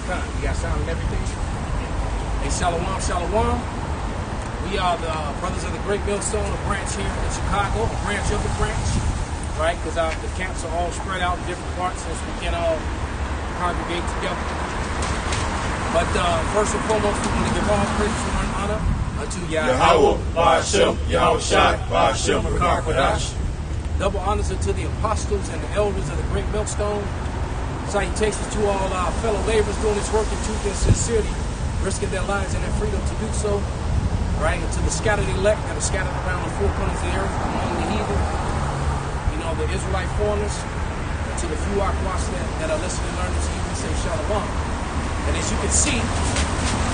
kind. We got sound and everything. Hey, shalom, shalom. We are the Brothers of the Great Millstone, a branch here in Chicago, a branch of the branch, right? Because the camps are all spread out in different parts, so we can all congregate together. But first and foremost, we want to give all praise and honor unto Yahweh, Ba'ashem, Yahushai, Ba'ashem, Rakakadash. Double honors unto the apostles and the elders of the Great Millstone. Salutations to all our fellow laborers doing this work in truth and sincerity, risking their lives and their freedom to do so. Right? And to the scattered elect that are scattered around the four corners of the earth among the heathen, you know, the Israelite foreigners, and to the few Akwas that are listening and learning to you, we say shalom. And as you can see,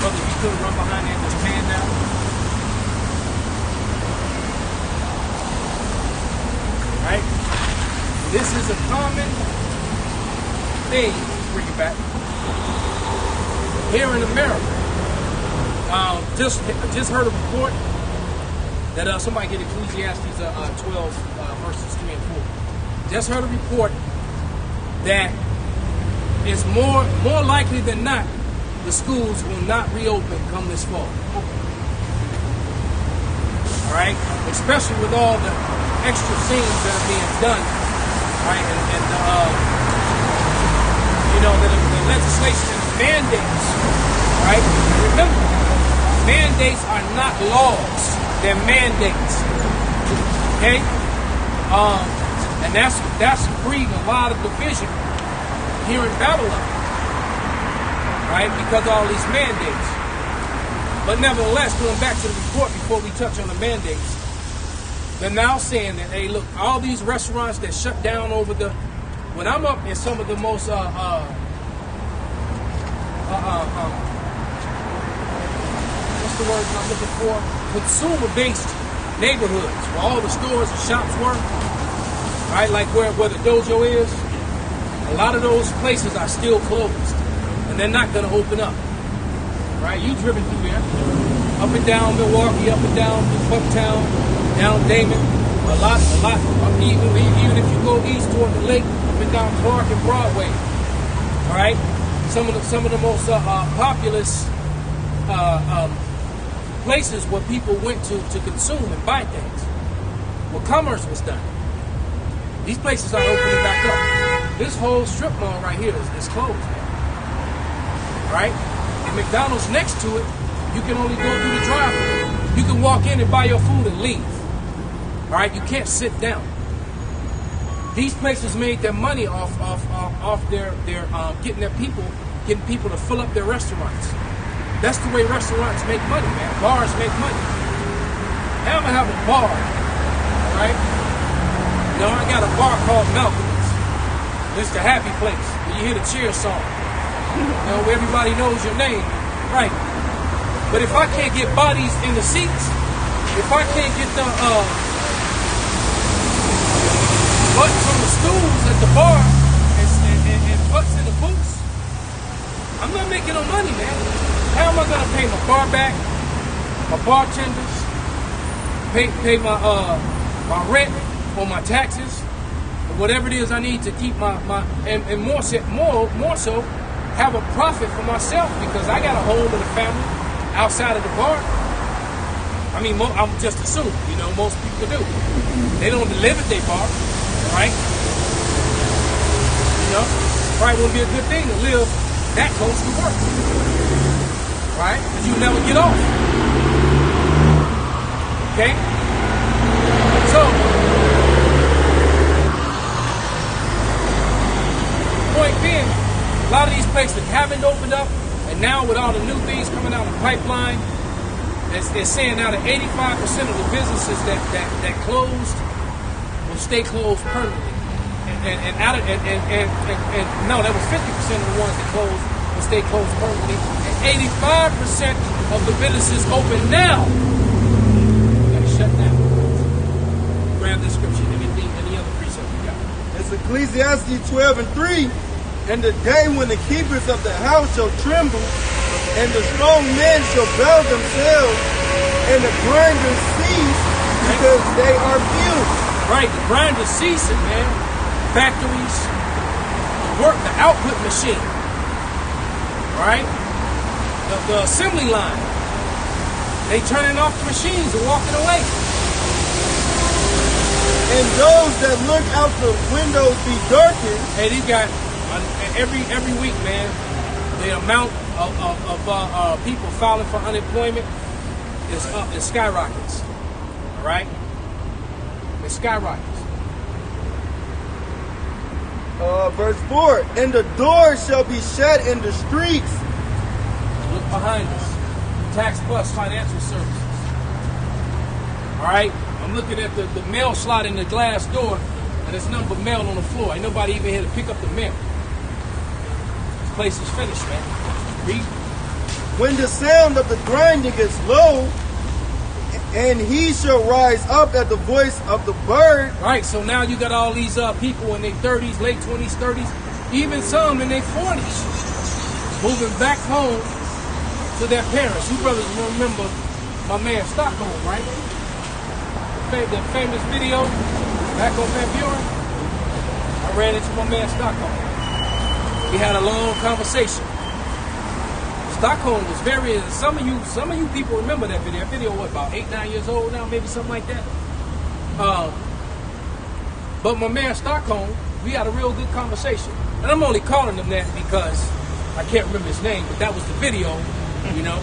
brother, if you could run behind there and just pan down. Right? This is a common thing, bring it back, here in America. Just heard a report that somebody get Ecclesiastes 12 verses 3 and 4. Just heard a report that it's more likely than not the schools will not reopen come this fall. All right, especially with all the extra scenes that are being done, right? And you know, the legislation and the mandates, right? Remember, mandates are not laws; they're mandates. Okay, and that's breeding a lot of division here in Babylon, right? Because of all these mandates. But nevertheless, going back to the report before we touch on the mandates, they're now saying that, hey, look, all these restaurants that shut down over the, when I'm up in some of the most what's the word I'm looking for? Consumer-based neighborhoods where all the stores and shops were, right? Like where the dojo is. A lot of those places are still closed, and they're not going to open up, right? You driven through there, up and down Milwaukee, up and down Bucktown, down Damon, a lot. Even if you go east toward the lake, up and down Clark and Broadway, all right? Some of the most populous places where people went to consume and buy things, where commerce was done. These places are opening back up. This whole strip mall right here is closed, man. Right? And McDonald's next to it, you can only go through the drive-thru. You can walk in and buy your food and leave. All right? You can't sit down. These places made their money off their getting people to fill up their restaurants. That's the way restaurants make money, man. Bars make money. Now I'm gonna have a bar, right? You know, I got a bar called Malcolm's. It's the happy place where you hear the cheer song. You know, where everybody knows your name, right? But if I can't get bodies in the seats, if I can't get the butts on the stools at the bar and butts in the booths, I'm not making no money, man. How am I gonna pay my bar back, my bartenders, pay my rent or my taxes, or whatever it is I need to keep and more so have a profit for myself, because I got a home and a family outside of the bar. I mean, I'm just assuming, you know, most people do. They don't live at their bar, right? You know, probably wouldn't be a good thing to live that close to work, right? Because you never get off. Okay? So, point being, a lot of these places haven't opened up, and now with all the new things coming out of the pipeline, they're saying now that 85% of the businesses that closed will stay closed permanently. And no, that was 50% of the ones that closed will stay closed permanently, and 85% of the businesses open now got to shut down. Grab this scripture. Any other precept you got? It's Ecclesiastes 12 and 3. And the day when the keepers of the house shall tremble, and the strong men shall bow themselves, and the grinders cease, because they are few. Right, the grinders ceasing, man. Factories, the output machine. right? The assembly line. They turning off the machines and walking away. And those that look out the windows be darkened. Hey, these got every week, man, the amount of people filing for unemployment is up. It skyrockets. All right? It skyrockets. Verse 4, and the doors shall be shut in the streets. Look behind us. Tax Plus Financial Services. All right? I'm looking at the mail slot in the glass door, and there's nothing but mail on the floor. Ain't nobody even here to pick up the mail. This place is finished, man. Read. When the sound of the grinding is low, and he shall rise up at the voice of the bird. Right, so now you got all these people in their 30s, late 20s, 30s, even some in their 40s, moving back home to their parents. You brothers remember my man Stockholm, right? The famous video back on Van Buren. I ran into my man Stockholm. We had a long conversation. Stockholm was very. Some of you people remember that video. That video, what, about 8, 9 years old now, maybe something like that. But my man Stockholm, we had a real good conversation, and I'm only calling him that because I can't remember his name, but that was the video, you know.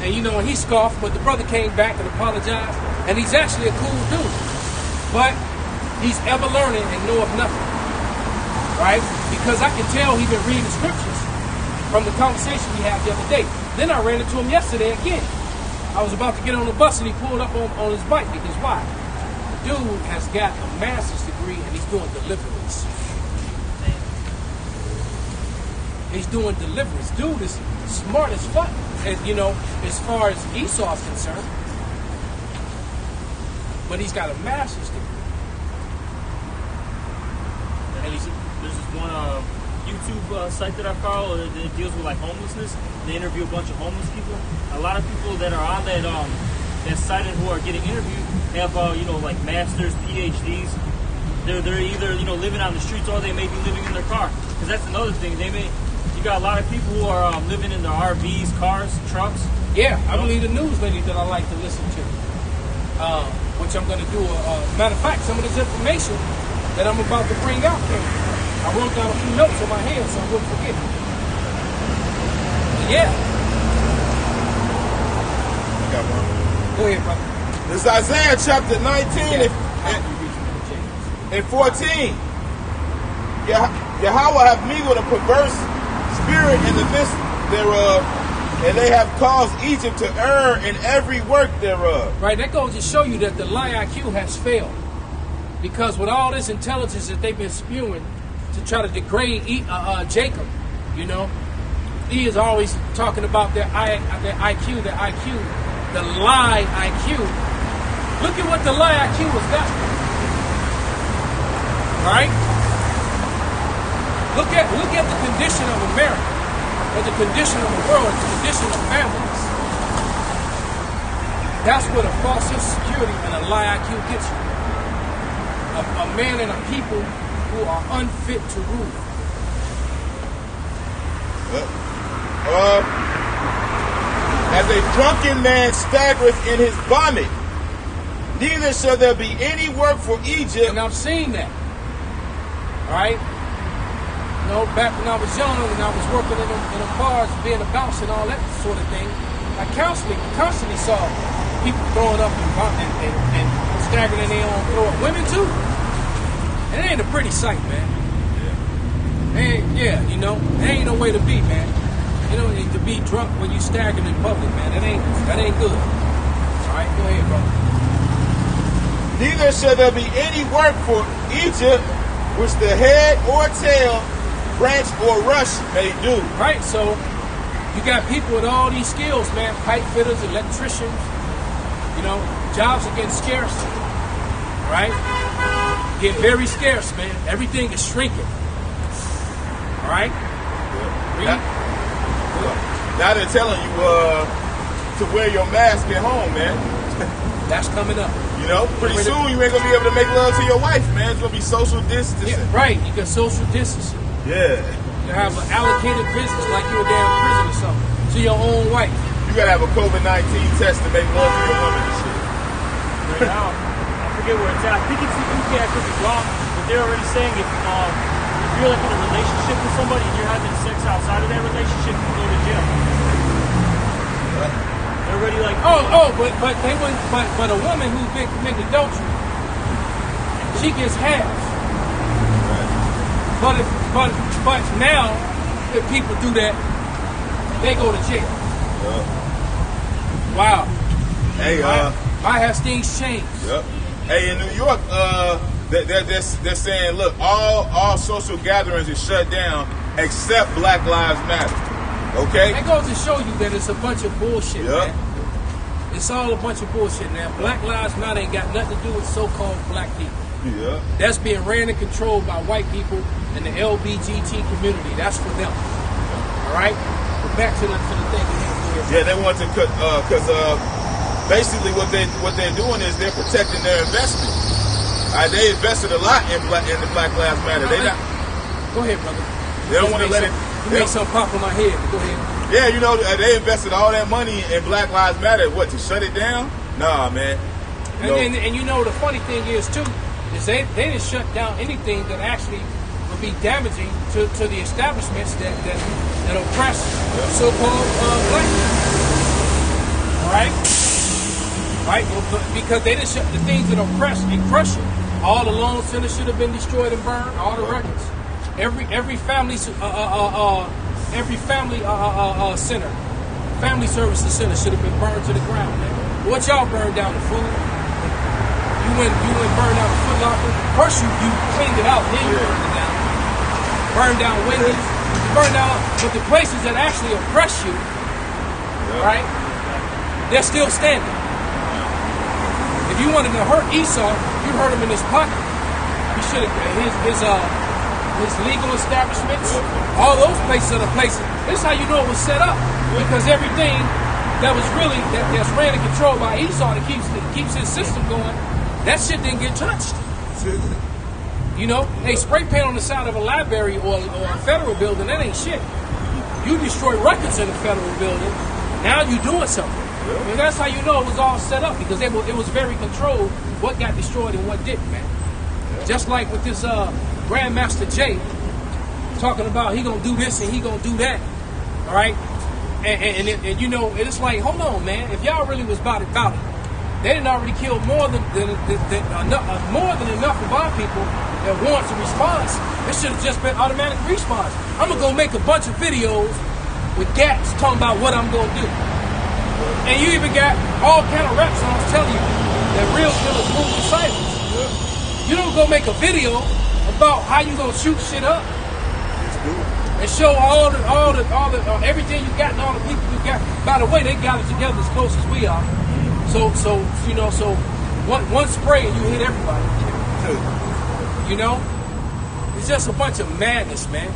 And you know, and he scoffed, but the brother came back and apologized, and he's actually a cool dude. But he's ever learning and knoweth nothing, right? Because I can tell he's been reading scriptures from the conversation we had the other day. Then I ran into him yesterday again. I was about to get on the bus and he pulled up on his bike because why? Dude has got a master's degree and he's doing deliverance. He's doing deliverance. Dude is smart as fuck, and you know, as far as Esau's concerned. But he's got a master's degree. And there's this one YouTube site that I follow that deals with like homelessness. They interview a bunch of homeless people. A lot of people that are on that site and who are getting interviewed have you know, like masters, PhDs. They're either, you know, living on the streets or they may be living in their car. Because that's another thing. You got a lot of people who are living in their RVs, cars, trucks. Yeah, I believe the news lady that I like to listen to. Which I'm going to do. Matter of fact, some of this information that I'm about to bring out came. I wrote down a few notes in my hand so I wouldn't forget. Yeah. I got one. Go ahead, brother. This is Isaiah chapter 19 and 14. Yahweh have mingled a perverse spirit in the midst thereof, and they have caused Egypt to err in every work thereof. Right, that goes to show you that the lie IQ has failed. Because with all this intelligence that they've been spewing to try to degrade Jacob, you know, he is always talking about their IQ, the lie IQ. Look at what the lie IQ has got. Right? Look at the condition of America, and the condition of the world, and the condition of families. That's what a false sense of security and a lie IQ gets you. A man and a people who are unfit to rule. As a drunken man staggereth in his vomit, neither shall there be any work for Egypt. And I've seen that. All right? You know, back when I was young and I was working in the bars, being a bouncer and all that sort of thing, I constantly saw people throwing up and staggering in their own floor. Women too. It ain't a pretty sight, man. Yeah, you know, there ain't no way to be, man. You don't need to be drunk when you staggering in public, man. That ain't good. All right, go ahead, brother. Neither shall there be any work for Egypt, which the head or tail, branch or rush may do. Right, so you got people with all these skills, man. Pipe fitters, electricians. You know, jobs are getting scarce. Right? Getting very scarce, man. Everything is shrinking. All right? Now they're telling you to wear your mask at home, man. That's coming up. You know, pretty soon you ain't gonna be able to make love to your wife, man. It's gonna be social distancing. Yeah, right, you got social distancing. Yeah. to have an allocated business like you're a damn prison or something to your own wife. You gotta have a COVID-19 test to make love to your woman and shit. Right now, I forget where it's at. I think it's the UK. I could be wrong, but they're already saying if you're like in a relationship with somebody and you're having sex outside of that relationship, you can go to jail. They're already like, but a woman who's been committing adultery, she gets half. But now, if people do that, they go to jail. Wow. Hey, why has things changed? Yep. Hey, in New York, they're saying, look, all social gatherings are shut down except Black Lives Matter. Okay? That goes to show you that it's a bunch of bullshit, Yep. man. It's all a bunch of bullshit now. Black Lives Matter ain't got nothing to do with so-called black people. Yeah. That's being ran and controlled by white people and the LBGT community. That's for them. All right? But back to the thing. Yeah, they want to cut because basically what they're doing is they're protecting their investment. They invested a lot in the Black Lives Matter. Go ahead, brother. They don't want to let it. You made something pop in my head. Go ahead. Yeah, you know, they invested all that money in Black Lives Matter. What, to shut it down? Nah, man. No. And you know, the funny thing is, too, is they didn't shut down anything that actually would be damaging to the establishments that oppress so-called black people. All right? Right? Because they didn't shut the things that oppress and crush you. All the loan centers should have been destroyed and burned. All the records. Every family center, family services center should have been burned to the ground, man. What y'all burned down? The food? You went burned down the Foot Locker. First you cleaned it out, then you burned it down. Burned down Wendy's. You burned down, but the places that actually oppress you, right? They're still standing. If you wanted to hurt Esau, you hurt him in his pocket. You should have his legal establishments, all those places are the places. This is how you know it was set up, because everything that was really that's ran and controlled by Esau that keeps his system going, that shit didn't get touched. You know, hey, spray paint on the side of a library or a federal building, that ain't shit. You destroy records in a federal building, now you doing something. And that's how you know it was all set up, because it was very controlled what got destroyed and what didn't, man. Just like with this Grandmaster Jay talking about he gonna do this and he gonna do that, all right? And you know, it's like, hold on, man. If y'all really was about it, they didn't already kill more than enough of our people that warrants a response. It should have just been automatic response. I'm gonna go make a bunch of videos with gaps talking about what I'm gonna do. And you even got all kind of rap songs telling you that real killers move in silence. You don't go make a video about how you gonna shoot shit up and show all the everything you got and all the people you got. By the way, they got it together as close as we are. So you know, so one spray and you hit everybody. You know, it's just a bunch of madness, man.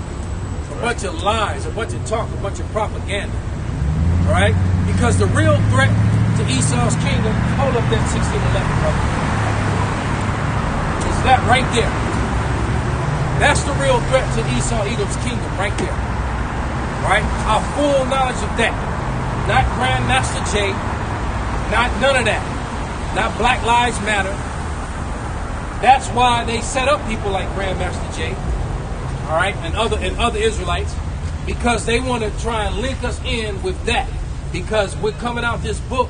A bunch of lies, a bunch of talk, a bunch of propaganda. All right, because the real threat to Esau's kingdom, hold up that 1611, brother. Is that right there? That's the real threat to Esau, Edom's kingdom, right there. Right? Our full knowledge of that. Not Grandmaster Jay. Not none of that. Not Black Lives Matter. That's why they set up people like Grandmaster Jay, all right, and other Israelites, because they want to try and link us in with that. Because we're coming out this book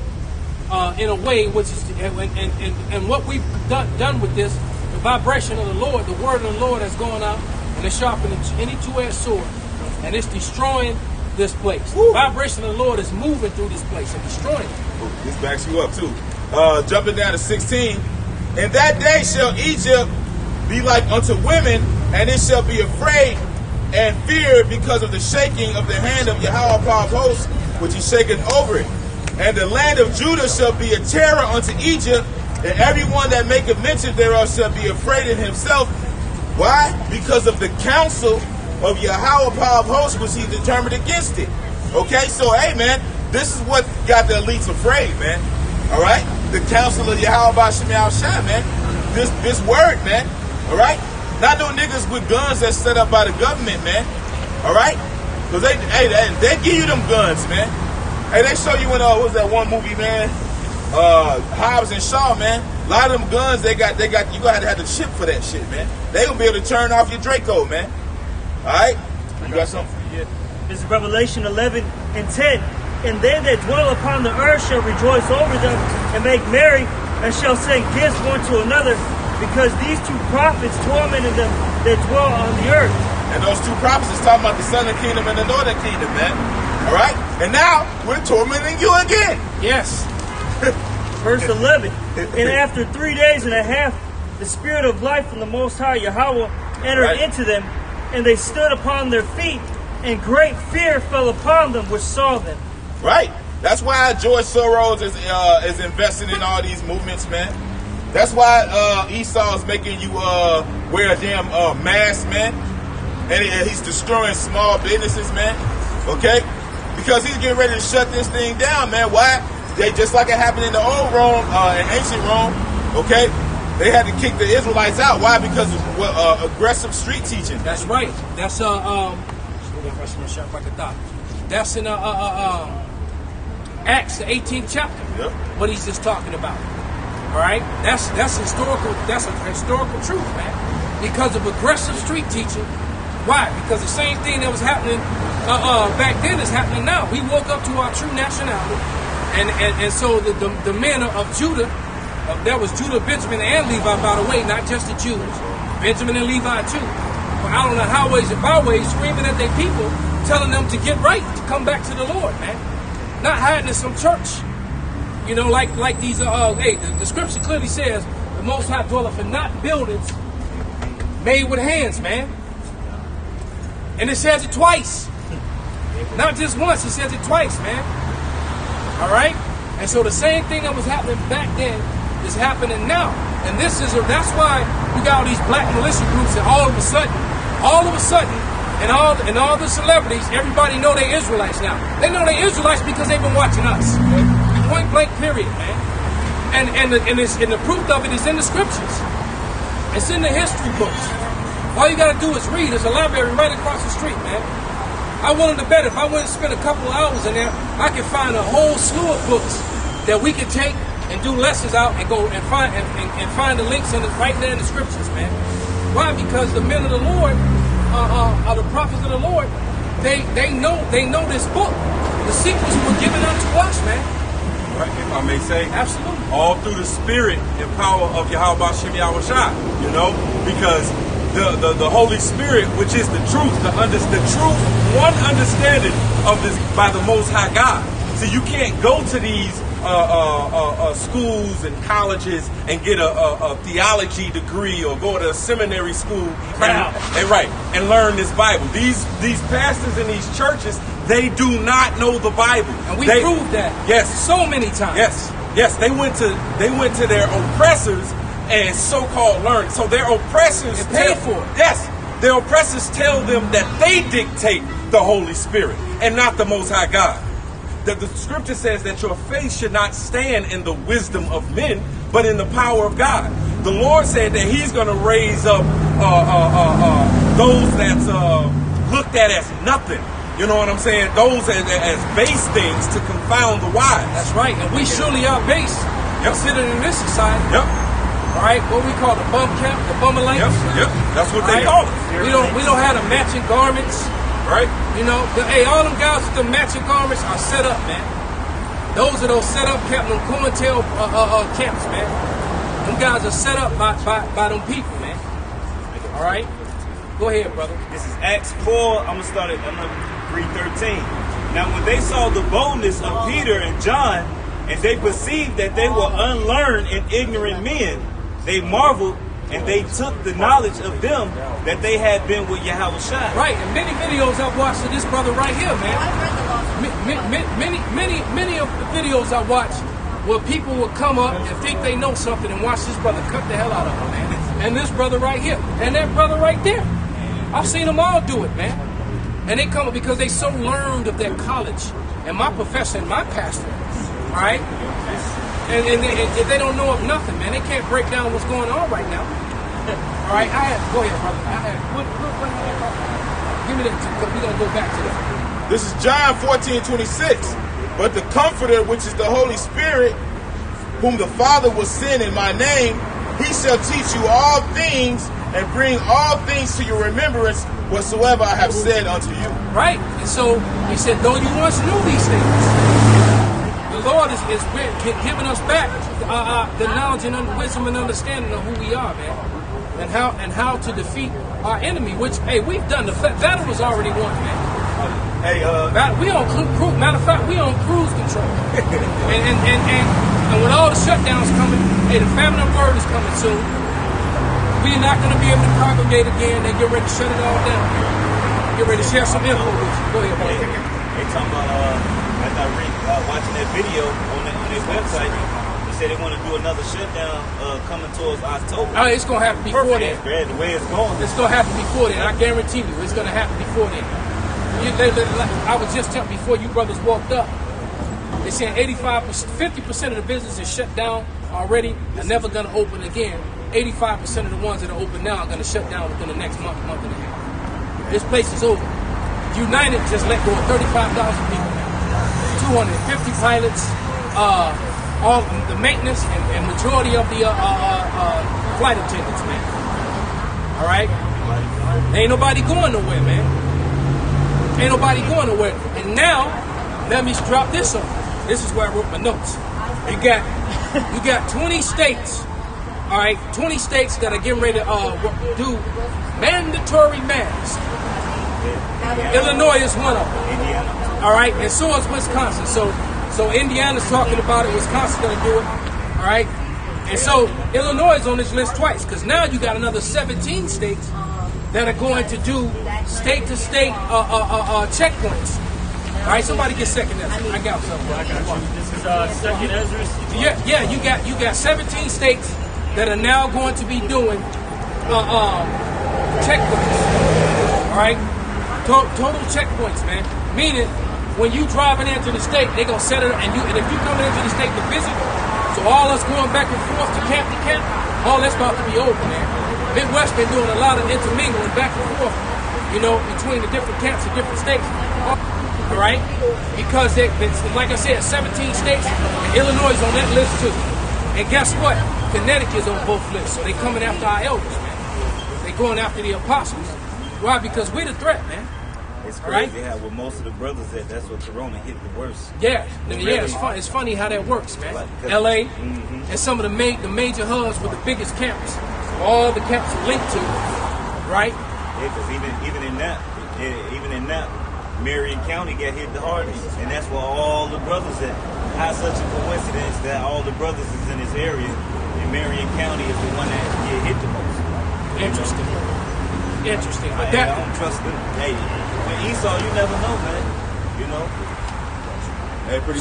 in a way which is, and what we've done with this. The vibration of the Lord, the word of the Lord has gone out and it's sharpening any two-edged sword, and it's destroying this place. The vibration of the Lord is moving through this place and destroying it. This backs you up too. Jumping down to 16. In that day shall Egypt be like unto women, and it shall be afraid and feared because of the shaking of the hand of Yahweh of hosts, which is shaken over it. And the land of Judah shall be a terror unto Egypt, and everyone that maketh mention thereof shall be afraid in himself. Why? Because of the counsel of Yahweh of hosts, which he determined against it. Okay, so hey man, this is what got the elites afraid, man. All right, the counsel of Yahweh Bashim Shai, man. This word, man. All right, not no niggas with guns that's set up by the government, man. All right? Because they give you them guns, man. Hey, they show you in, what was that one movie, man? Hobbs and Shaw, man. A lot of them guns, you got to have the chip for that shit, man. They gonna be able to turn off your Draco, man. All right? You got something? Yeah. This is Revelation 11:10. And they that dwell upon the earth shall rejoice over them and make merry, and shall send gifts one to another, because these two prophets tormented them that dwell on the earth. And those two prophets is talking about the southern kingdom and the northern kingdom, man. All right? And now we're tormenting you again. Yes. Verse 11. And after 3 days and a half, the Spirit of life from the Most High Yahweh entered into them, and they stood upon their feet, and great fear fell upon them which saw them. Right. That's why George Soros is investing in all these movements, man. That's why Esau is making you wear a damn mask, man. And he's destroying small businesses, man. Okay? Because he's getting ready to shut this thing down, man. Why? They just like it happened in the old Rome, in ancient Rome. Okay? They had to kick the Israelites out. Why? Because of aggressive street teaching. That's right. That's that's in Acts, the 18th chapter. Yep. What he's just talking about. All right, that's historical. That's a historical truth, man. Because of aggressive street teaching. Why? Because the same thing that was happening back then is happening now. We woke up to our true nationality, and so the men of Judah, that was Judah, Benjamin, and Levi, by the way, not just the Jews, Benjamin and Levi too, were out on the highways and byways screaming at their people, telling them to get right, to come back to the Lord, man. Not hiding in some church. You know, like these, the scripture clearly says, the Most High dwelleth in not buildings made with hands, man. And it says it twice. Not just once, it says it twice, man. All right? And so the same thing that was happening back then is happening now. And that's why we got all these black militia groups, and all of a sudden, and all the celebrities, everybody know they Israelites now. They know they Israelites because they've been watching us. Point blank, period, man. And the proof of it is in the scriptures. It's in the history books. All you gotta do is read. There's a library right across the street, man. I'm willing to bet if I went and spent a couple of hours in there, I could find a whole slew of books that we could take and do lessons out and go and find the links right there in the scriptures, man. Why? Because the men of the Lord, are the prophets of the Lord, they know this book. The secrets were given unto us, man. Right, if I may say, absolutely, all through the spirit and power of Yahweh Bashem Yahushua, you know, because the Holy Spirit, which is the truth, the truth, one understanding of this by the Most High God. So you can't go to these schools and colleges and get a theology degree or go to a seminary school and learn this Bible. These pastors in these churches, they do not know the Bible. And we proved that. Yes. So many times. Yes. They went to their oppressors and so-called learned. So their oppressors paid for it. Yes. Their oppressors tell them that they dictate the Holy Spirit and not the Most High God. The scripture says that your faith should not stand in the wisdom of men, but in the power of God. The Lord said that he's going to raise up those that's looked at as nothing. You know what I'm saying? Those as base things to confound the wise. That's right. And we surely are base, considered in this society. Yep. All right, what we call the bum camp, the bummerlangs. Yep. That's what they call it. We don't have the matching garments. Right. You know, all them guys with the matching garments are set up, man. Those are those set up camps, them COINTEL camps, man. Them guys are set up by them people, man. All right? Go ahead, brother. This is Acts 4. I'm going to start at 3:13. Now, when they saw the boldness of Peter and John, and they perceived that they were unlearned and ignorant men, they marveled, and they took the knowledge of them that they had been with Yahweh Shai. Right, and many videos I've watched of this brother right here, man. Many of the videos I watch where people will come up and think they know something and watch this brother cut the hell out of them, man. And this brother right here, and that brother right there. I've seen them all do it, man. And they come up because they so learned of their college and my professor and my pastor, all right? And they don't know of nothing, man. They can't break down what's going on right now. All right, go ahead, brother. What Give me that. We're going to go back to that. This is John 14:26. But the Comforter, which is the Holy Spirit, whom the Father will send in my name, he shall teach you all things and bring all things to your remembrance whatsoever I have said unto you. Right. And so he said, though you once knew these things, the Lord is giving us back the knowledge and wisdom and understanding of who we are, man. And how to defeat our enemy, which, hey, we've done. The battle was already won, man. Hey, We on matter of fact, we on cruise control. and with all the shutdowns coming, hey, the famine of word is coming soon. We're not going to be able to congregate again. They get ready to shut it all down. Get ready to share some info with you. Go ahead, man. They talking about, after I read, watching that video on their website, they said they want to do another shutdown coming towards October. Oh, it's going to happen before then. The way it's going. It's going to happen before then. I guarantee you, it's going to happen before then. I was just telling before you brothers walked up, they said 50% of the business is shut down already and never going to open again. 85% of the ones that are open now are going to shut down within the next month and a half. This place is over. United just let go of 35,000 people now. 250 pilots, all the maintenance and majority of the flight attendants, man. All right? Ain't nobody going nowhere, man. Ain't nobody going nowhere. And now, let me drop this on. This is where I wrote my notes. You got 20 states. All right, 20 states that are getting ready to do mandatory masks. Illinois is one of them. All right, and so is Wisconsin. So Indiana's talking about it. Wisconsin's going to do it. All right, and so Illinois is on this list twice because now you got another 17 states that are going to do state-to-state checkpoints. All right, somebody get second Ezra. I got something. I got you. This is second Ezra. Yeah. You got 17 states that are now going to be doing checkpoints. All right, total checkpoints, man. Meaning, when you driving into the state, they gonna set it, and if you coming into the state to visit, so all us going back and forth to camp, all that's about to be over, man. Midwest been doing a lot of intermingling back and forth, between the different camps in different states. All right, because like I said, 17 states, and Illinois is on that list too. And guess what? Connecticut's on both lists, so they coming after our elders, man. They going after the apostles. Why? Because we're the threat, man. It's crazy how with most of the brothers that's what Corona hit the worst. Yeah. It's funny how that works, man. LA and some of the major hubs with the biggest camps, all the camps are linked to, right? Yeah, because even in that, Marion County got hit the hardest, and that's where all the brothers at. How such a coincidence that all the brothers is in this area, and Marion County is the one that get hit the most. Interesting. But I don't trust them. Hey, with Esau, you never know, man. Hey, pretty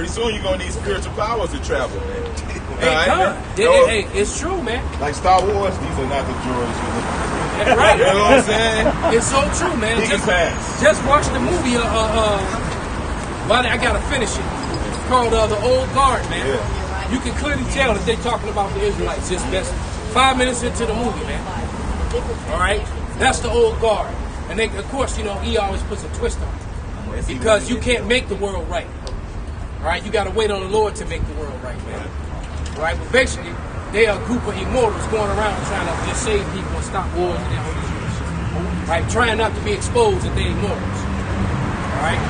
soon you're gonna need spiritual powers to travel, man. Hey, it's true, man. Like Star Wars, these are not the droids you're looking for. That's right. You know what I'm saying? It's so true, man. Just watch the movie. I gotta finish it. It's called The Old Guard, man. Yeah. You can clearly tell that they're talking about the Israelites. Just that's 5 minutes into the movie, man. All right, that's the Old Guard, and they, of course, he always puts a twist on it because you can't make the world right. All right, you got to wait on the Lord to make the world right, man. All right, but basically, they are a group of immortals going around trying to just save people and stop wars and all this shit. Right, trying not to be exposed that they're immortals. All right,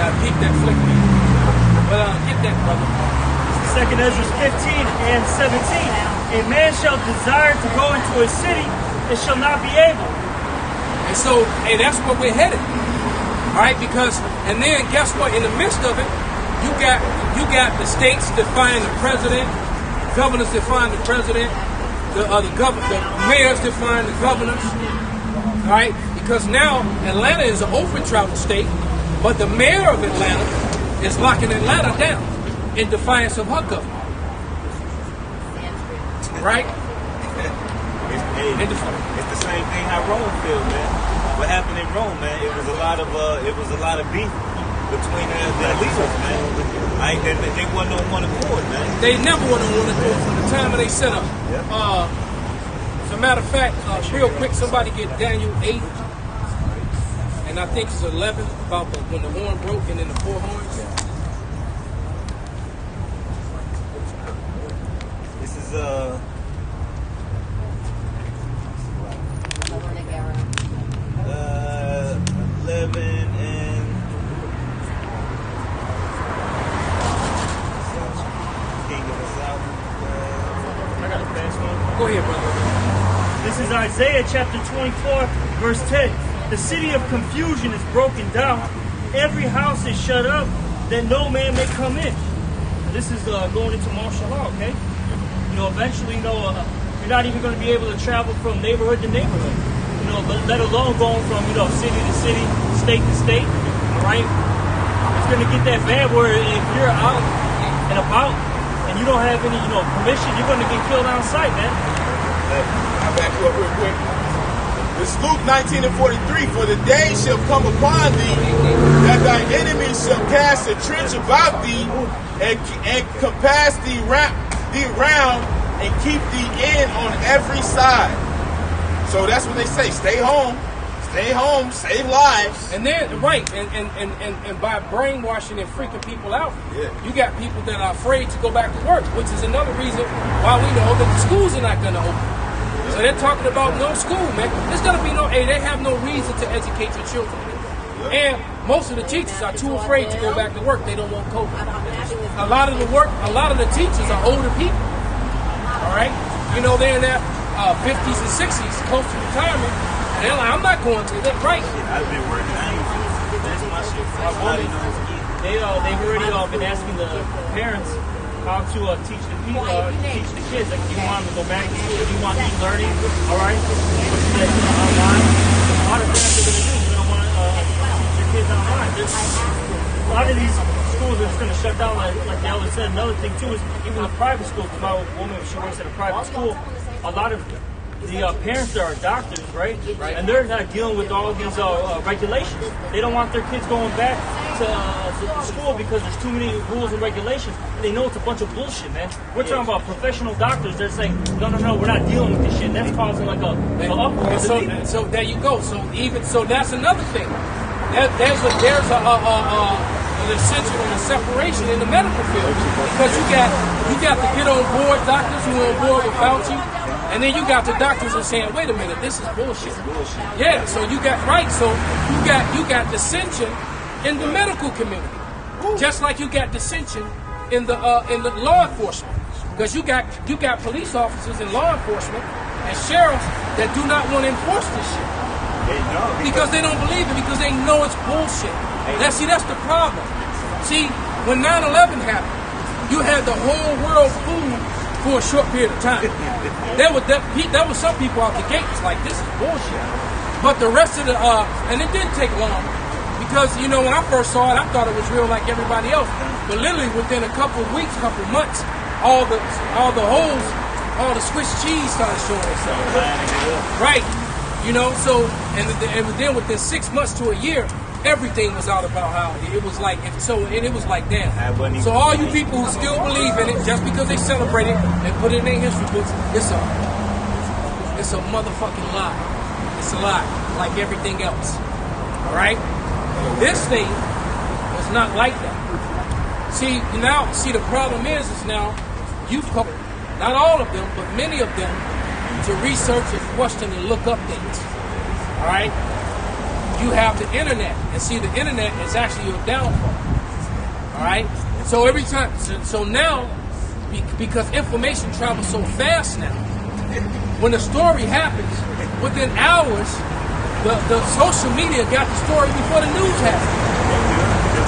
gotta keep that flickering. But get that, brother. Second Ezra 15 and 17. A man shall desire to go into a city and shall not be able. And so, hey, that's where we're headed. All right, and then guess what? In the midst of it, you got the states define the president, governors define the president, the mayors define the governors. All right, because now Atlanta is an open travel state, but the mayor of Atlanta is locking Atlanta down in defiance of her government. Right? It's the same thing how Rome feels, man. What happened in Rome, man? It was a lot of beef between the leaders, man. They wasn't on one accord, man. They never were on one accord from the time that they set up. As a matter of fact, real quick, somebody get Daniel 8, and I think it's 11 about when the horn broke and then the 4 horns. This is 11 and King of the South. I got a fast one. Go ahead, brother. This is Isaiah chapter 24, verse 10. The city of confusion is broken down. Every house is shut up, that no man may come in. This is going into martial law, okay? You know, eventually, you're not even going to be able to travel from neighborhood to neighborhood. You know, let alone going from, city to city, state to state, all right? It's going to get that bad where if you're out and about and you don't have any, permission, you're going to get killed on sight, man. I'll back you up real quick. It's Luke 19 and 43. For the day shall come upon thee that thy enemies shall cast a trench about thee and compass thee round and keep thee in on every side. So that's what they say. Stay home, save lives. And then, right, and by brainwashing and freaking people out, you got people that are afraid to go back to work, which is another reason why we know that the schools are not going to open. So they're talking about no school, man. There's going to be they have no reason to educate your children. And most of the teachers are too afraid to go back to work. They don't want COVID. A lot of the teachers are older people. All right? They're in their 50s and 60s, close to retirement. And they're like, I'm not going to that. Right. I've been working. That's my shit. They've already been asking the parents how to teach the kids. Like, do you want them to go back to school? Do you want e-learning? All right, online. A lot of parents are going to do. They're going to want to teach their kids online. A lot of these schools are just going to shut down, like the elder said. Another thing too is even the private school. My woman, she works at a private school. A lot of the parents there are doctors, right? And they're not dealing with all of these regulations. They don't want their kids going back to school because there's too many rules and regulations. And they know it's a bunch of bullshit, man. We're talking about professional doctors. They're saying, no, we're not dealing with this shit. That's causing like a uproar. So there you go. So that's another thing. There's a dissension and a separation in the medical field because you got to get on board doctors who are on board with Fauci. And then you got the doctors who are saying, wait a minute, this is bullshit. Yeah, so you got dissension in the medical community. Just like you got dissension in the law enforcement. Because you got police officers in law enforcement and sheriffs that do not want to enforce this shit. Because they don't believe it, because they know it's bullshit. That's the problem. See, when 9/11 happened, you had the whole world fooled for a short period of time. There was some people out the gate was like, this is bullshit. But the rest of and it didn't take long. Because, when I first saw it, I thought it was real like everybody else. But literally within a couple of weeks, couple of months, all the holes, all the Swiss cheese started showing itself. Right. So, and then within 6 months to a year, everything was out about how it was like. And it was like, damn. So all you people who still believe in it, just because they celebrate it and put it in their history books, it's a motherfucking lie. It's a lie, like everything else. All right. This thing was not like that. See, the problem is now you've covered, not all of them, but many of them, to research and question and look up things. All right? You have the internet, and see, the internet is actually your downfall. All right? So every time, so now, because information travels so fast now, when a story happens, within hours, the social media got the story before the news happened.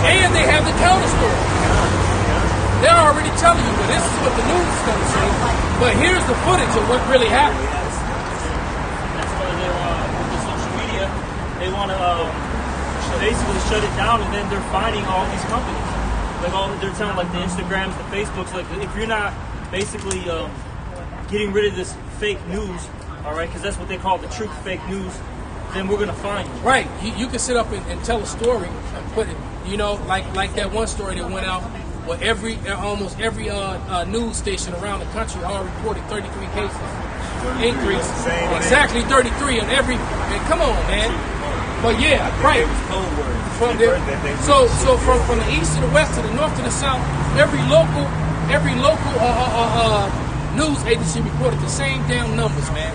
And they have the counter story. They're already telling you, well, this is what the news is going to say, but here's the footage of what really happened. That's why with the social media, they want to basically shut it down, and then they're fighting all these companies. They're telling like the Instagrams, the Facebooks, like if you're not basically getting rid of this fake news, all right, because that's what they call the truth fake news, then we're going to find you. Right. You can sit up and tell a story and put it, like that one story that went out where almost every news station around the country all reported 33 cases. increase. Same thing. Exactly 33 in every. Man, come on, man. But yeah, right. It was code words. From the, so from the east to the west to the north to the south, every local news agency reported the same damn numbers, man.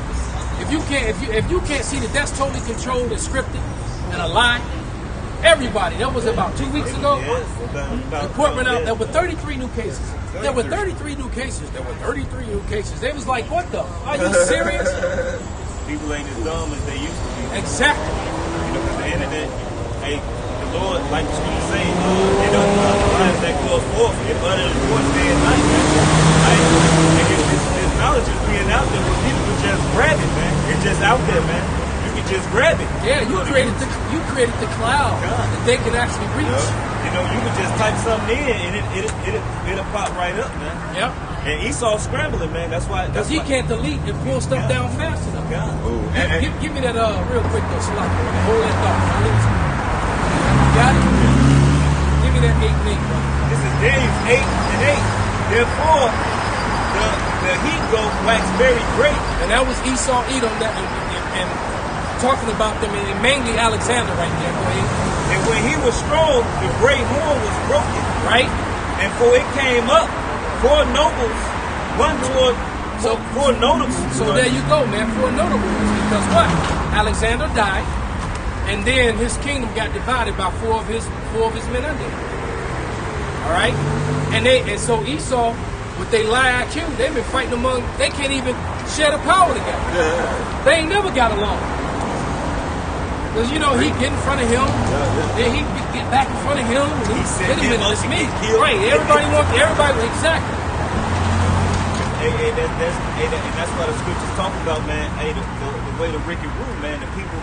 If you can't see that that's totally controlled and scripted and a lie, everybody. That was about 2 weeks ago. Report went out. There were 33 new cases. There were 33 new cases. There were 33 new cases. They was like, what the? Are you serious? People ain't as dumb as they used to be. Exactly. You know, 'cause the internet, hey, the Lord, like the scripture say, they don't lies that goes forth, it uttered the voice day and night, man. Right? And this knowledge is being out there where people can just grab it, man. It's just out there, man. You can just grab it. Yeah, you created the cloud that they can actually reach. You know, you can just type something in and it'll pop right up, man. Yep. And Esau's scrambling, man. That's why. Because he can't delete and pull stuff down fast enough. God. Give me that real quick though, so like hold that thought. Got it? Give me that 8 and 8, bro. This is James 8 and 8. Therefore, the heat goes wax very great. And that was Esau, Edom, that and talking about them, and mainly Alexander right there. Go ahead. And when he was strong, the great horn was broken. Right? And for it came up, 4 nobles run toward. So 4 notables. So there you go, man. 4 notables. Because what? Alexander died, and then his kingdom got divided by 4 of his men under him. All right, and so Esau, with their lie IQ, they've been fighting among. They can't even share the power together. They ain't never got along. Because you know he get in front of him, then he get back in front of him. And he said, "Wait a minute, it's me." Right? Everybody exactly. And that's what the scriptures talk about, man. Hey, the way the wicked rule, man. The people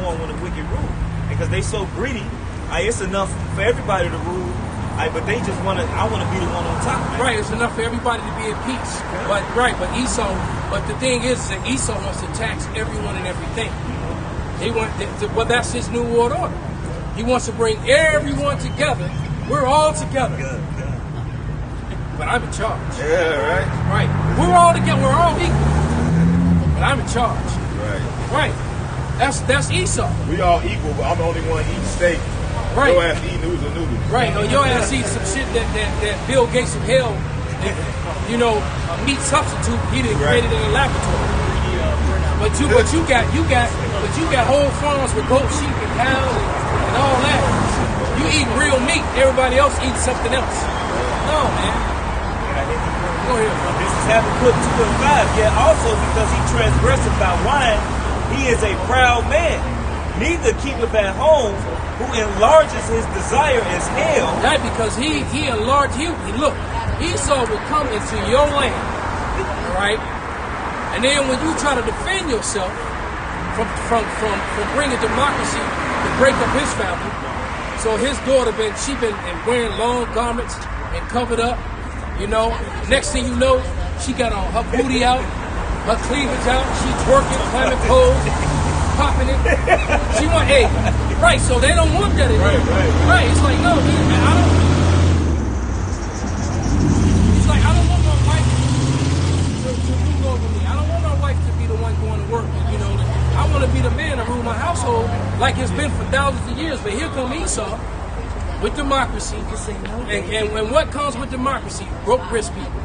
mourn when the wicked rule, because they so greedy. It's enough for everybody to rule, but they just want to. I want to be the one on top, man. Right, it's enough for everybody to be at peace. Yeah. But Esau. But the thing is that Esau wants to tax everyone and everything. He that's his new world order. He wants to bring everyone together. We're all together. Good. But I'm in charge. Yeah, right. Right. We're all together. We're all equal. But I'm in charge. Right. Right. That's Esau. We all equal, but I'm the only one eating steak. Right. Your ass eating noodles. Right. Or your ass eats some shit that Bill Gates of hell, a meat substitute he done created in a laboratory. But you got whole farms with goat, sheep, and cows and all that. You eat real meat. Everybody else eats something else. No, man. Go ahead, bro. This is Habakkuk 2 and 5. Yet also because he transgresseth by wine, he is a proud man. Neither keepeth at home, who enlarges his desire as hell. Right, because he enlarged you. Look, Esau will come into your land, all right? And then when you try to defend yourself from bringing democracy to break up his family, so his daughter been wearing long garments and covered up, Next thing you know, she got on her booty out, her cleavage out, she twerking, climbing poles, popping it. She want, right? So they don't want that anymore. Right? It's like, no, man, I don't. It's like I don't want my wife to rule over me. I don't want my wife to be the one going to work. I want to be the man to rule my household like it's been for thousands of years. But here come Esau with democracy, and what comes with democracy? Broke, rich people,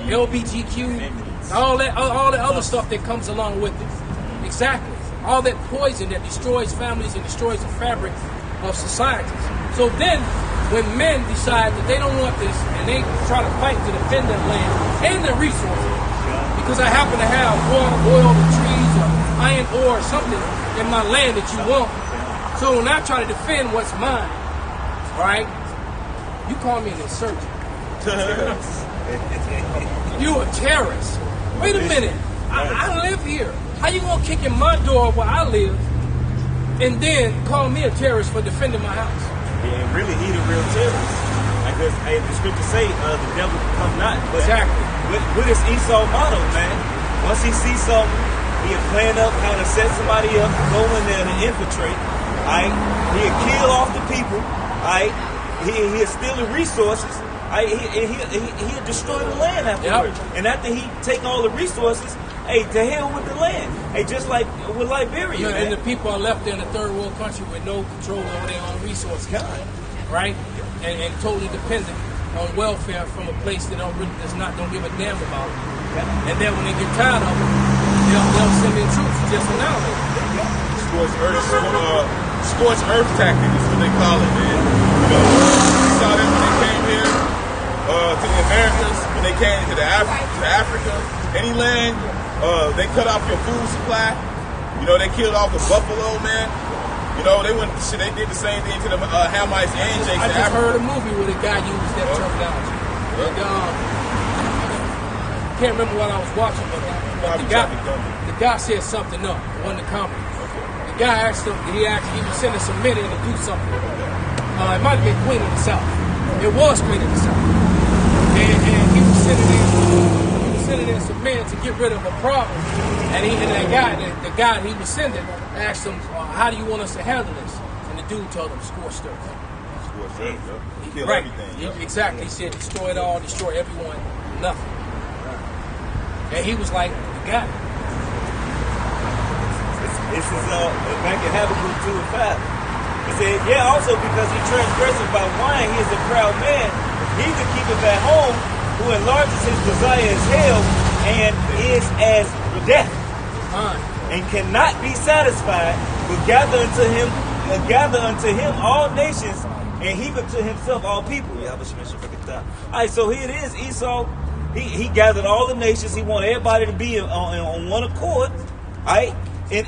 LGBTQ, all that other stuff that comes along with it. Exactly, all that poison that destroys families and destroys the fabric of societies. So then, when men decide that they don't want this, and they try to fight to defend their land and their resources, because I happen to have water, oil, or trees, or iron ore, or something in my land that you want. So when I try to defend what's mine, right? You call me an insurgent. You a terrorist. Wait a minute. I live here. How you gonna kick in my door where I live and then call me a terrorist for defending my house? Yeah, really, he the real terrorist. Because the scriptures say the devil can come not. But exactly. With his Esau model, man. Once he sees something, he'll plan up how to set somebody up, go in there to infiltrate. He'll kill off the people. He'll steal the resources. He'll destroy the land afterwards. Yep. And after he take all the resources, hey, to hell with the land. Hey, just like with Liberia, You know, man. and the people are left in a third world country with no control over their own resources, right? And totally dependent on welfare from a place that don't give a damn about it. And then when they get tired of it, they'll send in troops to just annihilate it. Scorched earth tactic is what they call it, man. You know, we saw them when they came here to the Americas, when they came to Africa, any land, they cut off your food supply. You know, they killed off the buffalo, man. You know, they did the same thing to the Hamites and Jakes. I just heard a movie where the guy used that terminology. I can't remember what I was watching, but the guy said something up. It wasn't a comedy. The guy asked him, he was sending some men in to do something. It might have been Queen of the South. It was Queen of the South. And he was sending in some men to get rid of a problem. And the guy he was sending asked him, how do you want us to handle this? And the dude told him, scorched earth. Scorched earth, yeah. He killed Right. everything. Exactly. He said, destroy it all, destroy everyone, nothing. And he was like, you got it. This is back in Habakkuk 2 and 5. He said, yeah, also because he transgresses by wine, he is a proud man. He that keepeth at home, who enlarges his desire as hell, and is as death, and cannot be satisfied, but gather unto him all nations, and heap unto himself all people. Alright, so here it is, Esau. He gathered all the nations. He wanted everybody to be on one accord. Alright? And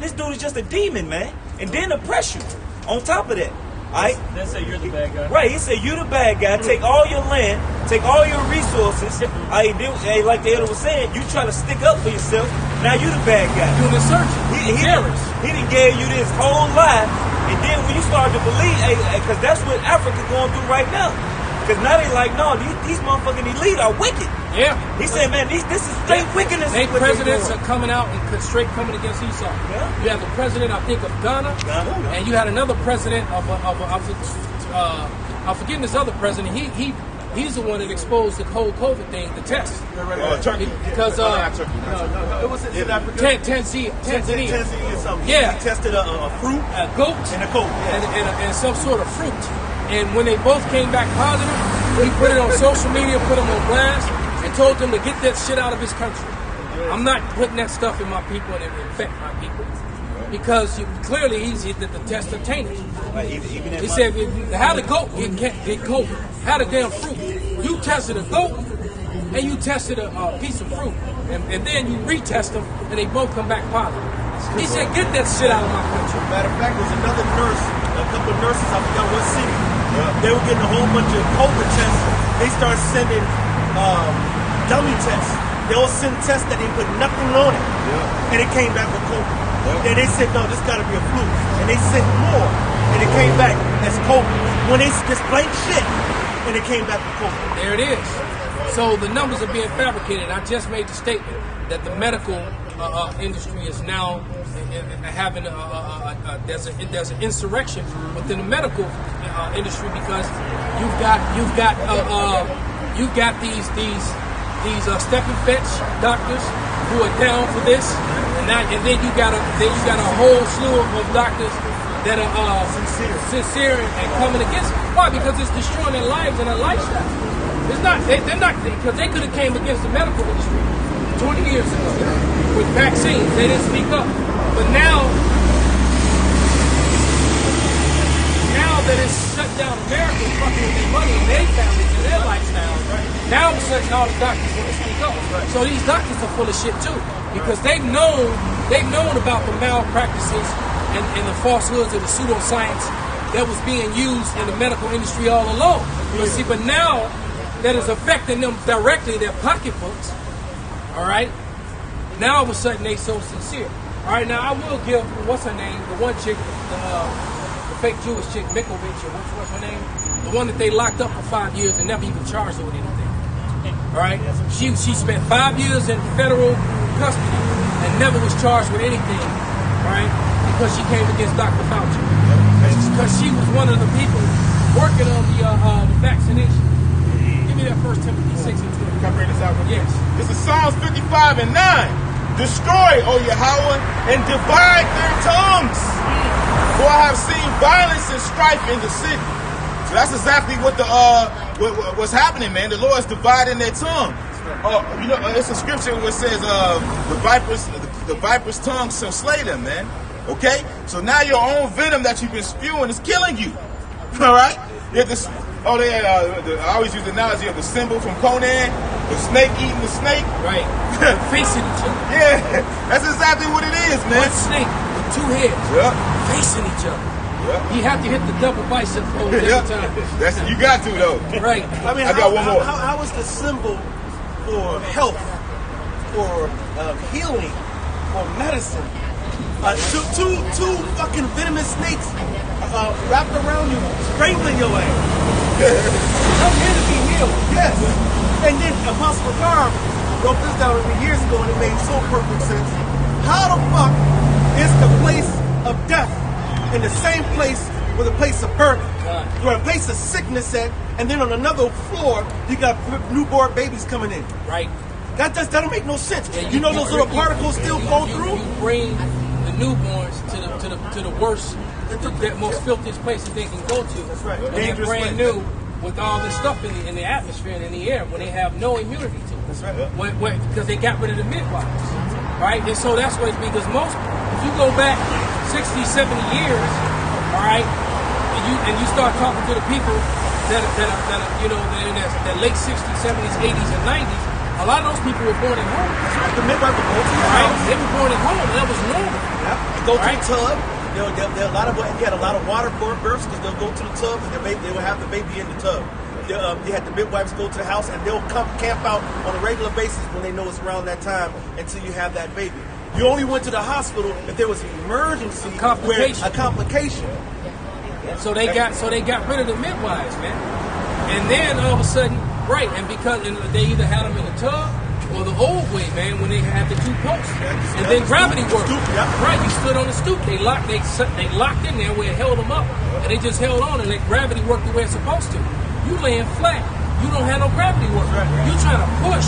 this dude is just a demon, man. And then oppress you on top of that. Alright? They say you're the bad guy. Right, he said you the bad guy. Take all your land, take all your resources. Like the elder was saying, you try to stick up for yourself. Now you the bad guy. You're the insurgent. He done gave you this whole life, and then when you start to believe, because that's what Africa going through right now. Because now they like, no, these motherfucking elite are wicked. Yeah. He said, man, this is straight wickedness. They presidents are coming out and straight coming against Esau. Yeah. You have the president, I think, of Ghana, and you had another president I'm forgetting this other president. He's the one that exposed the whole COVID thing, the test. Turkey. Because It was in Africa. Tanzania. Tanzania or something. Yeah. He tested a fruit A goat and a coat. and some sort of fruit. And when they both came back positive, he put it on social media, put them on blast, and told them to get that shit out of his country. I'm not putting that stuff in my people and it will infect my people. Because clearly the test are tainted. He said, how the goat get COVID? How the damn fruit? You tested a goat and you tested a piece of fruit. And then you retest them and they both come back positive. He said, get that shit out of my country. Matter of fact, there's another nurse, a couple of nurses, I forgot what city. They were getting a whole bunch of COVID tests. They started sending dummy tests. They all send tests that they put nothing on it. And it came back with COVID. Then they said, no, this got to be a flu. And they sent more. And it came back as COVID. When they just blank shit, and it came back with COVID. There it is. So the numbers are being fabricated. I just made the statement that the medical industry is now having there's an insurrection within the medical industry because you've got these step and fetch doctors who are down for this, and then you got a whole slew of doctors that are sincere and coming against it. Why? Because it's destroying their lives and their lifestyle. It's not. They're not, because they could have came against the medical industry 20 years ago with vaccines. They didn't speak up. But now that it's shut down America, fucking with their money and their families and their lifestyle, now all of a sudden all the doctors want to speak up. So these doctors are full of shit too, because they've known about the malpractices and the falsehoods of the pseudoscience that was being used in the medical industry all along. But now that is affecting them directly, their pocketbooks. All right. Now all of a sudden they so sincere. All right. Now I will give, what's her name? The one chick, the fake Jewish chick, Mikovich, or what's her name? The one that they locked up for 5 years and never even charged her with anything. All right. She spent 5 years in federal custody and never was charged with anything. All right. Because she came against Dr. Fauci. Because she was one of the people working on the vaccination. Give me that 1 Timothy 6 and 2. Can I bring this out? Yes. This is Psalms 55 and 9. Destroy, O Yahweh, and divide their tongues. For I have seen violence and strife in the city. So that's exactly what what's happening, man. The Lord's dividing their tongue. You know, it's a scripture where it says the viper's tongue shall slay them, man. Okay? So now your own venom that you've been spewing is killing you. All right? You have this, I always use the analogy of the symbol from Conan, the snake eating the snake. Right. Facing each other. Yeah, that's exactly what it is, man. One snake with two heads. Yeah. Facing each other. Yeah. You have to hit the double bicep pose every Yeah. time. That's you got to though. Right. I mean, I got one more. How is the symbol for health, for healing, for medicine? Two fucking venomous snakes wrapped around you, strangling your ass. Come here to be healed. Yes. And then Apostle Ricard wrote this down years ago, and it made so perfect sense. How the fuck is the place of death in the same place where the place of birth, where a place of sickness at, and then on another floor you got newborn babies coming in? Right. That don't make no sense. Yeah, you know those little particles still go through. You bring the newborns to the worst, the most filthiest places they can go to. That's right. When they're Dangerous brand place. new with all this stuff in the atmosphere and in the air when they have no immunity to it. That's right. Because they got rid of the midwives. Right? And so that's what it's because if you go back 60, 70 years, all right, and you start talking to the people that are, you know, in that late 60s, 70s, 80s, and 90s, a lot of those people were born at home. That's right. The midwife would go to your Right? house. They were born at home. That was normal. Yep. Go to Right. the tub. They'll a lot of you had a lot of water for births because they'll go to the tub and they will have the baby in the tub. You had the midwives go to the house and they'll camp out on a regular basis when they know it's around that time until you have that baby. You only went to the hospital if there was an emergency, Complication. a complication. So they got rid of the midwives, man. And then all of a sudden, right, and because they either had them in the tub or the old way, man, when they had the two posts. And then gravity worked. Stoop, yeah. Right, you stood on the stoop. They locked in there where it held them up. And they just held on and let gravity work the way it's supposed to. You laying flat. You don't have no gravity work. Right. You trying to push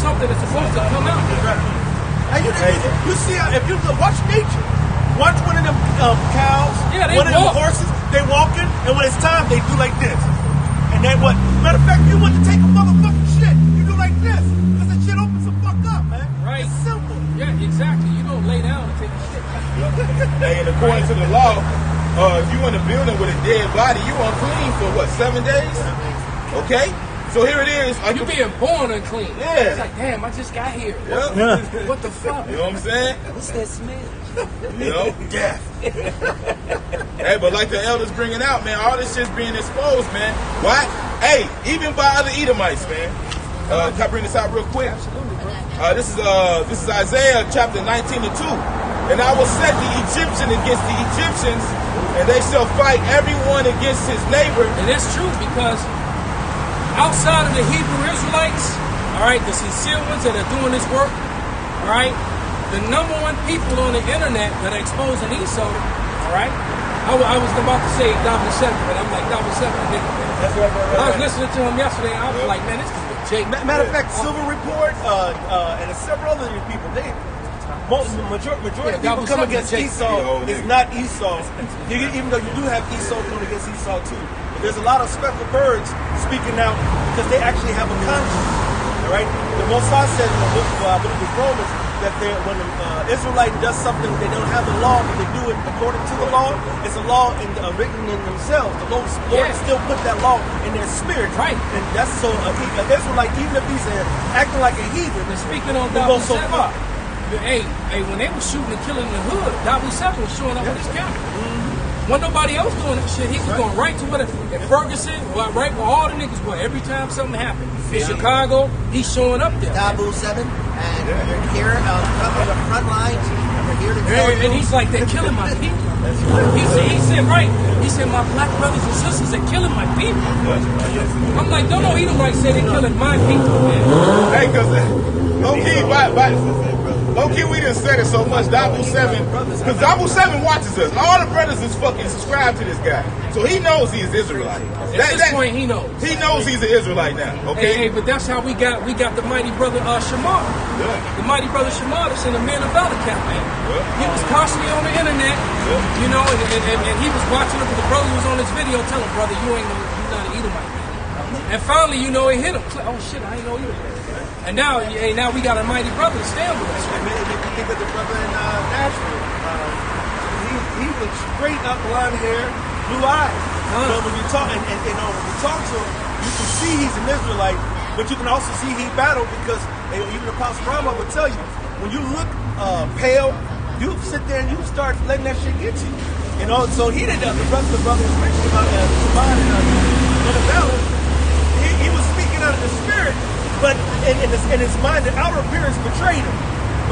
something that's supposed to come out. And you see how, if you watch nature, watch one of them cows, Yeah, they one of them walk. horses, they walking, and when it's time, they do like this. And then what? Matter of fact, you want to take a motherfucking shit, you do like this. Because the shit opens the fuck up, man. Right. It's simple. Yeah, exactly. You don't lay down and take a shit. Hey, and according to the law, if you in a building with a dead body, you unclean for what, 7 days? Okay? So here it is. You being born unclean. Yeah. It's like, damn, I just got here. Yeah. What the fuck? You know what I'm saying? What's that smell? You know? Death. Hey, but like the elders bringing out, man, all this shit's being exposed, man. Why? Hey, even by other Edomites, man. Can I bring this out real quick? Absolutely, bro. This is Isaiah chapter 19 and 2. And I will set the Egyptian against the Egyptians, and they shall fight everyone against his neighbor. And that's true because outside of the Hebrew Israelites, all right, the sincere ones that are doing this work, all right, the number one people on the internet that are exposing Esau, all right, I was about to say Double 7, but I'm like Double 7, nigga, man. That's right. I was listening to him yesterday, and I was like, man, this is Jake. Matter of fact, Silver Report and several other people, majority of people Double come 7 against Jake. Esau is not Esau. Even though you do have Esau coming against Esau too. But there's a lot of speckled birds speaking out because they actually have a conscience. All right? The Mosai said in the book of, I believe it's Romans, that when an Israelite does something they don't have the law, but they do it according to the law, it's a law written in themselves. The Lord still put that law in their spirit. Right. And that's so an Israelite, even if he's acting like a heathen, And speaking on will go Double so 7, far. hey, when they were shooting and killing in the hood, Double 7 was showing up with his camera. Wasn't nobody else doing that shit. He was going right to where in Ferguson, right where all the niggas were. Every time something happened. In Chicago, he's showing up there. Dabu 7, and we're here on the front lines, and we're here to tell you. And he's like, they're killing my people. He said, right. He said, my black brothers and sisters are killing my people. I'm like, don't know Edomite say they're killing my people, man. Hey, because, okay, Low key, we didn't said it so much. Dabu 7, because Dabu 7 watches us. All the brothers is fucking subscribed to this guy, so he knows he is Israelite. At this point, he knows. He knows he's an Israelite now. Okay. Hey, but that's how we got the mighty brother Shamar. Yeah. The mighty brother Shamar that's in the Men of Valor campaign. He was constantly on the internet, you know, and he was watching it. The brother was on this video telling brother, you're not an Edomite. And finally, you know, it hit him. Oh shit, I ain't know you. And now we got a mighty brother to stand with us. And if you think of the brother in Nashville, he was straight up blonde hair, blue eyes. But when you talk when you talk to him, you can see he's an Israelite, but you can also see he battled because even Apostle Rama would tell you, when you look pale, you sit there and you start letting that shit get you. You know, so he didn't. The brother was mentioned about Shabbat and the battle. He was speaking out of the spirit. But in his mind, the outer appearance betrayed him.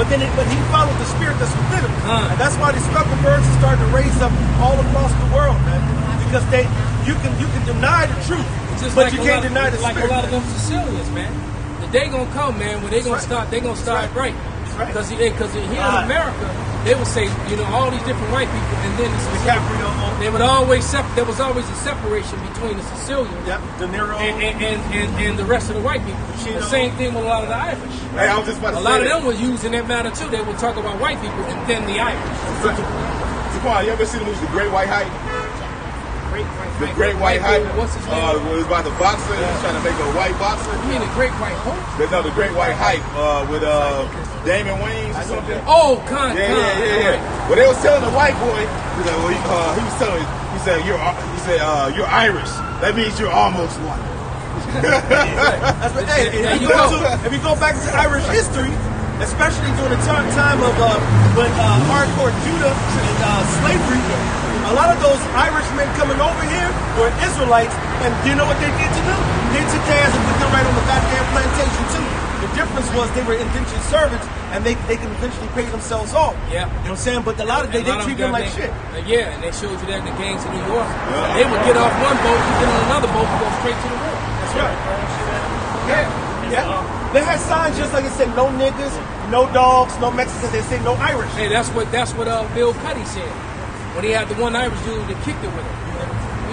But he followed the spirit that's within him. And that's why these speckled birds are starting to raise up all across the world, man. Because you can deny the truth, but you can't deny the spirit. Like a lot of them Sicilians, man. The day gonna come, man, when they gonna start right. Because here in America, they would say, you know, all these different white people, and then they would always there was always a separation between the Sicilians, De Niro, and the rest of the white people. The same thing with a lot of the Irish. Hey, I was just about to say a lot of them were using that matter too. They would talk about white people and then the Irish. Zaquan, you ever seen the movie The Great White Hype? The Great White Hype. What's his name? It was about the boxer. He was trying to make a white boxer. You mean the Great White Hope? No, the Great White Hype with Damon Wayans or something. Oh, Con. Yeah. Well, they was telling the white boy. He was telling me. He said you're Irish. That means you're almost white. That's what, hey, if you go back to Irish history, especially during the time of when hardcore Judah and slavery, a lot of those Irishmen coming over here were Israelites, and do you know what they did to them? They took their ass and put them right on the goddamn plantation too. The difference was they were indentured servants, and they can eventually pay themselves off. Yeah. You know what I'm saying? But a lot of they treat them like shit. Yeah, and they showed you that in the gangs in New York. Yeah. They would get off one boat, you get on another boat, and go straight to the war. That's right. Yeah. They had signs just like it said, no niggas, no dogs, no Mexicans. They say no Irish. Hey, that's what Bill Cuddy said when he had the one Irish dude that kicked it with him.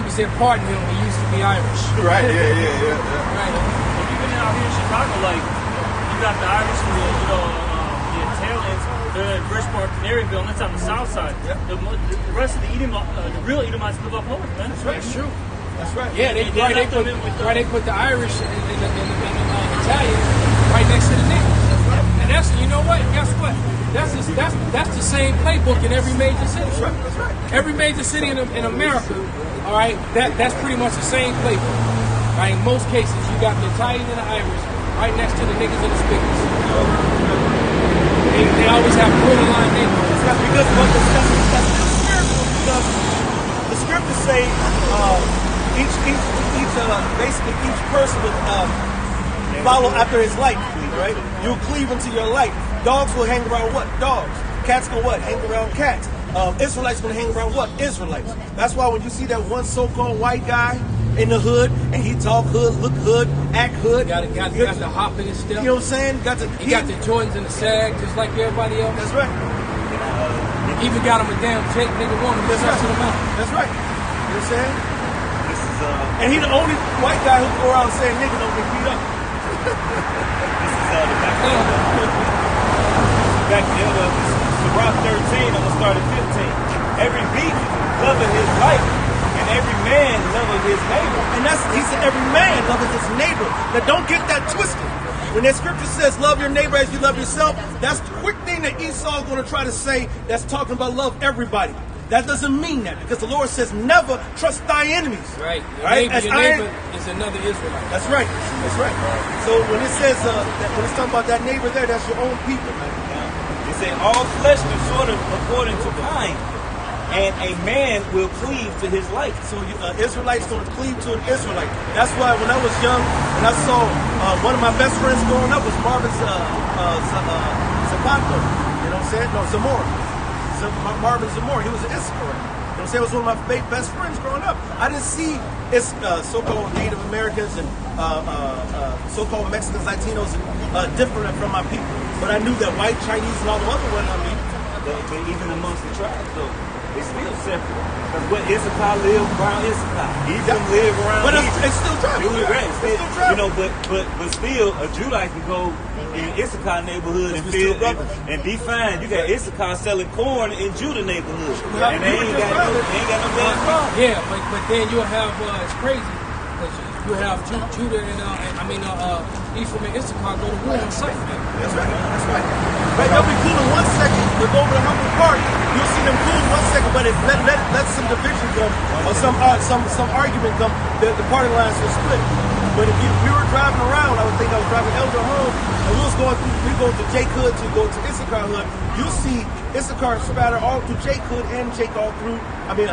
He said, "Pardon him, he used to be Irish." Right. Yeah. Right. Even out here in Chicago, like you got the Irish and the Italians. They're in Bridgeport, Canaryville, and that's on the south side. Yep. The rest of the real Edomites live up north, man. That's right. That's true. That's right. Yeah, they put the Irish and the Italians right next to the niggas. And that's, you know what? Guess what? That's the same playbook in every major city. That's right. Every major city in America, all right, that's pretty much the same playbook. Right? In most cases, you got the Italian and the Irish right next to the niggas and the spigots. They always have borderline neighborhoods. That's because that's spiritual. Because the scriptures say basically each person would follow after his light, right? You'll cleave into your light. Dogs will hang around what? Dogs. Cats will what? Hang around cats. Israelites will hang around what? Israelites. That's why when you see that one so-called white guy in the hood and he talk hood, look hood, act hood, got the hop in his step. You know what I'm saying? He got the Jordans and the sag just like everybody else. That's right. Even got him a damn Jake nigga woman. That's right. That's right. You know what I'm saying? And he the only white guy who go around saying nigga don't get beat up. This is the back to the other. Sirach 13, I'm gonna start at 15. Every beast loveth his life, and every man loveth his neighbor. And he said every man loveth his neighbor. Now don't get that twisted. When that scripture says love your neighbor as you love yourself, that's the quick thing that Esau is going to try to say that's talking about love everybody. That doesn't mean that, because the Lord says never trust thy enemies. Right. Your neighbor is another Israelite. That's right. That's right. So when it says when it's talking about that neighbor there, that's your own people, man. It said all flesh is sort of according to kind, and a man will cleave to his life. So Israelites going to cleave to an Israelite. That's why when I was young and I saw one of my best friends growing up was Marvin Zapato. You know what I'm saying? No, Zamora. Marvin Zamora. He was an Issachar. You know what I'm saying? He was one of my best friends growing up. I didn't see so-called Native Americans and so-called Mexicans, Latinos different from my people. but I knew that white, Chinese, and all the other ones, I mean, But even amongst the tribes, though, they still separate. Because what Issachar live around Issachar, Ephraim live around but Ephraim. it's still tribal. Right. It's still tribal. You know, but still, a Judite can go in Issachar neighborhood and still feel brothers. and be fine. You got Issachar selling corn in Judah neighborhood, Yeah, and they ain't got no damn problem. Yeah, but then you'll have it's crazy because you have Judah and Ephraim and Issachar go to war on site. That's right. That's right. Right, they'll be cool in 1 second. They'll go over to Humble Park. You'll see them cool in 1 second, but if let some division come or some argument come, the party lines will split. But if we were driving around, I was driving Elder home, and we go to Jake Hood to go to Issachar Hood. You'll see Issachar spatter all through Jake Hood and Jake all through. I mean,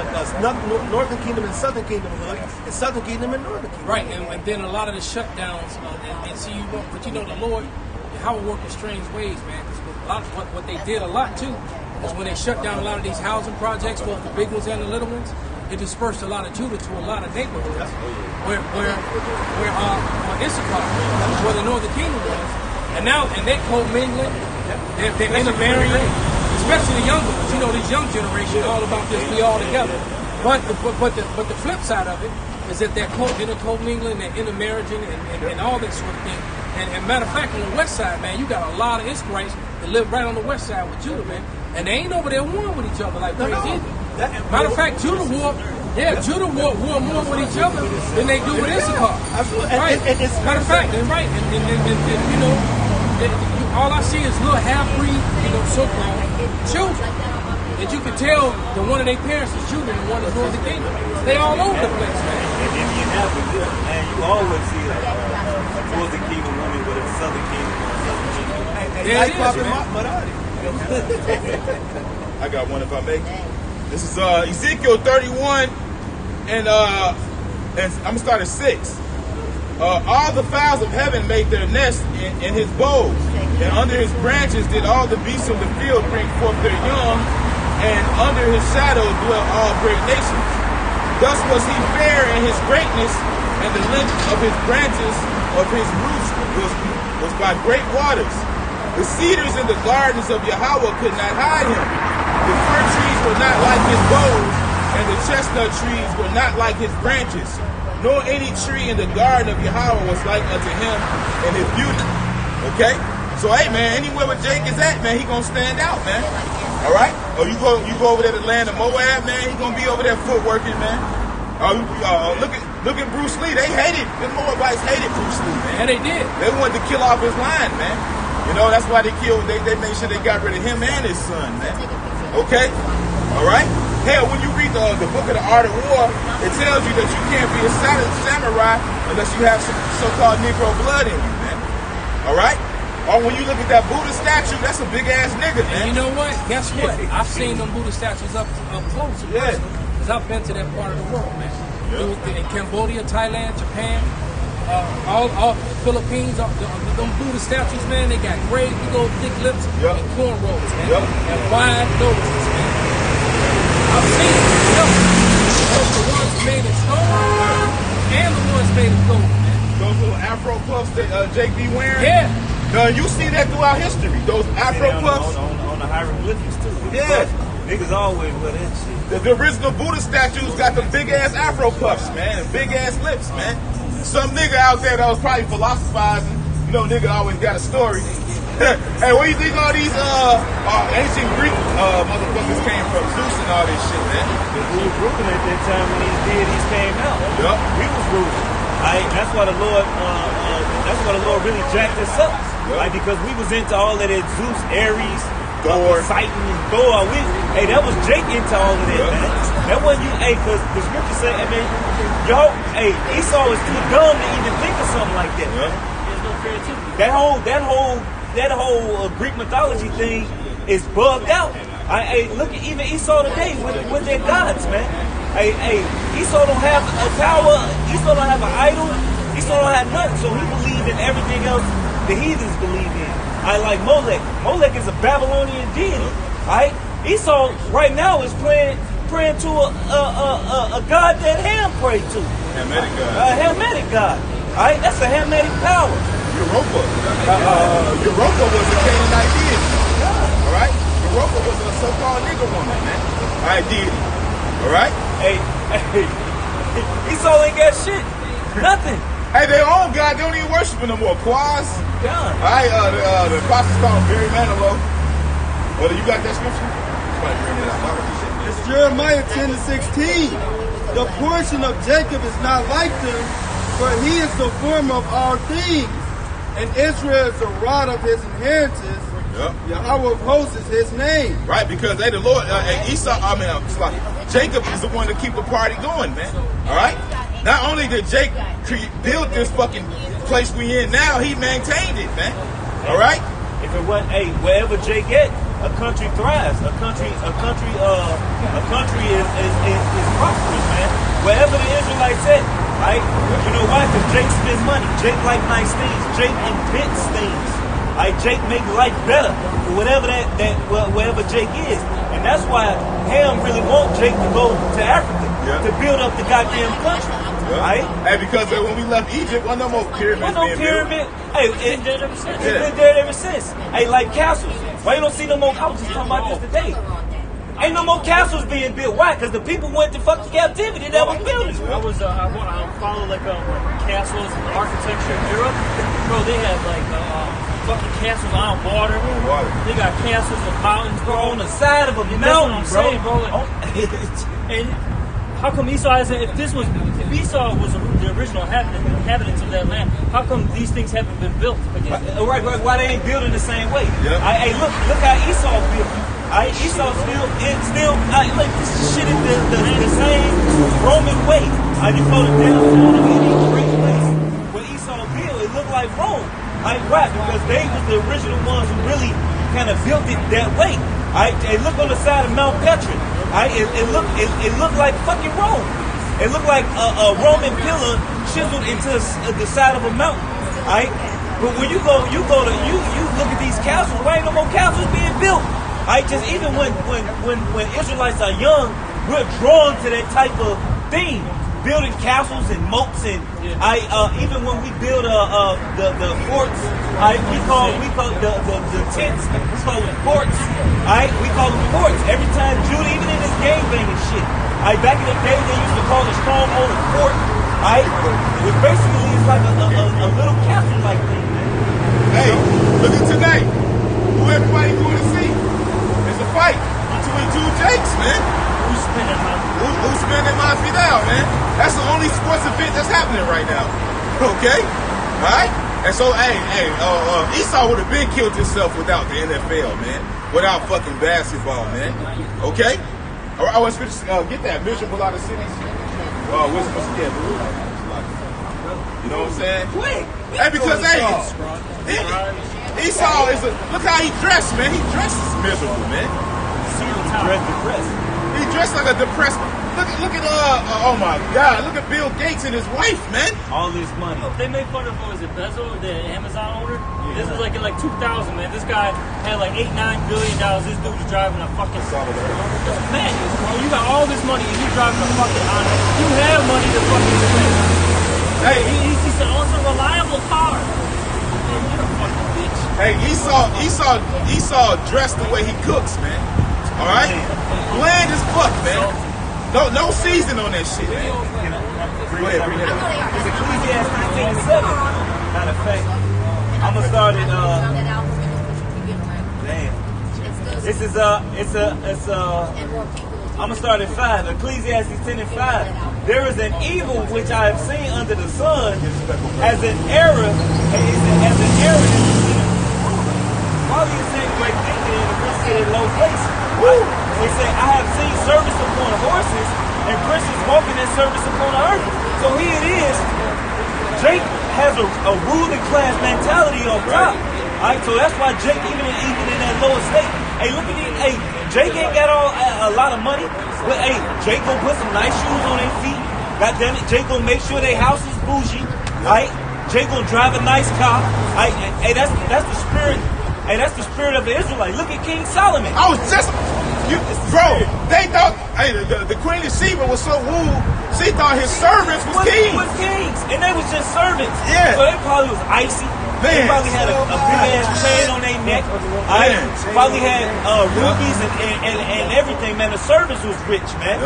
Northern Kingdom and Southern Kingdom Hood, and Southern Kingdom and Northern Kingdom. Right, and then a lot of the shutdowns, and see but you know the Lord, how it work in strange ways, man. Because a lot what they did a lot too is when they shut down a lot of these housing projects, both the big ones and the little ones, it dispersed a lot of Judah to a lot of neighborhoods where Issachar, where the Northern Kingdom was, and they're co-mingling, they're intermarrying, especially the younger ones. You know, this young generation all about this, we all together. But the flip side of it is that they're co-mingling, they're intermarrying, and all that sort of thing. And matter of fact, on the west side, man, you got a lot of Israelites that live right on the west side with Judah, man. And they ain't over there warring with each other like crazy either. Matter of fact, Judah war more with each other than they do with Issachar. Absolutely. Right. Matter of fact, they're right. And you know, all I see is little half-breed, so-called children. That you can tell that one of their parents is Judah and one is Northern Kingdom. They all over the place, man. In Indianapolis, and you always see a Northern Kingdom woman with a Southern Kingdom. Yeah, it is, man. I got one if I may. This is Ezekiel 31, and I'm gonna start at 6. All the fowls of heaven made their nest in his boughs, and under his branches did all the beasts of the field bring forth their young, and under his shadow dwell all great nations. Thus was he fair in his greatness, and the length of his branches of his roots was by great waters. The cedars in the gardens of Yahweh could not hide him. The fir trees were not like his boughs, and the chestnut trees were not like his branches. Nor any tree in the garden of Yahweh was like unto him in his beauty. Okay? So hey man, anywhere where Jake is at, man, he gonna stand out, man. Alright? Or you go over there to the land of Moab, man, he gonna be over there footworking, man. Look at Bruce Lee. They hated, the Moabites hated Bruce Lee, man. Yeah, they did. They wanted to kill off his line, man. You know, that's why they made sure they got rid of him and his son, man. Okay? Alright? Hell, when you read the book of the Art of War, it tells you that you can't be a samurai unless you have some so-called Negro blood in you, man. Alright? Or when you look at that Buddha statue, that's a big-ass nigga, man. And you know what? Guess what? I've seen them Buddha statues up close. Yeah. Because I've been to that part of the world, man. Yeah. In Cambodia, Thailand, Japan, all Philippines, them Buddha statues, man, they got great, big old thick lips Yep. and cornrows, man. Yep. And wide noses, man. I've seen them. Both the ones made of stone and the ones made of gold, man. Those little Afro puffs that Jake be wearing. Yeah. You see that throughout history. Those Afro puffs. On the hieroglyphics too. Yeah. Niggas always wear that shit. The original Buddha statues got the big ass Afro puffs, man, and big ass lips, man. Some nigga out there that was probably philosophizing, you know, nigga always got a story. Hey, where you think all these ancient Greek motherfuckers came from? Zeus and all this shit, man. We was ruling at that time when these deities came out. Yup. We was ruling. That's why the Lord really jacked us up. Yep. Like, because we was into all of that Zeus, Ares, Thor. Poseidon, and Thor. That was Jake into all of that, Yep. man. That wasn't you, because the scripture said, Esau is too dumb to even think of something like that. Yep. There's no creativity. That whole Greek mythology thing is bugged out. Look at even Esau today with their gods, man. Esau don't have a power. Esau don't have an idol. Esau don't have nothing. So he believed in everything else the heathens believe in. Like Molech. Molech is a Babylonian deity. Alright? Esau right now is praying to a god that Ham prayed to. Hamitic God. A Hamitic god. Alright? That's a Hamitic power. Europa. Europa was a Canaanite deity. All right? Europa was a so-called nigger woman, man. All right, deity. All right? Hey, Esau ain't got shit. Nothing. Hey, their own God, they don't even worship him no more. Quaz. Done. All right, the apostles called Barry Manilow. Well, you got that scripture? Somebody bring it out. It's Jeremiah 10:16. The portion of Jacob is not like them, for he is the former of all things, and Israel is the rod of his inheritance. Yep. Yahweh of hosts is his name. Right, because they the Lord, Jacob is the one to keep the party going, man. All right? Not only did Jake build this fucking place we in now, he maintained it, man. All right? If it wasn't, wherever Jake at, a country thrives. A country is prosperous, man. Wherever the Israelites at, right? You know why? Because Jake spends money. Jake like nice things. Jake invents things. Right? Jake make life better for whatever wherever Jake is. And that's why Ham really want Jake to go to Africa to build up the goddamn country. Yeah. Right? Hey, because when we left Egypt, wasn't no more pyramids being built. Hey, it's been there ever since. Hey, like castles. Why you don't see no more? I was just talking about this today. Ain't no more castles being built. Why? Because the people went to fucking captivity that was building. I follow like castles and architecture in Europe. Bro, they have like fucking castles on water. They got castles and mountains, bro. On the side of a mountain, that's what I'm saying, bro. And how come Esau hasn't? If Esau was the original inhabitants of that land, how come these things haven't been built again? Right. Why they ain't building the same way? Yeah. Hey, look how Esau built. Esau still like this shit is the same Roman way. You go to downtown and any great place where Esau built, it looked like Rome. Right, because they was the original ones who really kind of built it that way. They look on the side of Mount Petra. It looked like fucking Rome. It looked like a Roman pillar chiseled into the side of a mountain. But when you look at these castles, why ain't no more castles being built? Just even when Israelites are young, we're drawn to that type of theme, building castles and moats, and even when we build the forts, we call the tents, we call them forts. We call them forts. Every time Judah, even in this gangbanging shit, back in the day they used to call the stronghold a fort. Which basically is like a little castle like thing. Hey, look at tonight. Who everybody going to see? It's a fight between two Jakes, man. Who's spending my Fidel, man? That's the only sports event that's happening right now. Okay? Alright? And so, Esau would have been killed himself without the NFL, man. Without fucking basketball, man. Okay? I was going to get that miserable out of cities. You know what I'm saying? Quick! Hey, because, Esau is look how he dressed, man. He dresses miserable, man. He dressed like a depressed. Look at oh my God, look at Bill Gates and his wife, man. All this money. They made fun of Bezos, the Amazon owner. Yeah. This is like in 2000, man. This guy had like $8-9 billion. This dude was driving a fucking man, bro. You got all this money and you driving a fucking Honda. You have money to fucking spend. Hey, he said, oh, it's a reliable car. Man, you're a fucking bitch. Hey, Esau dressed the way he cooks, man. All right, bland as fuck, man. No season on that shit, man. Go ahead, bring it up. It's Ecclesiastes 19:7. Matter of fact, I'm gonna start it. Damn. This is I'm gonna start at 5. Ecclesiastes 10:5. There is an evil which I have seen under the sun, as an error, as an error. While he is saying great things, and the rich sit in low places. They say, I have seen service upon horses and princes walking in service upon the earth. So here it is. Jake has a ruling class mentality on top. Alright, so that's why Jake, even in that lower state, look at these. Jake ain't got a lot of money, but Jake gonna put some nice shoes on their feet. God damn it, Jake gonna make sure their house is bougie. Alright, Jake gonna drive a nice car. That's the spirit. That's the spirit of the Israelite. Look at King Solomon. I was just, they thought, the Queen of Sheba was so wooed, she thought his servants was kings. Was kings, and they was just servants. Yeah. So they probably was icy. They probably had a big ass chain on their neck. I probably had rubies and everything, man. The service was rich, man.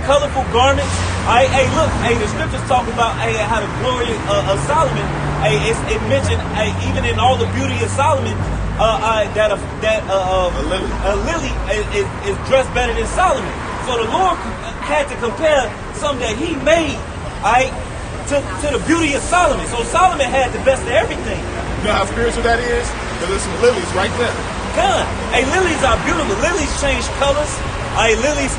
Colorful garments. Look, the scriptures talk about how the glory of Solomon. It mentioned even in all the beauty of Solomon that a lily is dressed better than Solomon. So the Lord had to compare something that He made, to the beauty of Solomon. So Solomon had the best of everything. You know how spiritual that is? Because there's some lilies right there. God, lilies are beautiful. Lilies change colors. Lilies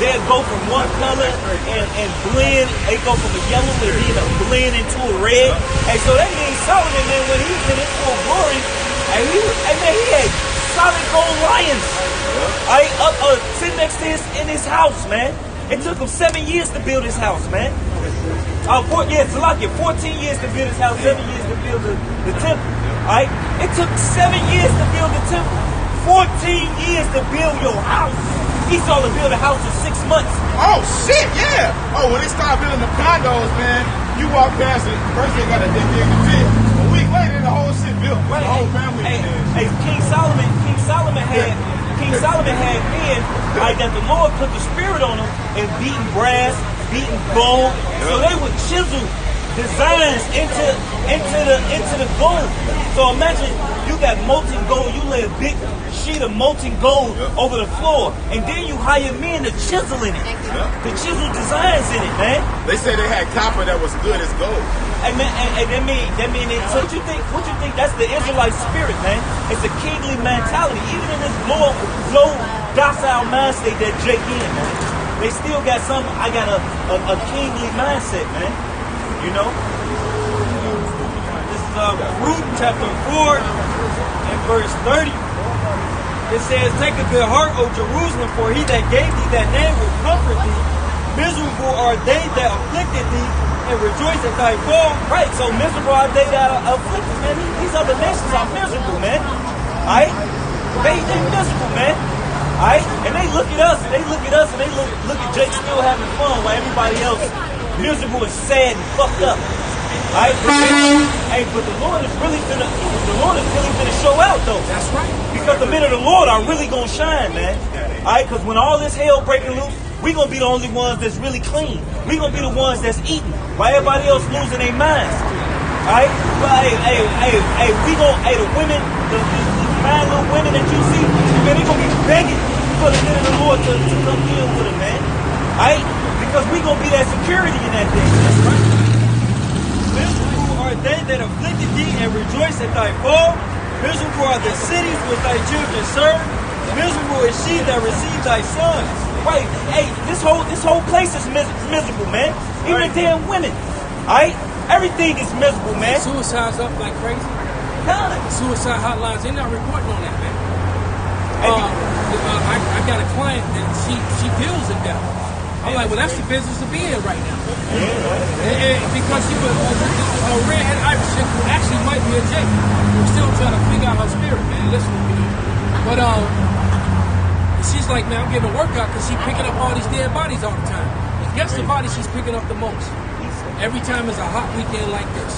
they go from one color and blend. They go from a yellow to blend into a red. So that means Solomon, man, when he was in his full glory, he had solid gold lions. Sitting next to in his house, man. It took him 7 years to build his house, man. 14 years to build his house, 7 years to build the temple. It took 7 years to build the temple, 14 years to build your house. Esau to build a house in 6 months. Oh shit, yeah. Oh, when they start building the condos, man, you walk past it. First they got to dig the pit. A week later, the whole shit built. The whole family. King Solomon had men that the Lord put the spirit on them and beating brass, beating gold, so they would chisel designs into the gold. So imagine you got molten gold, you lay a big sheet of molten gold over the floor, and then you hire men to chisel in it, to chisel designs in it, man. They say they had copper that was good as gold. And that mean it. So what you think? That's the Israelite spirit, man. It's a kingly mentality. Even in this low docile mind state that Jake in, man, they still got some. I got a kingly mindset, man. You know. This is Ruth chapter 4 and verse 30. It says, "Take a good heart, O Jerusalem, for he that gave thee that name will comfort thee. Miserable are they that afflicted thee, and rejoice at thy fall." Right, so miserable are they that are afflicted, man. These other nations are miserable, man. They miserable, man. And they look at us, and they look at Jake still having fun while everybody else miserable and sad and fucked up. But the Lord is really gonna show out though. That's right. Because the men of the Lord are really gonna shine, man. Because when all this hell breaking loose, we gonna be the only ones that's really clean. We gonna be the ones that's eating, while everybody else losing their minds. But the women, the fine little women that you see, man, they gonna be begging for the men of the Lord to come deal with them, man. Because we gonna be that security in that day. That's right. Miserable are they that afflicted thee and rejoice at thy fall. Miserable are the cities which thy children serve. Miserable is she that received thy sons. Right. This whole place is miserable, man. Even the damn women. Everything is miserable, man. Suicide's up like crazy. God. Suicide hotlines, they're not reporting on that, man. I got a client that she deals in death. I'm like, well, that's the business to be in right now. And because she was a redhead Irish chick who actually might be a Jake. We're still trying to figure out her spirit, man. Listen, but she's like, man, I'm getting a workout because she's picking up all these dead bodies all the time. And guess the body she's picking up the most? Every time it's a hot weekend like this.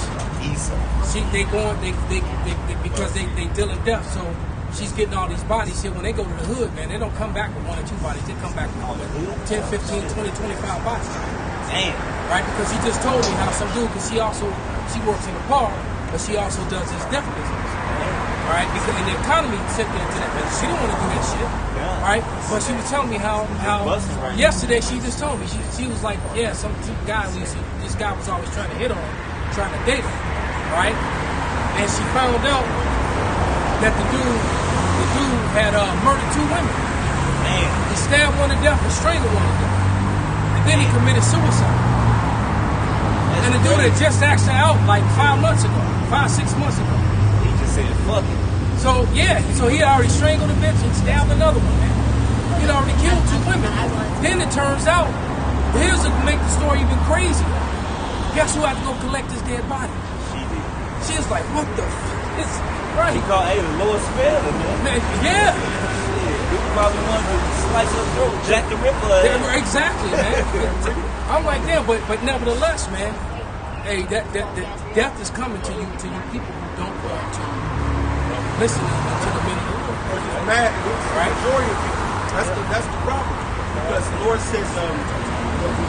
Because they dealing death, so she's getting all these bodies. Shit, when they go to the hood, man, they don't come back with 1 or 2 bodies. They come back with 10, 15, 20, 25 bodies. Damn. Right? Because he just told me how some dude, because she works in a bar, but she also does his death business. Right? Because in the economy sent her into that business. She didn't want to do that shit. Right? But she was telling me how yesterday she just told me, she was like, yeah, some guy, this guy was always trying to hit on her, trying to date her. Right? And she found out that the dude had murdered 2 women. Man. He stabbed one to death and strangled one to death. And then he committed suicide. And the dude had just asked her out like 5, 6 months ago. He just said, fuck it. So, yeah, he already strangled a bitch and stabbed another one, man. He'd already killed 2 women. Then it turns out, here's to make the story even crazier. Guess who had to go collect his dead body? She did. She was like, what the it's right. He called the Lord's Failure, man. Yeah. You probably wanted to slice her throat, Jack the Ripper. Exactly, man. I'm like, yeah, but nevertheless, man, Hey, that death is coming to you people who don't want to listen to the many. It's mad. Right? Majority of people. That's the problem. Because the Lord says the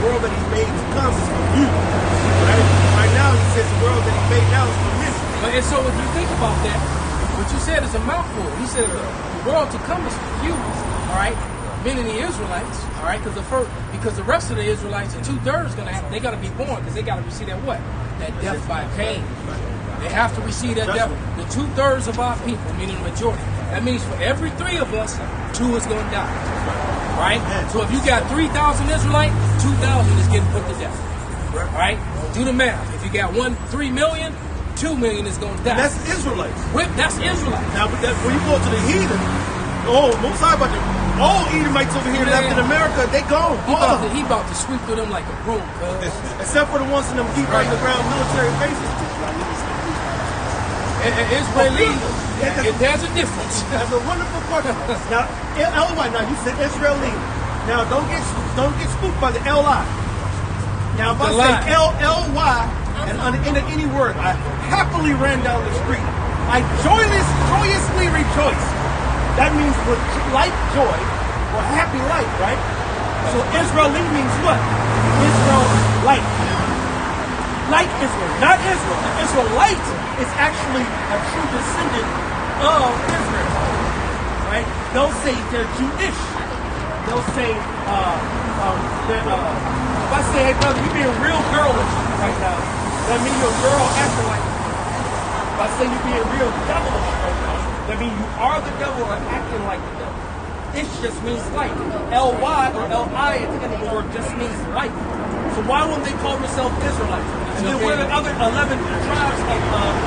world that He made to come is for you. Right now He says the world that He made now is for Him. And so if you think about that, what you said is a mouthful. He said the world to come is for you. All right, meaning the Israelites. All right, because the rest of the Israelites, the 2/3 they got to be born because they got to receive that what? That death by pain. They have to receive that death. The 2/3 of our people, meaning the majority. That means for every 3 of us, 2 is going to die. Right? So if you got 3,000 Israelites, 2,000 is getting put to death. Right? Do the math. If you got 3 million, 2 million is going to die. And that's Israelites. That's Israelites. Now, but when you go to the heathen, most high about all Edomites over here left in America, they gone. He about to sweep through them like a broom. Except for the ones in them deep underground military bases. Israeli, there's a difference. That's a wonderful question. Now, L-Y, now you said Israeli. Now, don't get spooked by the L-I. Now, if I say L-L-Y and in any word, I happily ran down the street. I joyously rejoice. That means with light joy or happy light, right? So Israeli means what? Israel light. Like Israel, not Israel. The Israelite is actually a true descendant of Israel, right? They'll say they're Jewish. They'll say, if I say, hey brother, you're being real girlish right now, that means you're a girl acting like it. If I say you're being real devilish right now, that means you are the devil or acting like the devil. This just means light. L-Y or L-I at the end of the word just means light. So why wouldn't they call themselves Israelites? And then where the other 11 tribes of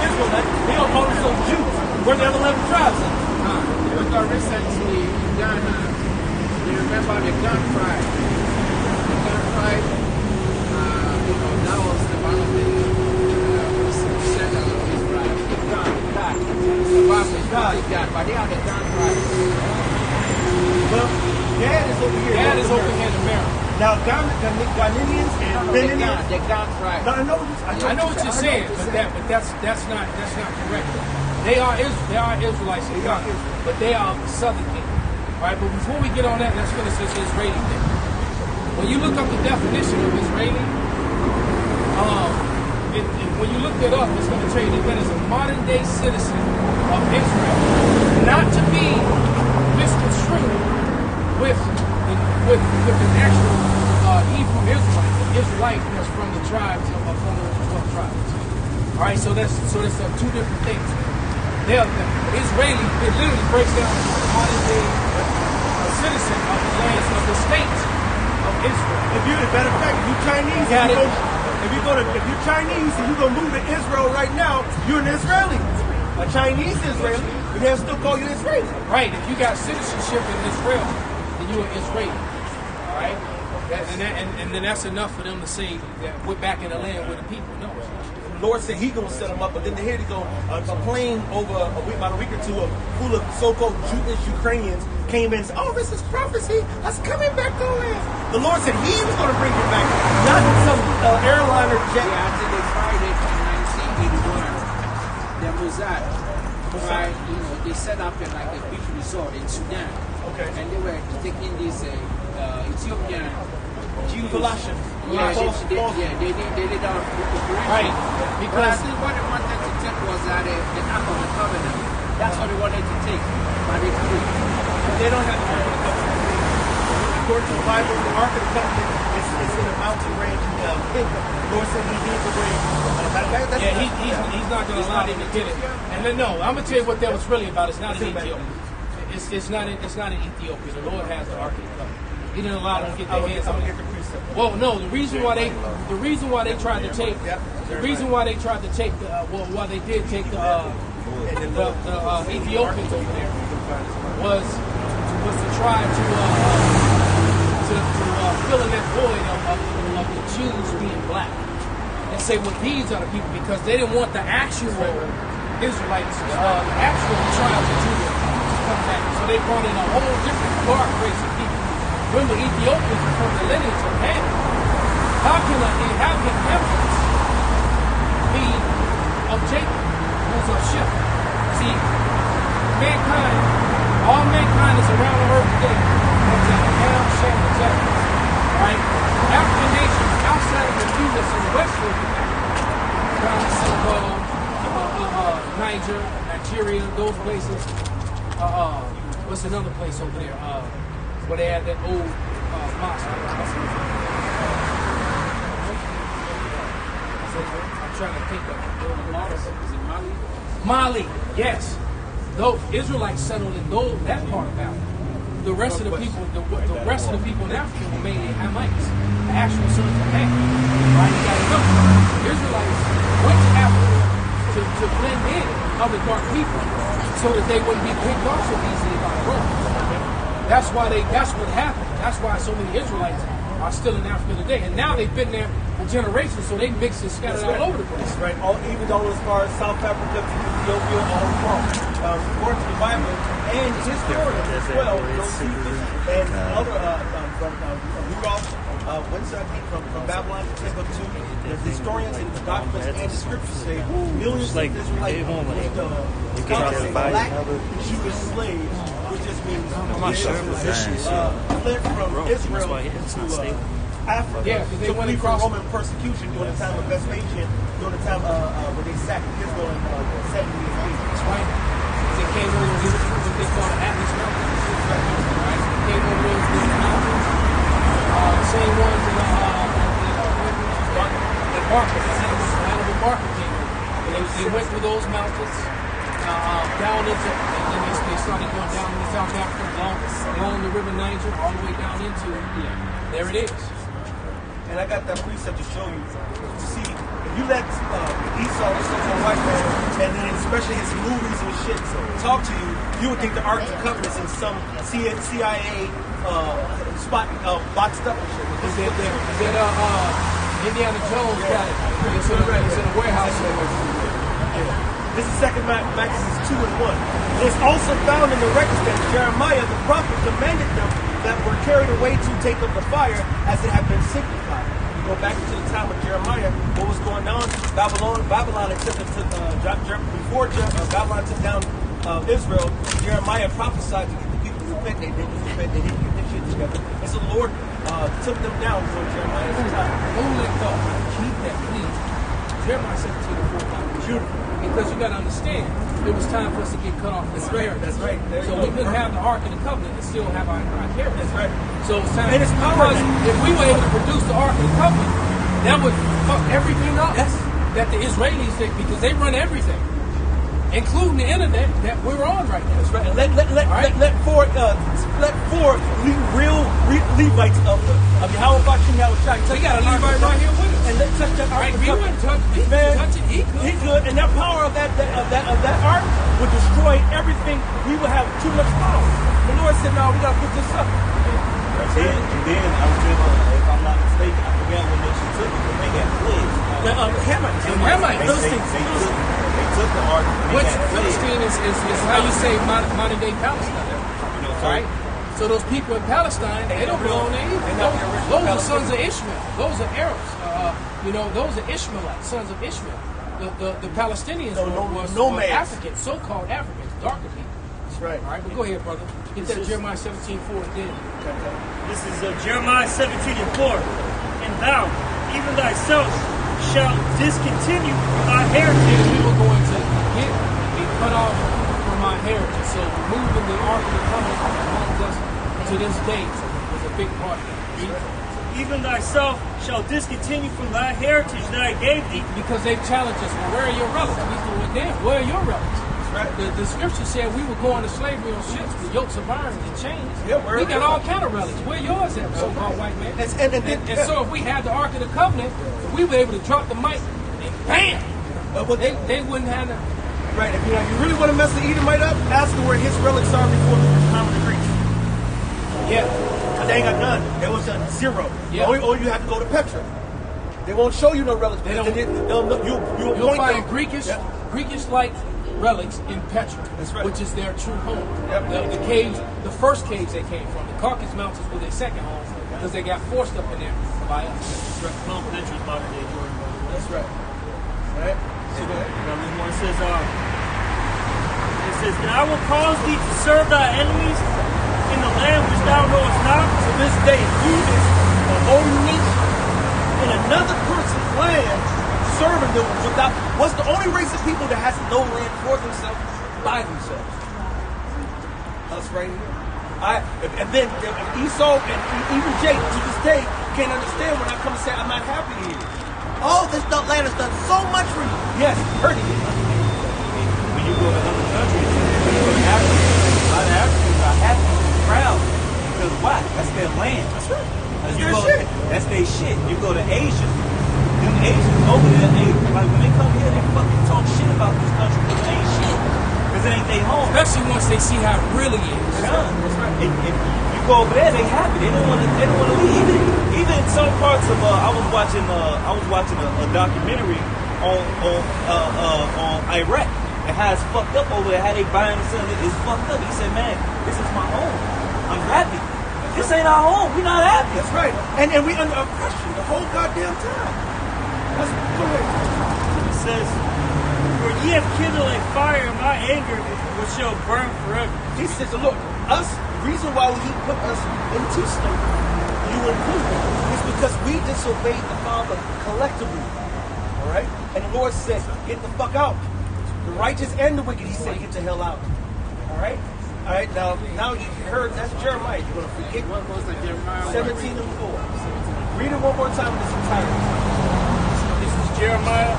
Israelites, they don't call themselves Jews. Where the other 11 tribes? Because recently in Ghana, you remember the Gun tribe. The Gun tribe, that was the one of the descendants of Israel. The Gun, God. But they are the Gun tribe. Well, Gad is over here. Gad is over here in America. Now, Ghanaians and Benin. The Gun tribe. No, I know what you're saying, but that's not correct. They are Israelites, but they are the southern kingdom. All right, but before we get on that, let's finish this Israeli thing. When you look up the definition of Israeli, when you look it up, it's going to tell you that that is a modern day citizen of Israel, not to be misconstrued with an actual Hebrew Israelite. The Israelite was from the tribes of the 12 tribes. All right, so that's two different things. Israeli, it literally breaks down to a modern day citizen of the land of the state of Israel. If you're, matter of fact, if you're Chinese, if you're Chinese and you go move to Israel right now, you're an Israeli. A Chinese Israeli, but they'll still call you Israeli. Right. If you got citizenship in Israel, then you're an Israeli. All right. And then that's enough for them to say that we're back in the land where the people know. The Lord said He's going to set them up, but then here they go. A plane over about a week or two full of so-called Jewish Ukrainians came in and said, "Oh, this is prophecy. Us coming back to the land." The Lord said He was going to bring it back, not some airliner jet. Yeah, until they fired it in 1981. The Mossad, right? They set up like a beach resort in Sudan. Okay. And they were taking these Ethiopian Jews. Colossians. Yeah, they did that operation. Right. But I think what they wanted to take was the Ark of the Covenant. That's what they wanted to take. But they couldn't. They don't have the Ark of the Covenant. According to the Bible, the Ark of the Covenant is in a mountain range in Kenya. The Lord said He needs the rain. He's not going to allow them to get it. And then I'm going to tell you what that was really about. It's not in Ethiopia. It's not in Ethiopia. The Lord has the Ark of the Covenant. He didn't allow them to get their hands on it. Well, no. The reason why they tried to take the Ethiopians over there was to try to fill in that void of the Jews being black and say, well, these are the people, because they didn't want the actual Israelites, the actual tribes of Judah to come back. So they brought in a whole different dark race of people. Remember, Ethiopians were from the lineage of Ham. How can infants Syria, those places. What's another place over there? Where they had that old mosque. I'm trying to think of it. Is it Mali? Mali, yes. Those Israelites settled in that part of Africa. The rest of the people, the rest of the people in Africa were mainly Hamites, the actual sons of Ham. Right? You got to know. Israelites went to Africa to blend in other dark people, so that they wouldn't be picked off so easily by the Romans. That's what happened. That's why so many Israelites are still in Africa today. And now they've been there for generations, so they mix and scattered all over the place. That's right. Even all as far as South Africa to Ethiopia, all across. According to the Bible and historians as well, Josephus and other from Rudolph, from Babylon to Timbuktu, the historians and the documents and the scriptures say millions of Israelites black Jewish slaves, which just means fled from Israel to Africa. Yeah, they took went me from across Roman persecution during the time of Vespasian, during the time when they sacked Israel in 70 AD. That's right. They came over to what they call the Atlas Mountains. Right? They came over those mountains. The same ones that Barker, Hannibal Barker came over. They went through those mountains down into, and then they started going down into South Africa, along the River Niger, all the way down into, there it is. And I got that precept to show you. To see, if you let Esau, this is a white man, and then especially his movies and shit, talk to you, you would think the Ark of the Covenant is in some CIA spot boxed up and shit. Is it Indiana Jones got it? It's in a warehouse somewhere. This is Second Maccabees 2 and 1. It's also found in the records that Jeremiah the prophet commanded them that were carried away to take up the fire as it had been signified. You go back into the time of Jeremiah, what was going on? Babylon accepted before Babylon took down Israel. Jeremiah prophesied to get the people to repent. They didn't repent. They didn't get their shit together. And so the Lord took them down during Jeremiah's time. Hold that thought. Keep that, please. Jeremiah 17:4. Beautiful. Because you got to understand, it was time for us to get cut off from our heritage. That's right. So we couldn't have the Ark of the Covenant and still have our heritage. That's right. So it's time. And it's power. Because if we were able to produce the Ark of the Covenant, that would fuck everything up that the Israelis think, because they run everything, including the internet that we're on right now. That's right. And let four real Levites of how about you now? We got a Levite right here with us. And let's touch that Ark. He wouldn't touch it. He could. And that power of that Ark would destroy everything. We would have too much power. The Lord said, "No, we got to put this up." And then I was able, if I'm not mistaken, I forgot what nation took it, but they got plagues. Hamites. They took the Ark. Which Philistine is how you say modern day Palestine. Right? So those people in Palestine, they don't belong there either. Those are sons of Ishmael. Those are Arabs. Those are Ishmaelites, sons of Ishmael. The Palestinians were Africans, so-called Africans, darker people. That's right. All right, but go ahead, brother. Get that Jeremiah 17:4 and then. This is Jeremiah 17:4. And thou, even thyself, shalt discontinue thy heritage. We were going to be cut off from my heritage. So removing the Ark of the Covenant amongst us to this day was a big part of that. Even thyself shall discontinue from thy heritage that I gave thee. Because they've challenged us. Well, where are your relics? We said, well, damn, where are your relics? Right. The scripture said we were going to slavery on ships with yokes of iron and chains. Yeah, we got all kind of relics. Where yours at, so-called white man? And so if we had the Ark of the Covenant, we were able to drop the mic and bam! They wouldn't have the... Right. If you really want to mess the Edomite up, ask him where his relics are before the time of the Greeks. Yeah. Because they ain't got none. There was a zero. Yeah. Or you have to go to Petra. They won't show you no relics. You'll find Greekish-like relics in Petra, right. which is their true home. Yep. The caves, the first caves they came from, the Caucasus Mountains were their second home because they got forced up in there by us. Petra's modern day Jordan. That's right. Right? So it says, and I will cause thee to serve thy enemies in the land which thou knowest not. So this day, you is a whole nation in another person's land serving them without. What's the only race of people that has no land for themselves? by themselves. Us right here. And then Esau and even Jake to this day can't understand when I come and say I'm not happy here. Oh, this land has done so much for you. Yes, hurting you. When you go to other countries, when you go to Africa, a lot of Africans are happy and proud because why? That's their land. That's right. That's their shit. That's their shit. You go to Asia, them Asians over there, like when they come here, they fucking talk shit about this country because it ain't shit. Because it ain't their home. Especially once they see how it really is. That's right. If you go over there, they happy. They don't want to leave. Even in some parts of I was watching a documentary on Iraq and how it's fucked up over there. How they buying and selling it is fucked up. He said, "Man, this is my home. I'm happy. This ain't our home. We're not happy." That's right. And we under oppression the whole goddamn time. Go ahead. It says, "For ye have kindled a fire in my anger, which shall burn forever." He says, look, us, the reason why he put us into slavery, you included, is because we disobeyed the Father collectively. All right? And the Lord said, get the fuck out. The righteous and the wicked, he said, get the hell out. All right? All right, now you heard, that's Jeremiah. You're going to forget What was the Jeremiah? 17 and 4. Read it one more time in its entirety. This is Jeremiah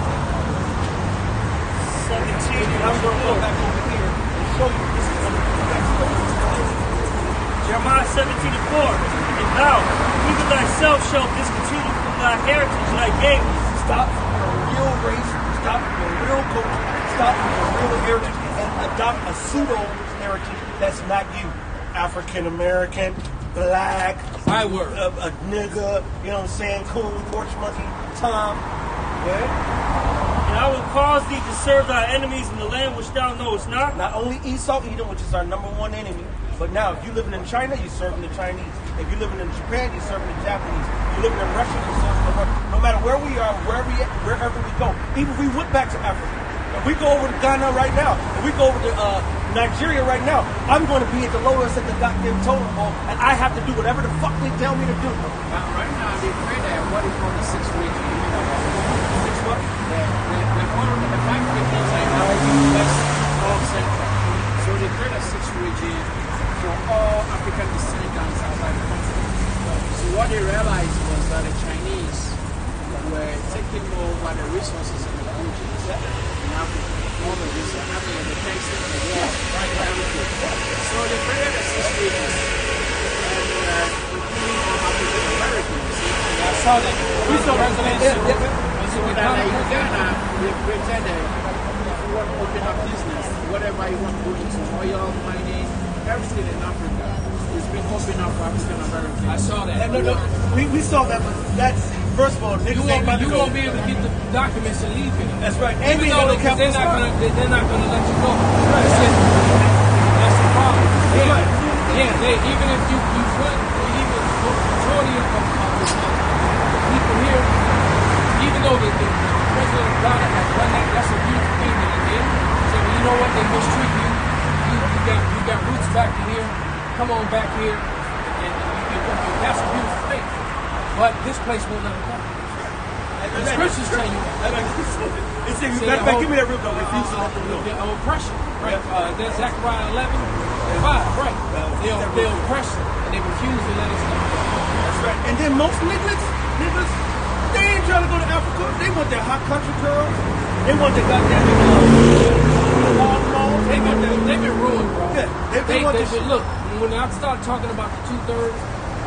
17. I'm going to go back over here and show you this is what Jeremiah 17 and 4. And thou, even thyself, shalt discontinue from thy heritage that I gave thee. Stop from your real race, stop from your real culture, stop from your real heritage, and adopt a pseudo heritage that's not you. African American, black, My word. a nigga, you know what I'm saying? Cool, porch monkey, Tom. Yeah? And I will cause thee to serve thy enemies in the land which thou knowest not. Not only Esau, Edom, which is our number one enemy, but now if you're living in China, you're serving the Chinese. If you're living in Japan, you're serving the Japanese. If you're living in Russia, you're serving the Russians. No matter where we are, wherever we go. Even if we went back to Africa. If we go over to Ghana right now, if we go over to Nigeria right now, I'm going to be at the lowest at the goddamn totem pole, and I have to do whatever the fuck they tell me to do. Right now, they pray that what is called the sixth region. Six what? The five regions right now is West, North, Central. So they pray the sixth region for all African descendants outside the country. So what they realized was that the Chinese were taking over the resources in the region in Africa. All the resources, the Texas, the world, everything. So they created the sixth region. And including all African Americans. I saw that. We saw resolution. So that like in Ghana, they pretended if you want to open up business, whatever you want to go into, oil, mining, everything in Africa is being opened up for African Americans. I saw that. No. We saw that, but that's, first of all, niggas ain't about to go. You won't be able to get the documents and leave it. That's right. And Even we though know they're not gonna let you go. Right. That's the problem. Right. Even if you put even the majority of the people here, even though the president of Ghana has done that, that's a beautiful thing that he did. He said, well, you know what, they mistreat you. You got roots back in here. Come on back here, and that's a beautiful thing. But this place won't let them come. The scriptures tell you that. Give me that real quick. Refuse to let them go. The oppression, right? That's Zechariah 11:5, right? They oppress and they refuse to let us go. That's right. And then most niggas, they ain't trying to go to Africa. They want their hot country girls. They want their goddamn They've been ruined, bro. Yeah, they look, when I start talking about the 2/3,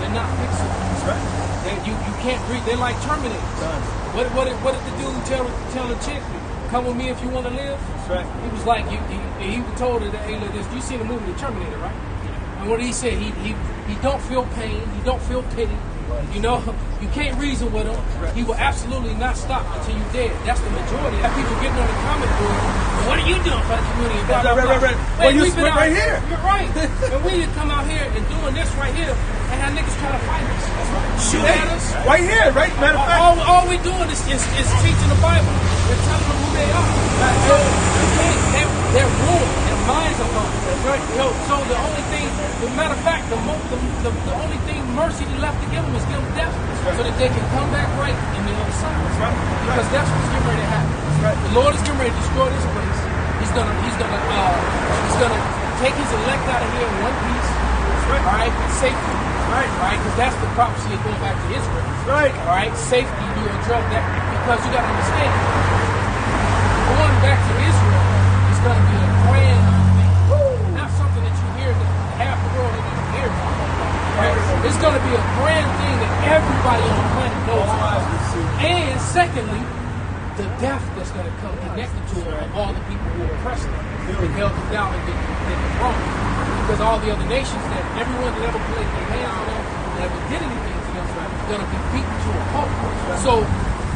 they're not fixing it. That's right. You can't breathe. They're like Terminators. What did the dude tell the chick? Come with me if you want to live. That's right. He was like, he told her that, hey, look, you seen the movie The Terminator, right? And what did he say? He don't feel pain. He don't feel pity. You know, you can't reason with him. He will absolutely not stop until you're dead. That's the majority. That people getting on the comment board. What are you doing for the community? Blah, blah, blah. Right. Hey, Well, we've been out right here. You're right. And we need to come out here and doing this right here and have niggas try to fight us. Shoot at us. Right here, right? Matter of fact. All we doing is teaching the Bible. We're telling them who they are. They're ruined. Their minds are gone. Right. So the only thing, as a matter of fact, the only thing mercy left to give them is give them death, so that they can come back right in the other side. That's right. Because that's what's getting ready to happen. That's right. The Lord is getting ready to destroy this place. He's gonna take his elect out of here in one piece. Right. All right, safety. Right. All right, because that's the prophecy of going back to Israel. Right. All right, safety. You address that because you got to understand. Going back to Israel is going to be a grand thing, not something that you hear that half the world ain't even hear about. Right? It's going to be a grand thing that everybody on the planet knows about. And secondly, the death that's going to come connected to it of all the people who oppressed them and held them down and did them wrong. Because all the other nations, that everyone that ever played their hands on them, that ever did anything to them, is going to be beaten to a pulp. So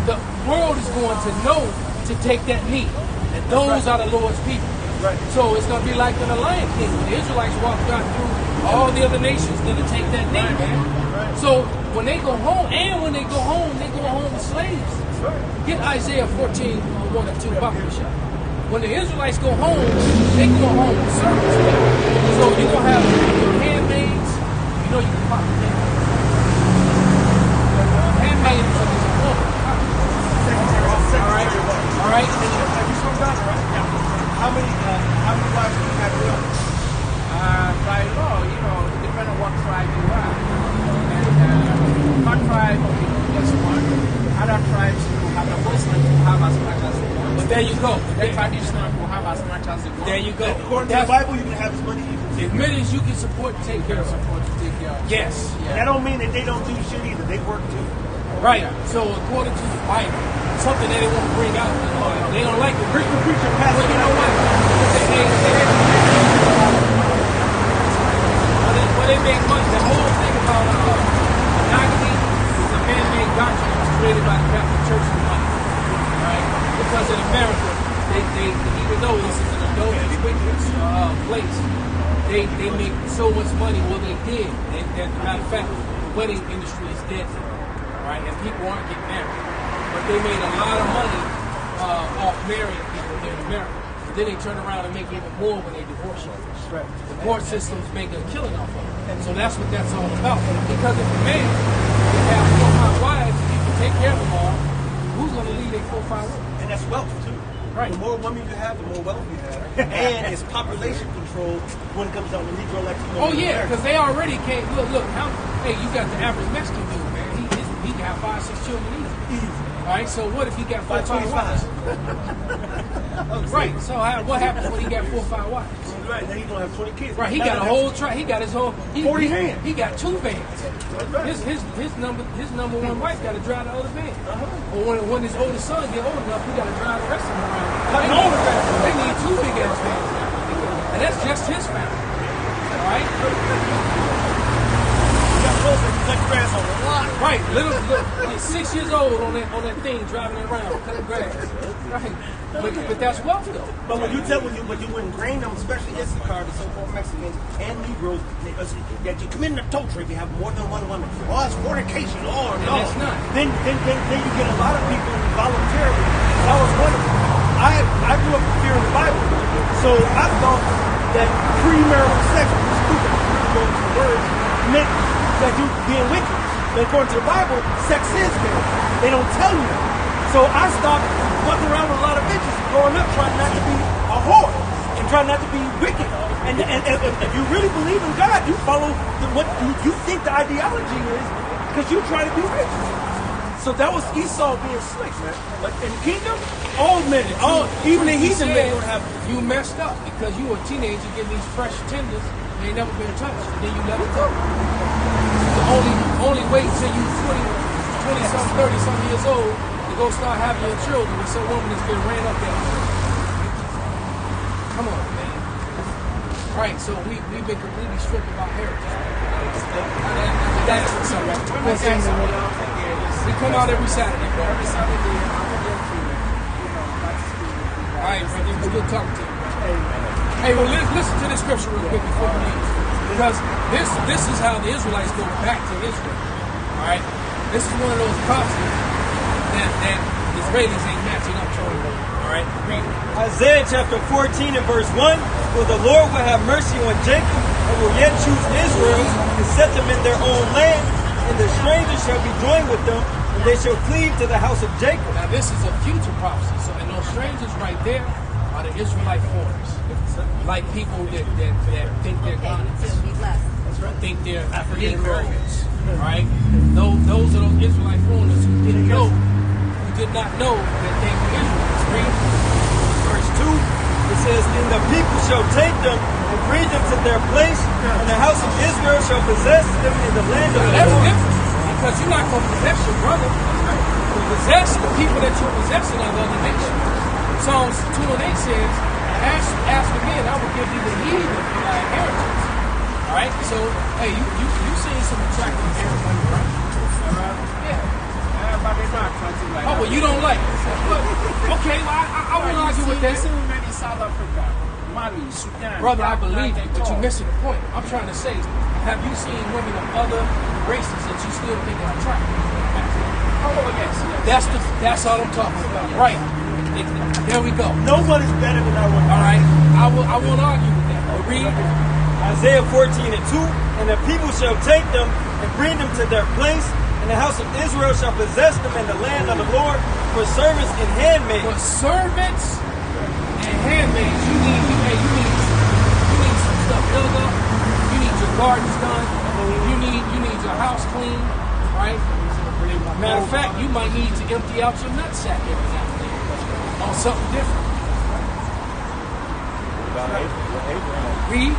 the world is going to know to take that knee. And those are the Lord's people. Right. So it's going to be like in the Lion King. When the Israelites walked out through, all the other nations going to take that knee, man. So when they go home, and when they go home as slaves. Get Isaiah 14, 1 and 2, Bishop. When the Israelites go home, they go home with servants. So you're going to have your handmaids. You know you can pop the handmaids is a woman. All right. Have you sworn God, right? Yeah. How many wives do you have real? By law, depending on what tribe you are. And one tribe, just one. Other tribes will have the Muslims will have as much as they want. But there you go. The traditional will have as much as they want. There you go. According to the Bible, you can have as many as many as you can support and take care of. Yes. And that don't mean that they don't do shit either. They work too. Right. So according to the Bible, something that they want to bring out, they don't like it. Preacher, pastor. But you know what? They make money. The whole thing about monogamy is a man-made doctrine that was created by the Catholic Church for money. Right? Because in America, they even though this is an adulterous place, they make so much money. Well, they did. And as a matter of fact, the wedding industry is dead. Right? And people aren't getting married. But they made a lot of money off marrying people here in America. But then they turn around and make even more when they divorce you. Right. The court system's making a killing off of it. And so that's what that's all about. Because if a man can have 4 or 5 wives, and he can take care of them all, who's going to lead a 4 or 5 women? And that's wealth, too. Right. The more women you have, the more wealth you have. And it's population control when it comes down to Negro Latino. Oh, yeah, because they already can't. Look, hey, you got the average Mexican dude, man. He can have 5, 6 children easy. All right, so what if he got 4 or 5 wives? Right, so what happens when he got 4 or 5 wives? Right, then he's going to have 20 kids. Right, he got a whole truck. He got his whole 40 vans. He got 2 vans. His number one wife got to drive the other van. Or when his oldest son get old enough, he got to drive the rest of them around. They need 2 big ass vans now, and that's just his family. All right. Cut grass on the lot. Right, little 6 years old on that thing driving around cutting grass. Right, but that's wealth though. But when you ingrain them, especially Issachar, the so-called Mexicans and Negroes, that you commit adultery if you have more than one woman. Oh, it's fornication. Oh no, it's not. Then you get a lot of people voluntarily. I was wondering. I grew up fearing the Bible, so I thought that premarital sex was stupid. Going to the words meant that you being wicked. But according to the Bible, sex is marriage. They don't tell you that. So I stopped fucking around with a lot of bitches growing up, trying not to be a whore and trying not to be wicked. And if you really believe in God, you follow what you think the ideology is because you try to be rich. So that was Esau being slick, man. But in the kingdom, all men, even the heathen men don't have. You messed up because you were a teenager getting these fresh tenders. They ain't never been touched. And then you let it go. Only wait until you 20-something, 30-something years old to go start having your children with some woman that's been ran up there. Come on, man. All right, so we've been completely stripped of our heritage. We come out every Saturday, bro. Every Saturday. All right, brother. It's good talking to you. Hey, well, listen to this scripture real quick before we leave. Because this is how the Israelites go back to Israel. All right? This is one of those prophecies that Israelis ain't matching up to. All right? Read it. Isaiah chapter 14 and verse 1. For the Lord will have mercy on Jacob and will yet choose Israel and set them in their own land. And the strangers shall be joined with them, and they shall cleave to the house of Jacob. Now this is a future prophecy. So, and those strangers right there are the Israelite foreigners. Like people that think they're Ghanaians, think they're Negroes, right? Those are those Israelite foreigners who did not know that they were Israelites. Read. Verse 2, it says, "And the people shall take them and bring them to their place, and the house of Israel shall possess them in the land of the That's Lord." different, because you're not going to possess your brother. You possess the people that you're possessing of other nations. Psalms 2 and 8 says, ask for me and I will give you the heathen for thy inheritance. Alright, so, hey, you seen some attractive everybody, right? Yeah. But they're not something like Oh, well, you don't like it. But, okay, well, I won't argue with that. You see many South Africa, Mali, Sudan. Brother, I believe you, but you're missing the point. I'm trying to say, have you seen women of other races that you still think are attractive? Oh, yes. That's all I'm talking about. Right. There we go. No one is better than our one. All right. I won't argue with that. But read. Isaiah 14 and 2, "And the people shall take them and bring them to their place, and the house of Israel shall possess them in the land of the Lord for servants and handmaids." For servants and handmaids, you need some stuff dug up. You need your gardens done. You need your house cleaned, right? Matter of fact, you might need to empty out your nutsack every now and then on something different. Read.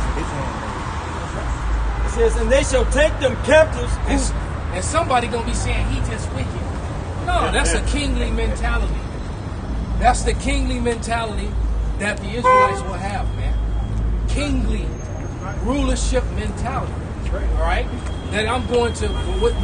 It says, "And they shall take them captives." And somebody gonna be saying he just wicked. No, that's a kingly mentality. That's the kingly mentality that the Israelites will have, man. Kingly rulership mentality. All right, that I'm going to with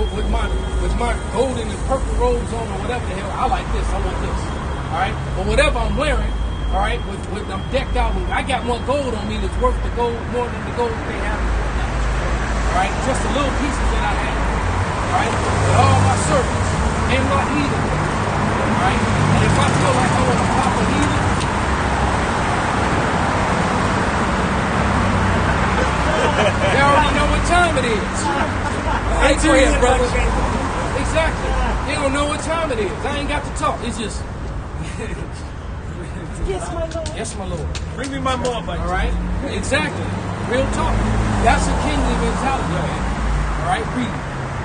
my golden and purple robes on or whatever the hell. I like this. I want this. All right, but whatever I'm wearing, all right, with I'm decked out with. I got more gold on me that's worth the gold more than the gold they have. All right, just the little pieces that I have. All right, with all my servants and my heathen. All right, and if I feel like I want to pop a heathen. They already know what time it is. Hey, go ahead, brother. Exactly. They don't know what time it is. I ain't got to talk. It's just. Yes, my Lord. Yes, my Lord. Bring me my Moabite. All right. Exactly. Real talk. That's a kingly mentality, man. All right. Read.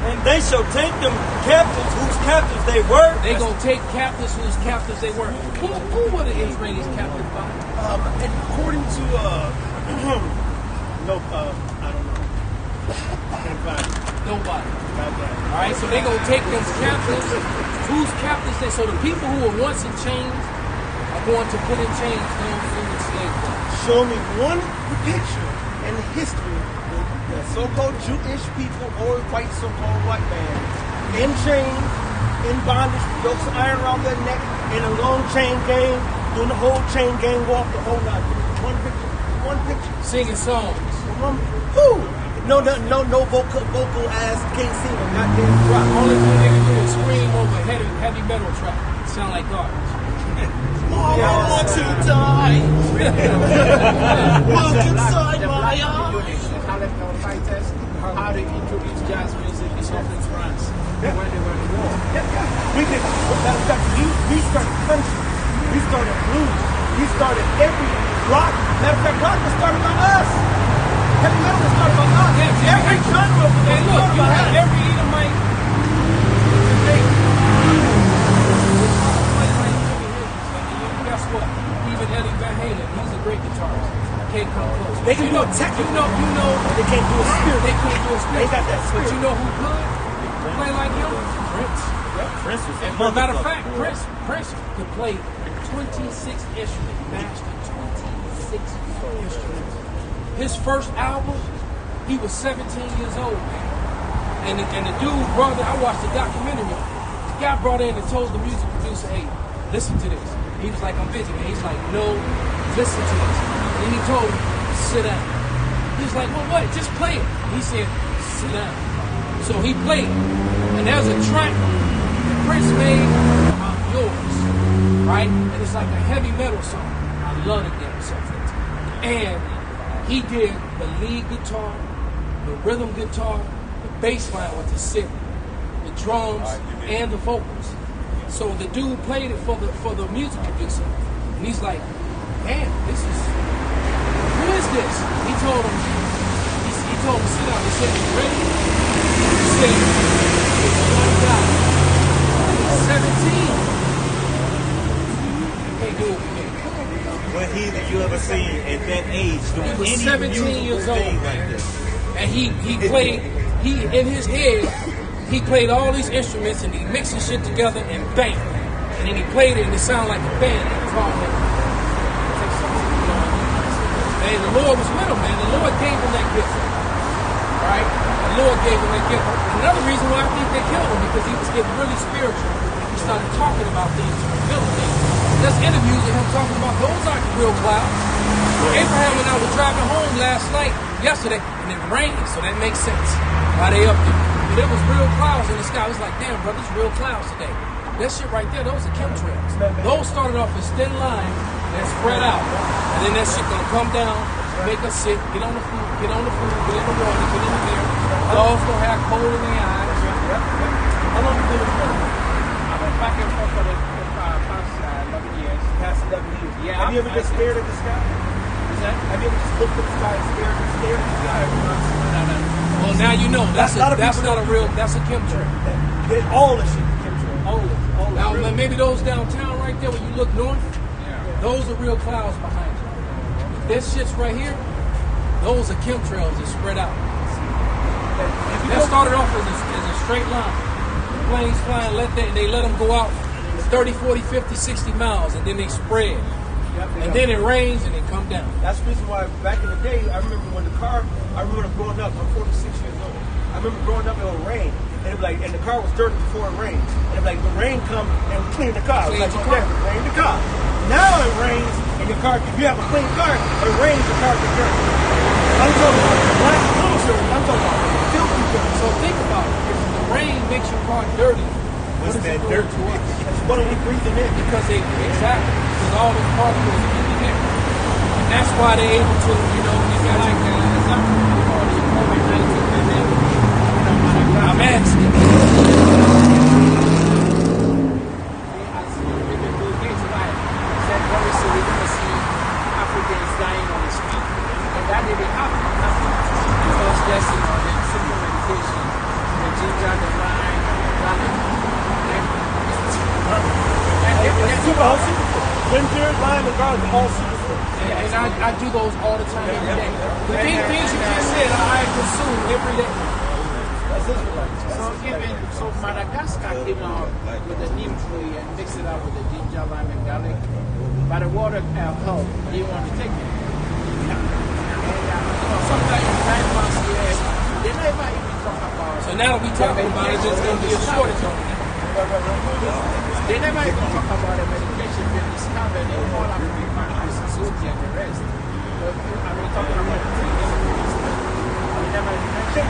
"And they shall take them captives whose captives they were." They gonna take captives whose captives they were. Who were the Israelis captive by? According to no, I don't know. Can't find it. Nobody. Not that. All right. So they gonna take them captives. Whose captives they? So the people who were once in chains are going to put in chains those who enslaved them. Show me one picture in history the so-called Jewish people or white so-called white man in chains, in bondage, yokes of iron around their neck, in a long chain gang, doing the whole chain gang walk, the whole night. One picture. One picture. Singing songs. Who? No vocal ass can't sing them, not getting dropped. Only thing they can do is scream over heavy metal track. Sound like garbage. I want to die. Look inside my eyes. Our fighters, how they introduce jazz music is often France when they were in war. We did. Matter of fact, we started country. We started blues. We started every rock. Matter of fact, rock was started by us. Heavy metal was started by us. Yeah, every genre was Hey, look, started you by have us. every Edomite today. Guess what? Even Eddie Van Halen, he's a great guitarist. Can't come close. They can do a technical. You know, They can't do a spirit. they can't do a spirit. They got that But spirit. you know who could play like him? Prince. Prince was As a matter of fact, Prince could play 26 instruments, mastered 26 instruments. His first album, he was 17 years old, man. And the dude brought in, I watched the documentary. The guy brought in and told the music producer, hey, listen to this. He was like, I'm busy, man. He's like, no, listen to this. And he told him, sit down. He was like, well, what? Just play it. He said, sit down. So he played it. And there's a track that Prince made about yours, right? And it's like a heavy metal song. I love the damn song. And he did the lead guitar, the rhythm guitar, the bass line with the synth, the drums, and the vocals. So the dude played it for the music producer. And he's like, damn, this is, who is this? He told him, he told him, sit down. He said, you ready? He said, it's one guy. He's 17. You can't do it with him. What he that you ever seen at that age doing He was any 17 years old, thing man. like this? And he played, in his head, he played all these instruments and he mixed his shit together and bang. And then he played it and it sounded like a band. And the Lord was with him, man. The Lord gave him that gift. Right? The Lord gave him that gift. Another reason why I think they killed him, because he was getting really spiritual. He started talking about things, revealing things. There's interviews of him talking about those aren't real clouds. Abraham and I were driving home yesterday, and it rained, so that makes sense. Why they up there? But there was real clouds in the sky. I was like, damn, brother, it's real clouds today. That shit right there, those are chemtrails. Those started off as thin lines and spread out. And then that shit gonna come down, make us sick, get on the food, get in the water, get in the air. Dogs gonna have cold in their eyes. How long you been in the middle? I've been back and forth for the past 11 years. Past 11 years. Yeah. Have you ever just stared at the sky? Is that? Have you ever just looked at the sky and stared at the sky? Well, now you know. That's That's a chemtrail. All the shit. All of it. Now, maybe those downtown right there, when you look north, those are real clouds behind you. This shit's right here, those are chemtrails that spread out. That started off as a straight line. The planes flying, they let them go out 30, 40, 50, 60 miles, and then they spread. And then it rains and they come down. That's the reason why back in the day, I remember when growing up, I'm 46 years old. I remember growing up, it would rain. And the car was dirty before it rained. And the rain come and clean the car. It was like, okay, rain the car. Now it rains and your car, if you have a clean car, it rains, your car gets dirty. I'm talking about black little shirt. I'm talking about filthy dirt. So think about it. If the rain makes your car dirty, What's that dirt to us? What are we breathing in? Because all those particles are in the air. And that's why they're able to, they got like I'm asking. Africans dying on the street. And that didn't happen. It was just, the simple meditation, the ginger, the lime, the garlic. Ginger, lime, and garlic, all super. And I do those all the time, every day. The things you just said, I consume every day. So Madagascar came out with the neem tree and mixed it up with the ginger, lime, and garlic. But the water helped. They didn't want to take it. And sometimes you drive past here, they never even talk about it. So now we talking about it, there's going to be a shortage on it. They never even talk about the medication being discovered in all African countries, Ethiopia and the rest. I'm talking about the tree. We never mentioned.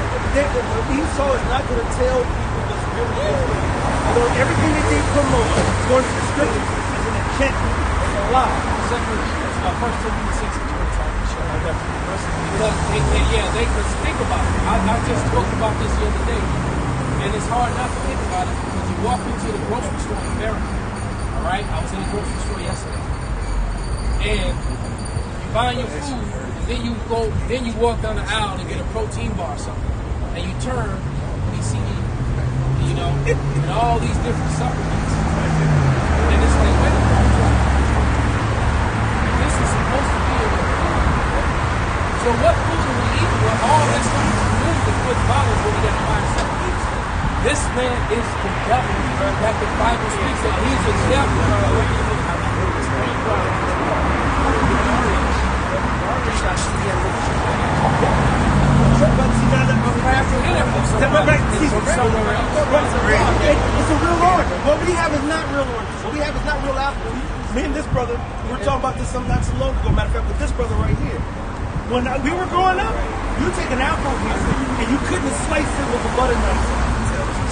Esau is not going to tell people what's really going on. Everything that they promote is going to the scriptures is an enchantment, it's a lie. First Timothy 6 and 25. Because think about it. I just spoke about this the other day, and it's hard not to think about it because you walk into the grocery store in America. All right, I was in the grocery store yesterday, and you buy your food, and then you walk down the aisle to get a protein bar or something, and you turn PCE, and all these different supplements, and it's like, wait a minute. This is supposed to be a So what food are we eating with all this stuff is removed and put bottles when we got to buy supplements? This man is the devil that the Bible speaks of. He's a devil. It's a real orange. What we have is not real orange. What we have is not real apple. Me and this brother, we were talking about this not so long ago. Matter of fact, with this brother right here. When we were growing up, you take an apple here and you couldn't slice it with a butter knife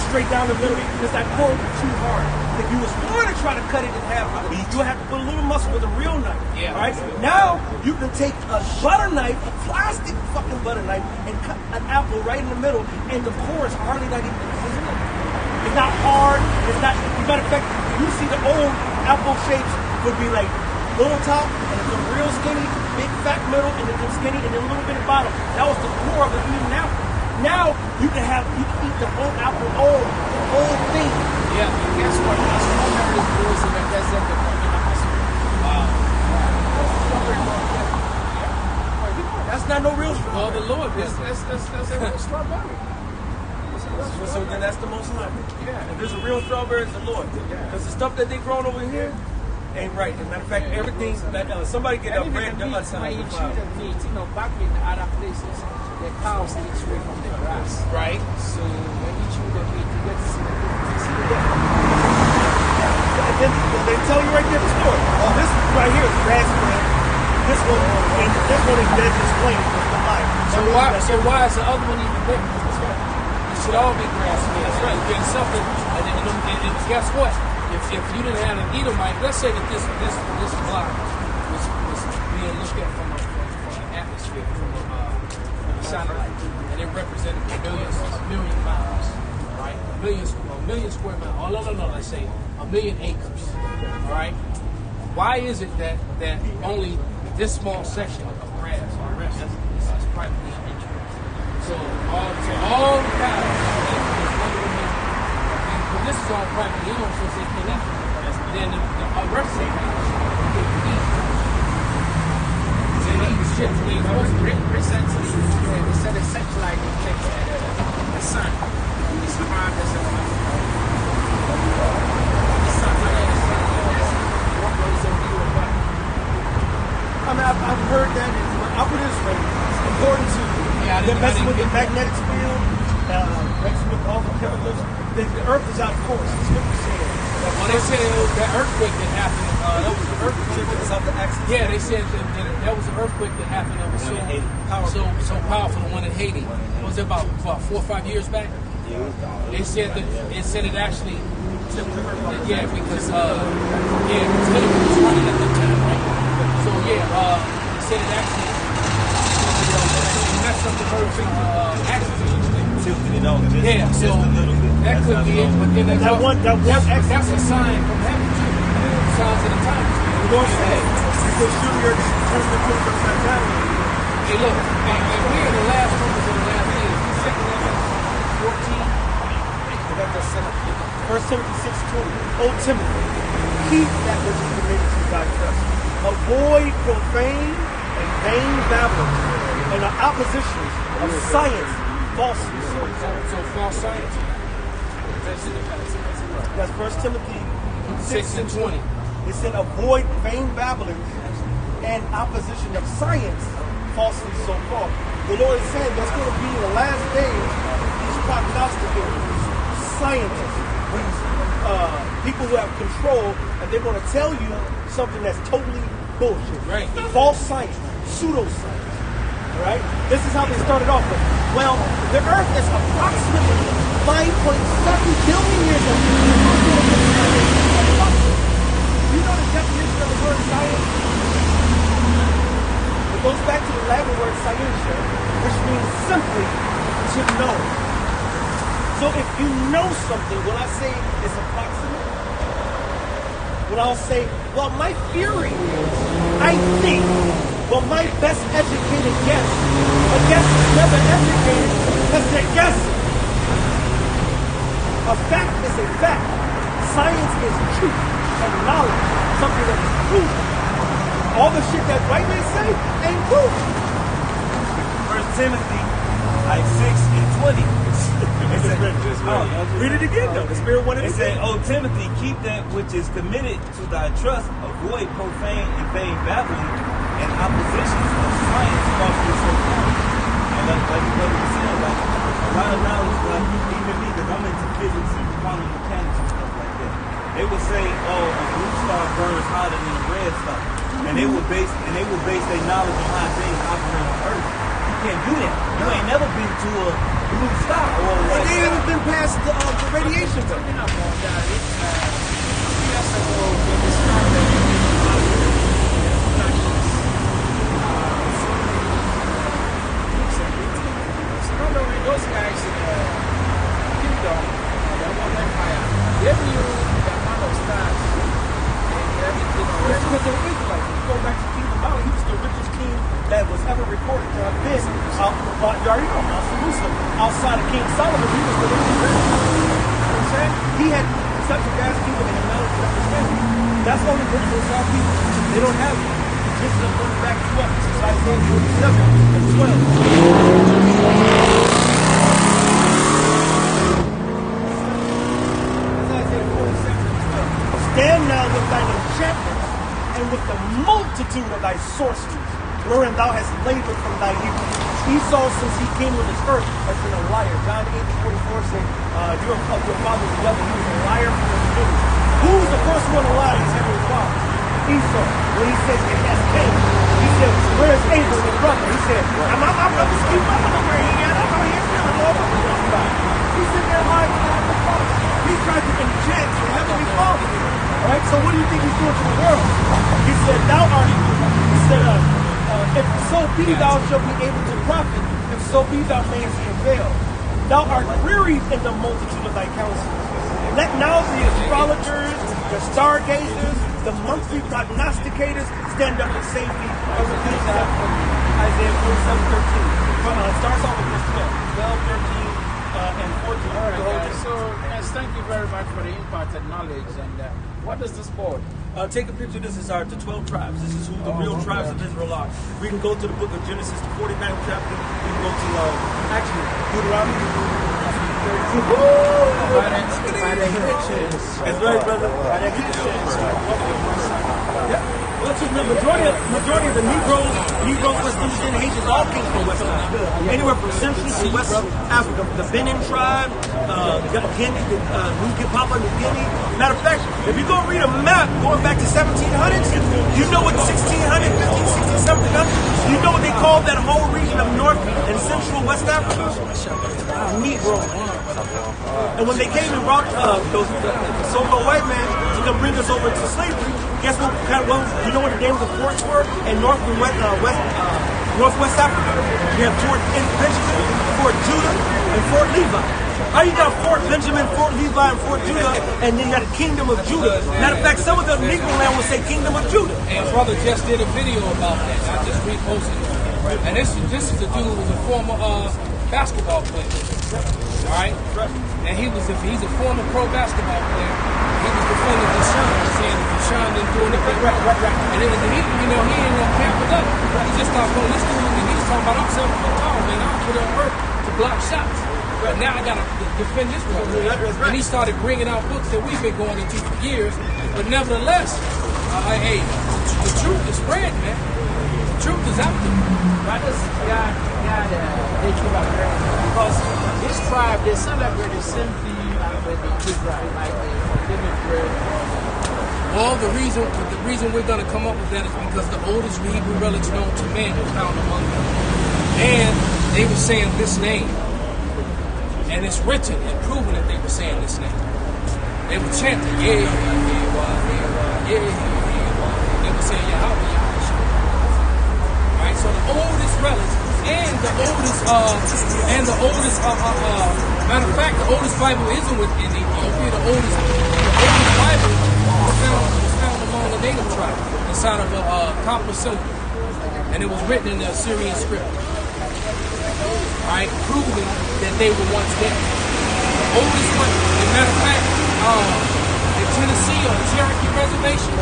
straight down the middle because that core was too hard. If you was going to try to cut it in half, you would have to put a little muscle with a real knife. Yeah. Right? Now you can take a butter knife, a plastic fucking butter knife, and cut an apple right in the middle, and the core is hardly not even visible. It's not hard. It's not. As a matter of fact, you see the old apple shapes would be like little top, and then real skinny, big fat middle, and then skinny, and then a little bit of bottom. That was the core of the eating apple. Now you can eat the whole apple, the whole thing. Yeah, and guess what? The strawberry grows in the desert, the That's not no real strawberry. well, the Lord, that's a real strawberry. So then that's the most high. Yeah. If there's a real strawberry, it's the Lord. Because the stuff that they grown over here ain't right. As a matter of fact, everything that somebody get a And brand even new the meat, when you chew outside. the meat, back in other places, the cows eat straight from the grass. Right. So when you chew the meat, you get to see the meat. And then they tell you right there the story. Oh, this right here is grass fed. This one is dead just plain. It's the life. So why is the other one even there? It should all be grass fed. That's right. There's something, and guess what? If you didn't have an Edomite, let's say that this block was being looked at from an atmosphere, from a satellite, and it represented a million miles, right? A million square miles. Oh, no, let's say a million acres, all right? Why is it that only this small section of grass or rest is privately interested? So all the cows, this is all private. You don't supposed to say can eat. Then the rest of the cows can eat. They eat shit. Recently, they said a satellite detects the sun is prime as a the sun. What goes in view of that? I mean, I've heard that. I'll put it this way. It's important to messing with the magnetic field, messing with all the chemicals. The earth is out of course. It's what you're saying. Well, they said that earthquake that happened. That was an earthquake. Yeah, they said that was an earthquake that happened. That was so powerful. The one in Haiti. Was it about 4 or 5 years back? They said it actually. Yeah, because Hitler was running at the time, right? So yeah, they said it actually messed up the earth's axis. Yeah, so that could be it, but then that's a sign from heaven too. Signs of the times. We're going to say, because you're turning the 20% down. Hey, look, and we're in the last numbers of the last days. Second Timothy 14. I got that set up. 1 Timothy 6:20. Old Timothy, keep that which is committed to thy trust. Avoid profane and vain babblings and the oppositions of science, falsely. So false science. That's 1 Timothy 6:20. It said avoid vain babblings and opposition of science, falsely so far. The Lord is saying that's going to be in the last days, these prognosticators, scientists, these people who have control, and they're going to tell you something that's totally bullshit. Right. False science, pseudoscience. Right? This is how they started off with. Well, the Earth is approximately 5.7 billion years old. You know the definition of the word science? It goes back to the Latin word scientia, which means simply to know. So if you know something, will I say it's approximate? Will I say, well, my theory is, I think, well, my best educated guess, a guess is never educated because they're guessing. A fact is a fact. Science is truth and knowledge, something that is proven. All the shit that white men say ain't proven. 1 Timothy 6:20. Read it again, though. The Spirit wanted It said, "O Timothy, keep that which is committed to thy trust. Avoid profane and vain babbling and oppositions of science, falsely so far." And like you were saying, like a lot of knowledge, like even me, because I'm into physics and quantum mechanics and stuff like that. They would say, "Oh, a blue star burns hotter than a red star," and they would base their knowledge on how things operate on Earth. You can't do that. You ain't never been to a blue star or a red They star. haven't been past the radiation belt. Talking about that, years ago, they discovered remember those guys in the kingdom, the Roman Empire, they knew the amount of stars and everything already. Because they were Israelites. You already know, Mount Jerusalem. Outside of King Solomon, he was the one who built it. You know what I'm saying? He had such a vast kingdom and a knowledge and understanding. That's the only difference with our people. They don't have it. This is going back to what? This is Isaiah 47 and 12. Stand now with thine enchantments and with the multitude of thy sorceries, wherein thou hast labored from thy youth. Esau, since he came on this earth, has been a liar. John 8:44 said, your father was the devil. He was a liar from the beginning. Who was the first one to lie? His heavenly father. Esau. When he said, it has came. He said, where is Abel, his brother? He said, I'm brother's keep up on where he at. I'm out here feeling all the way. He said, they're lying to the father. He tried to enchant the heavenly father. Alright, so what do you think he's doing to the world? He said, he said, if so be thou shalt be able to profit, if so be thou mayest prevail. Thou art wearied in the multitude of thy counsels. Let now the astrologers, the stargazers, the monthly prognosticators stand up and save thee. Isaiah 47:13. Starts off with verse 12, 13, and 14. All right, guys. So, guys, thank you very much for the imparted knowledge. And what is this board? Take a picture. This is the 12 tribes. This is who the real tribes of Israel are. We can go to the book of Genesis, the 49th chapter. We can go to, actually, Deuteronomy. That's right, brother. Well, majority of the Negroes West Indian Haitians all came from West Africa. Anywhere from Central to West Africa. The Benin tribe, Guinea, Papua New Guinea. Matter of fact, if you go read a map going back to 1700s, you know what 1600, 15, 16, 1700s, you know what they called that whole region of North and Central West Africa? Negro. And when they came and brought those so-called white men to come bring us over to slavery, guess what? You know what the names of forts were in North and Northwest Africa? You have Fort Benjamin, Fort Judah, and Fort Levi. How you got Fort Benjamin, Fort Levi, and Fort Judah, and then you got the Kingdom of Judah? Matter of fact, some of the Negro land will say Kingdom of Judah. And brother just did a video about that. I just reposted it. And this is the dude who was a former basketball player. All right? And he's a former pro basketball player. He was defending Deshaun, saying that Deshaun didn't do anything right. And then he ain't no camp with us. He just started going, this dude, he's talking about, I'm 7 foot tall, man. I put on work to block shots. But now I got to defend this one. And he started bringing out books that we've been going into for years. But nevertheless, hey, the truth is spread, man. The truth is out there. Brothers, God, they keep out there. Because this tribe, they celebrate the same thing with the Israel, like the living bread. Well, the reason we're going to come up with that is because the oldest Hebrew relics known to man was found among them. And they were saying this name. And it's written and proven that they were saying this name. They were chanting, yeah. They were saying Yahweh. Right? So the oldest relics and the oldest matter of fact, the oldest Bible isn't within Ethiopia. The oldest Bible was found among the native tribe inside of a copper cylinder. And it was written in the Assyrian script. Right, proving that they were once there. The oldest one, as a matter of fact, in Tennessee on the Cherokee Reservation,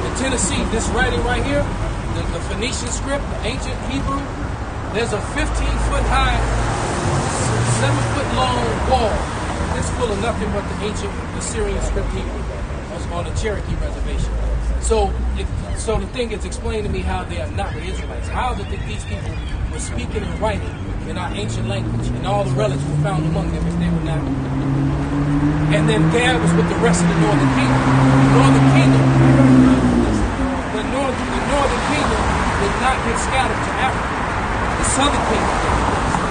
in Tennessee, this writing right here, the Phoenician script, the ancient Hebrew, there's a 15-foot high, 7-foot long wall that's full of nothing but the ancient Assyrian script Hebrew on the Cherokee Reservation. So the thing is, explain to me how they are not the Israelites. How is it that these people were speaking and writing in our ancient language, and all the relics were found among them if they were not? And then Gad was with the rest of the northern kingdom. The northern kingdom did not get scattered to Africa. The southern kingdom.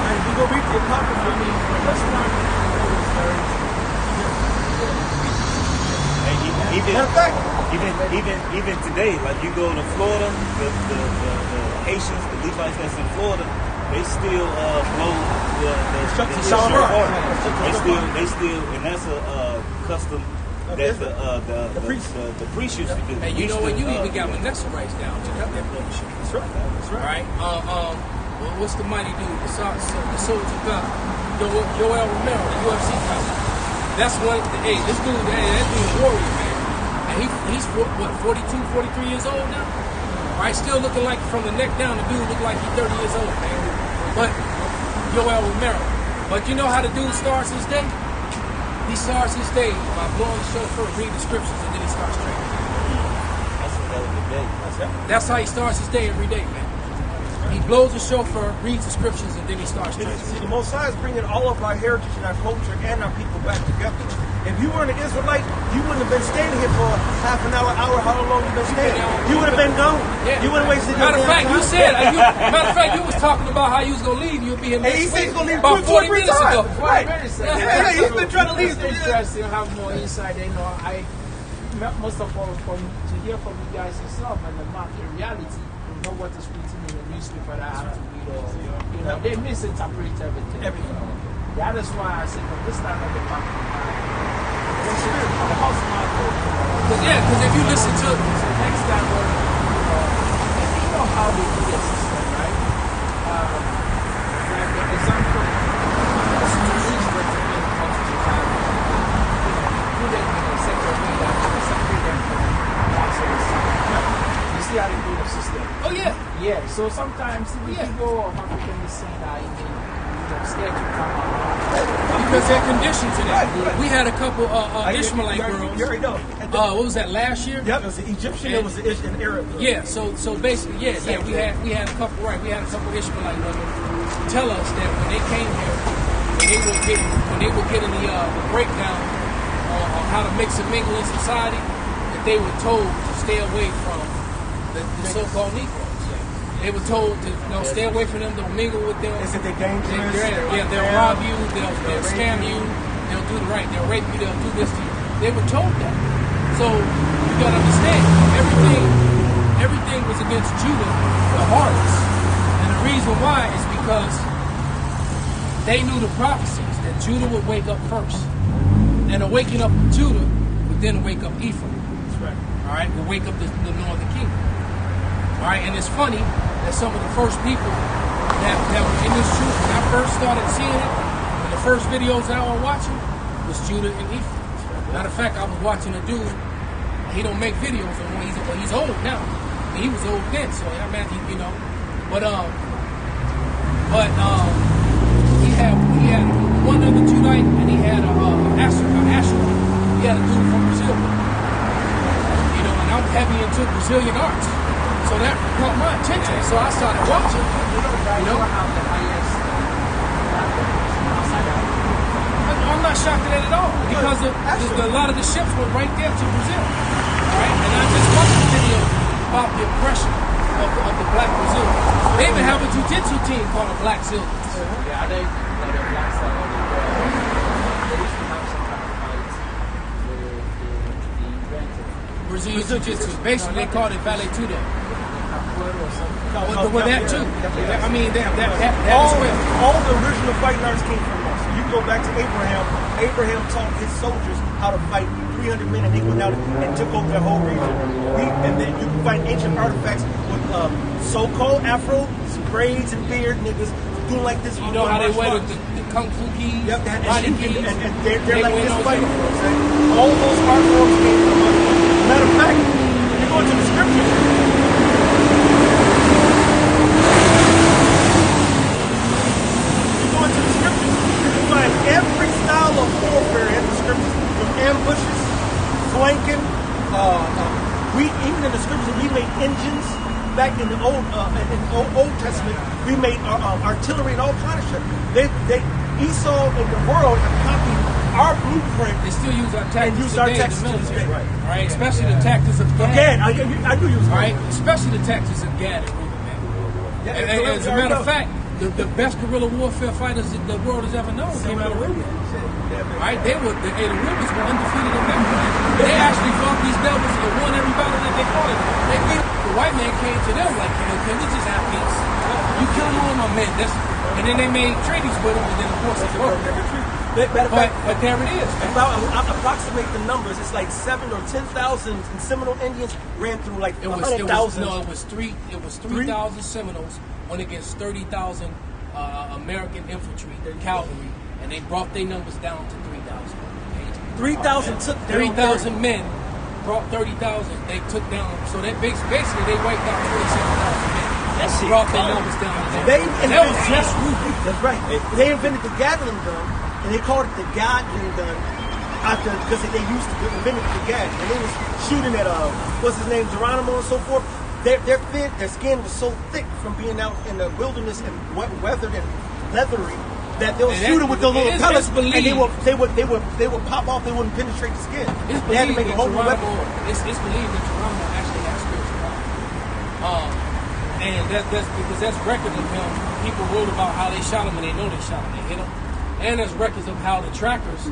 And if you go read the Apocrypha, let's not. Even today, like you go to Florida, the Haitians, the Levites that's in Florida, they still blow the shofar. They still, and that's a custom that the priests used to do. And you know what? You even got Manasseh writes down to cut that blow the shofar. That's right. Right? what's the mighty dude? The Soldier of God. Joel Romero, the UFC fighter. That's one. Hey, this dude, that dude's a warrior, man. And he's what, 42, 43 years old now? Right, still looking like from the neck down, the dude look like he's 30 years old, man. But Joel Romero. But you know how the dude starts his day? He starts his day by blowing the shofar, reading the scriptures, and then he starts training. That's a hell of a day. That's how he starts his day every day, man. He blows the shofar, reads the scriptures, and then he starts training. See, the Most High is bringing all of our heritage and our culture and our people back together. If you weren't an Israelite, you wouldn't have been standing here for half an hour, however long you've been standing. You would have been gone. Yeah. You would have wasted your Matter of fact, time. you said, matter of fact, you was talking about how you was going to leave. You'll be here next He said week. he's going to leave about 40 every minutes time. ago. Right. Yeah, he's been trying to leave. It's interesting to have more insight. You know, most of all, to hear from you guys yourself and the market reality, you know what is written in the newspaper that I have to read, or you know, they misinterpret everything. That is why I say from this time of the market, because if you listen to next time, you know how they do their system, right? Like an example, institutions that are being constituted, put them in a separate way that will separate them from the actual system. You see how they do the system? Oh, yeah. Yeah, so sometimes people of African descent are even scared to come out. Because they're conditioned to that. We had a couple Ishmaelite girls. You already know. What was that, last year? Yep, it was the Egyptian, it was an Arab. Yeah, so basically, we had a couple Ishmaelite women tell us that when they came here, when they were getting the breakdown on how to mix and mingle in society, that they were told to stay away from the so-called Negroes. They were told to stay away from them, don't mingle with them. They said they're dangerous. They'll rob you, they'll scam you, they'll do the right, they'll rape you, they'll do this to you. They were told that. So you gotta understand, everything was against Judah the hardest. And the reason why is because they knew the prophecies that Judah would wake up first. And the waking up of Judah would then wake up Ephraim. That's right. All right, would wake up the northern kingdom. All right, and it's funny that some of the first people that were in this truth, when I first started seeing it, and the first videos that I was watching was Judah and Ephraim. Matter of fact, I was watching a dude. He don't make videos anymore. He's old now. He was old then, so I mean, he had one other Judite, and he had Asher. He had a dude from Brazil. You know, and I'm heavy into Brazilian arts. So that caught my attention. So I started watching. You know, I'm not shocked at that at all because a lot of the ships went right there to Brazil. Right? And I just watched the video about the oppression of the black Brazilians. They even have a jiu-jitsu team called the Black Zillions. Yeah, they the black side of the world. They used to have some kind of fight with the inventor. Brazilian jiu-jitsu. Basically, they called it Vale Tudo. Well, that too. I mean, that all the original fighting arts came from us. You go back to Abraham. Abraham taught his soldiers how to fight 300 men, and they went out and took over the whole region. And then you can find ancient artifacts with so-called afro, braids and beard niggas doing like this. You know how they wear the kung fu gi, yep, body gi, and they're like this fighting. All those art forms came from us. Matter of fact, you go into the scriptures. Every style of warfare in the scriptures, from ambushes, flanking, even in the scriptures, we made engines. Back in the Old Testament, we made artillery and all kind of shit. Esau and the world have copied our blueprint. They still use our tactics. And use our tactics in the military, right? Especially the tactics of Gad. Gad. I do use them. Right? Especially the tactics of Gad and Reuben, man. As a matter of fact, the best guerrilla warfare fighters that the world has ever known came out of Reuben. Right? The Reubens were undefeated in battle. They actually fought these devils and won every battle that they fought in. They beat them. The white man came to them like, can we just have peace? You kill you and my men. And then they made treaties with them, and then of course it worked. But there it is. I approximate the numbers. It's like 7,000 or 10,000 Seminole Indians ran through like 100,000. No, it was 3,000 Seminoles went against 30,000 American infantry, their cavalry, and they brought their numbers down to 3,000. 3,000 took down 3,000 men brought 30,000. They took down. So that basically they wiped out 27,000 men. That shit brought their cold. numbers down. And that was just Ruby. That's right. They invented the Gatling gun, and they called it the Gatling gun after because they used to invent the gas, and they was shooting at what's his name, Geronimo and so forth. Their skin was so thick from being out in the wilderness and weathered and leathery that they would shoot it with those little pellets, and they would pop off. They wouldn't penetrate the skin. They had to make a whole new weapon. It's believed that Geronimo actually has spiritual power. And that's because that's record of him. People wrote about how they shot him, and they know they shot him. They hit him. And there's records of how the trackers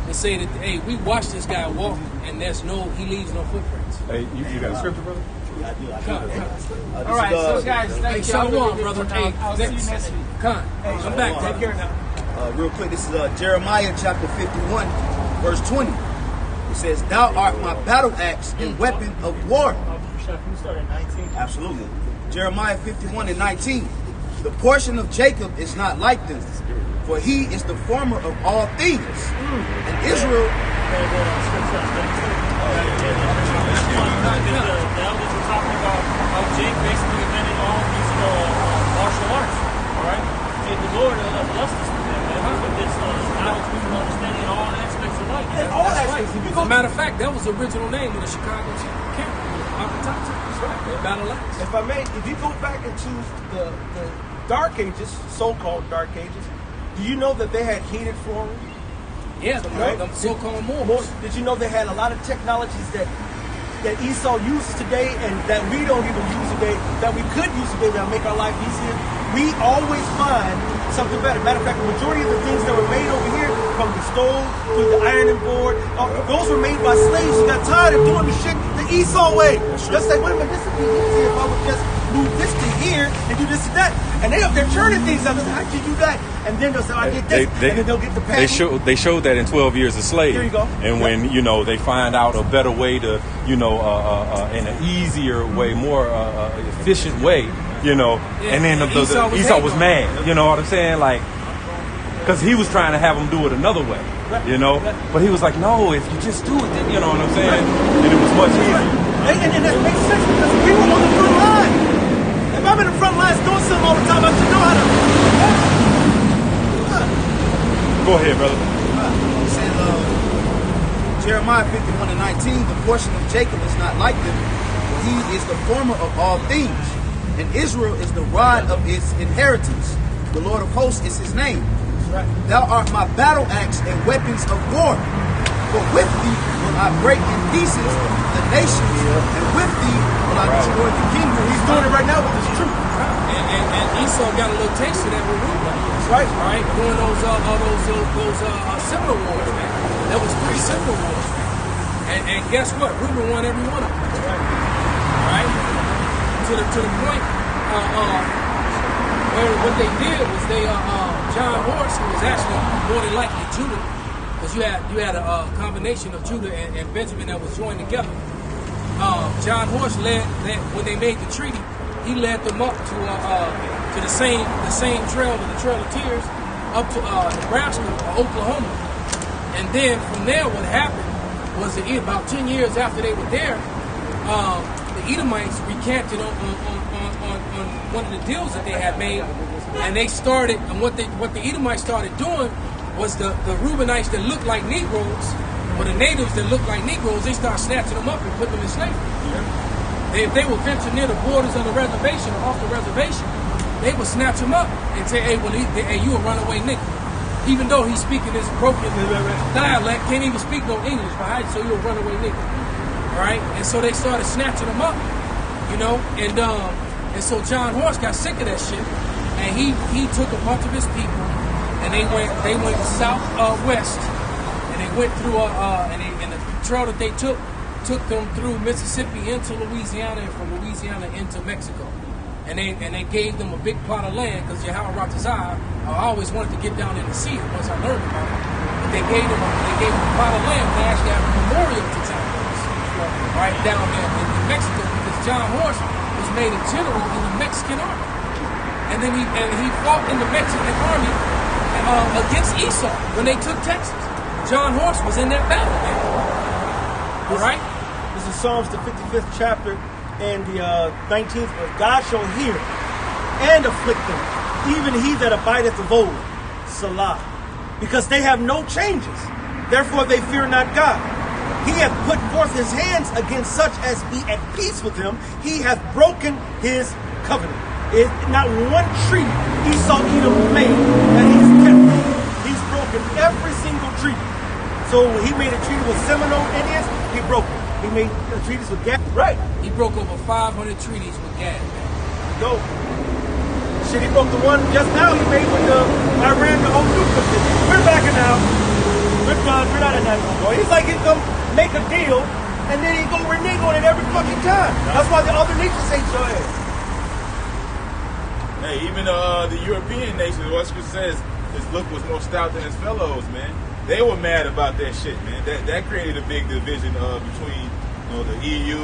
they say that, hey, we watched this guy walk, and he leaves no footprints. Hey, you got a scripture, brother? Yeah, I do. All right, so guys, thank you. Shalom, brother. Hey, I'll see you next week. I'm back. Take care now. Real quick, this is Jeremiah chapter 51, verse 20. It says, "Thou art my battle axe and weapon of war." Can we start at 19? Absolutely. Jeremiah 51 and 19. "The portion of Jacob is not like them, for he is the former of all things. And Israel..." The elders were talking about how Jake basically invented all these martial arts. All right, and the Lord blessed us with that, man. With this knowledge, we can understanding in all aspects of life. And all aspects. As a matter of fact, that was the original name of the Chicago camp. That's right. The Battle Axe. If I may, if you go back into the Dark Ages, so-called Dark Ages, do you know that they had heated flooring? Yeah, the so-called Moors. Did you know they had a lot of technologies that Esau uses today and that we don't even use today, that we could use today that make our life easier? We always find something better. Matter of fact, the majority of the things that were made over here, from the stove to the ironing board, those were made by slaves who got tired of doing the shit the Esau way. Just say, wait a minute, this would be easier if I would just move this to here and do this to that. And they're turning things up. How can you do that? And then they'll say, I get this. And then they'll get the patent. They showed that in 12 Years a Slave. Here you go. And when, they find out a better way to, in an easier way, more efficient way, and then Esau was mad. You know what I'm saying? Like, because he was trying to have them do it another way, But he was like, no, if you just do it, then, you know what I'm saying? And it was much easier. And that makes sense because we were on the front line. If I'm in the front lines doing something all the time, I should know how to. Go ahead, brother. It says, Jeremiah 51 and 19, "The portion of Jacob is not like them, for he is the former of all things. And Israel is the rod of his inheritance. The Lord of hosts is his name. Thou art my battle axe and weapons of war. For with thee will I break in pieces the nations, and with thee will I destroy the kingdom." He's doing it right now with his truth. And Esau got a little taste of that with Reuben. That's right. All right, doing those similar wars, man. That was 3 similar wars, man. And guess what? Reuben won every one of them. All right. To the point where what they did was John Horse, who was actually more than likely Judah, because you had a combination of Judah and Benjamin that was joined together. John Horse led when they made the treaty. He led them up to the same trail, the Trail of Tears, up to Nebraska or Oklahoma. And then from there, what happened was that about 10 years after they were there, the Edomites recanted on one of the deals that they had made, and they started. And what the Edomites started doing was the Reubenites that looked like Negroes, or the natives that looked like Negroes, they started snatching them up and putting them in slavery. If they would venture near the borders of the reservation or off the reservation, they would snatch him up and say, "Hey, you a runaway nigga." Even though he's speaking this broken dialect, can't even speak no English, right? So you're a runaway nigga, right? And so they started snatching him up, and so John Horse got sick of that shit, and he took a bunch of his people, and they went southwest, and they went through and the trail that they took them through Mississippi into Louisiana, and from Louisiana into Mexico. And they gave them a big plot of land, because Yahweh Ratazah, I always wanted to get down there and see it once I learned about it. But they gave them a plot of land. They actually have a memorial to John Horse right down there in Mexico, because John Horse was made a general in the Mexican army. and then he fought in the Mexican army against Esau when they took Texas. John Horse was in that battle, man. All right? This is Psalms, the 55th chapter and the 19th verse. God shall hear and afflict them, even he that abideth of old. Salah. Because they have no changes. Therefore they fear not God. He hath put forth his hands against such as be at peace with him. He hath broken his covenant. It's not one treaty Esau Edom made that he's kept. He's broken every single treaty. So when he made a treaty with Seminole Indians, he broke it. He made treaties with Gad. Right. He broke over 500 treaties with Gad. Go. Shit, he broke the one just now he made with Iran, the whole nuclear thing. We're backing out. We're done. We're not in that no more. He's like he's gonna make a deal and then he go renege on it every fucking time. That's why the other nations say so. Hey, even the European nations, what Scripture says, his look was more stout than his fellows, man. They were mad about that shit, man. That created a big division between the EU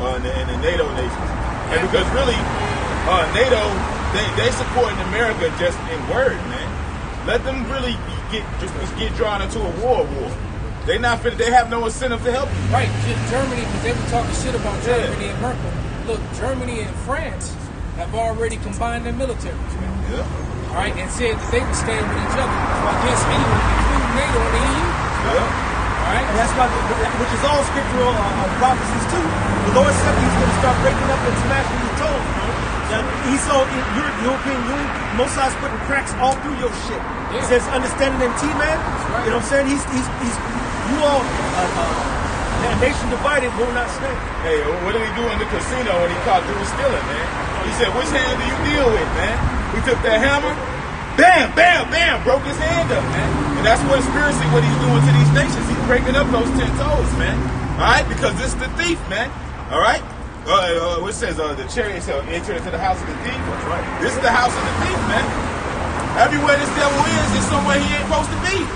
and the NATO nations. And because really, NATO, they supporting America just in word, man. Let them really get drawn into a war. They have no incentive to help you. Right, Germany, because they were talking shit about Germany and Merkel. Look, Germany and France have already combined their militaries, man. Yeah. All right, and said that they would stand with each other against anyone, including NATO and the EU. Yeah. All right, and that's why, which is all scriptural prophecies too. The Lord said He's going to start breaking up international tolls. That Esau, European Union, Mosai's putting cracks all through your shit. Yeah. He says, understanding them T-man. Right. You know what I'm saying? He's you all. A nation divided will not stand. Hey, what did he do in the casino when he caught dude stealing, man? He said, which hand do you deal with, man? We took that hammer, bam, bam, bam, broke his hand up, man. And that's what spiritually what he's doing to these nations. He's breaking up those 10 toes, man. All right? Because this is the thief, man. All right? What says the chariot shall enter into the house of the thief. That's right. This is the house of the thief, man. Everywhere this devil is somewhere he ain't supposed to be.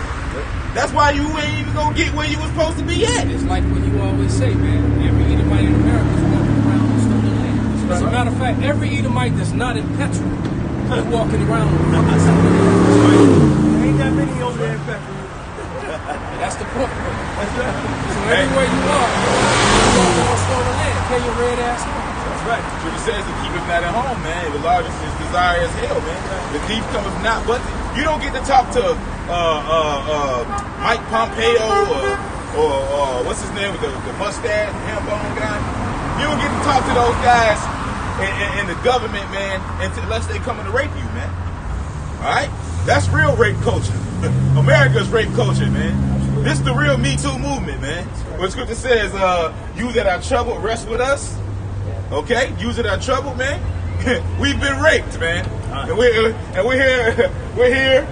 That's why you ain't even gonna get where you was supposed to be at. It's like what you always say, man. Every Edomite in America is walking around on stolen land. As a matter of fact, every Edomite that's not in petrol is walking around on stolen land. There ain't that many over there in petrol. That's the point. That's right. So everywhere you are, you're walking on stolen land. Tell your red ass home. That's right. Scripture says to keep him not at home, man. The largest is desire as hell, man. The thief cometh not, but you don't get to talk to Mike Pompeo or what's his name with the mustache, ham bone guy. You don't get to talk to those guys in the government, man, unless they come in to rape you, man. All right? That's real rape culture. America's rape culture, man. This is the real Me Too movement, man. What Scripture says, you that are troubled, rest with us. Okay? You that are troubled, man. We've been raped, man. And we're here,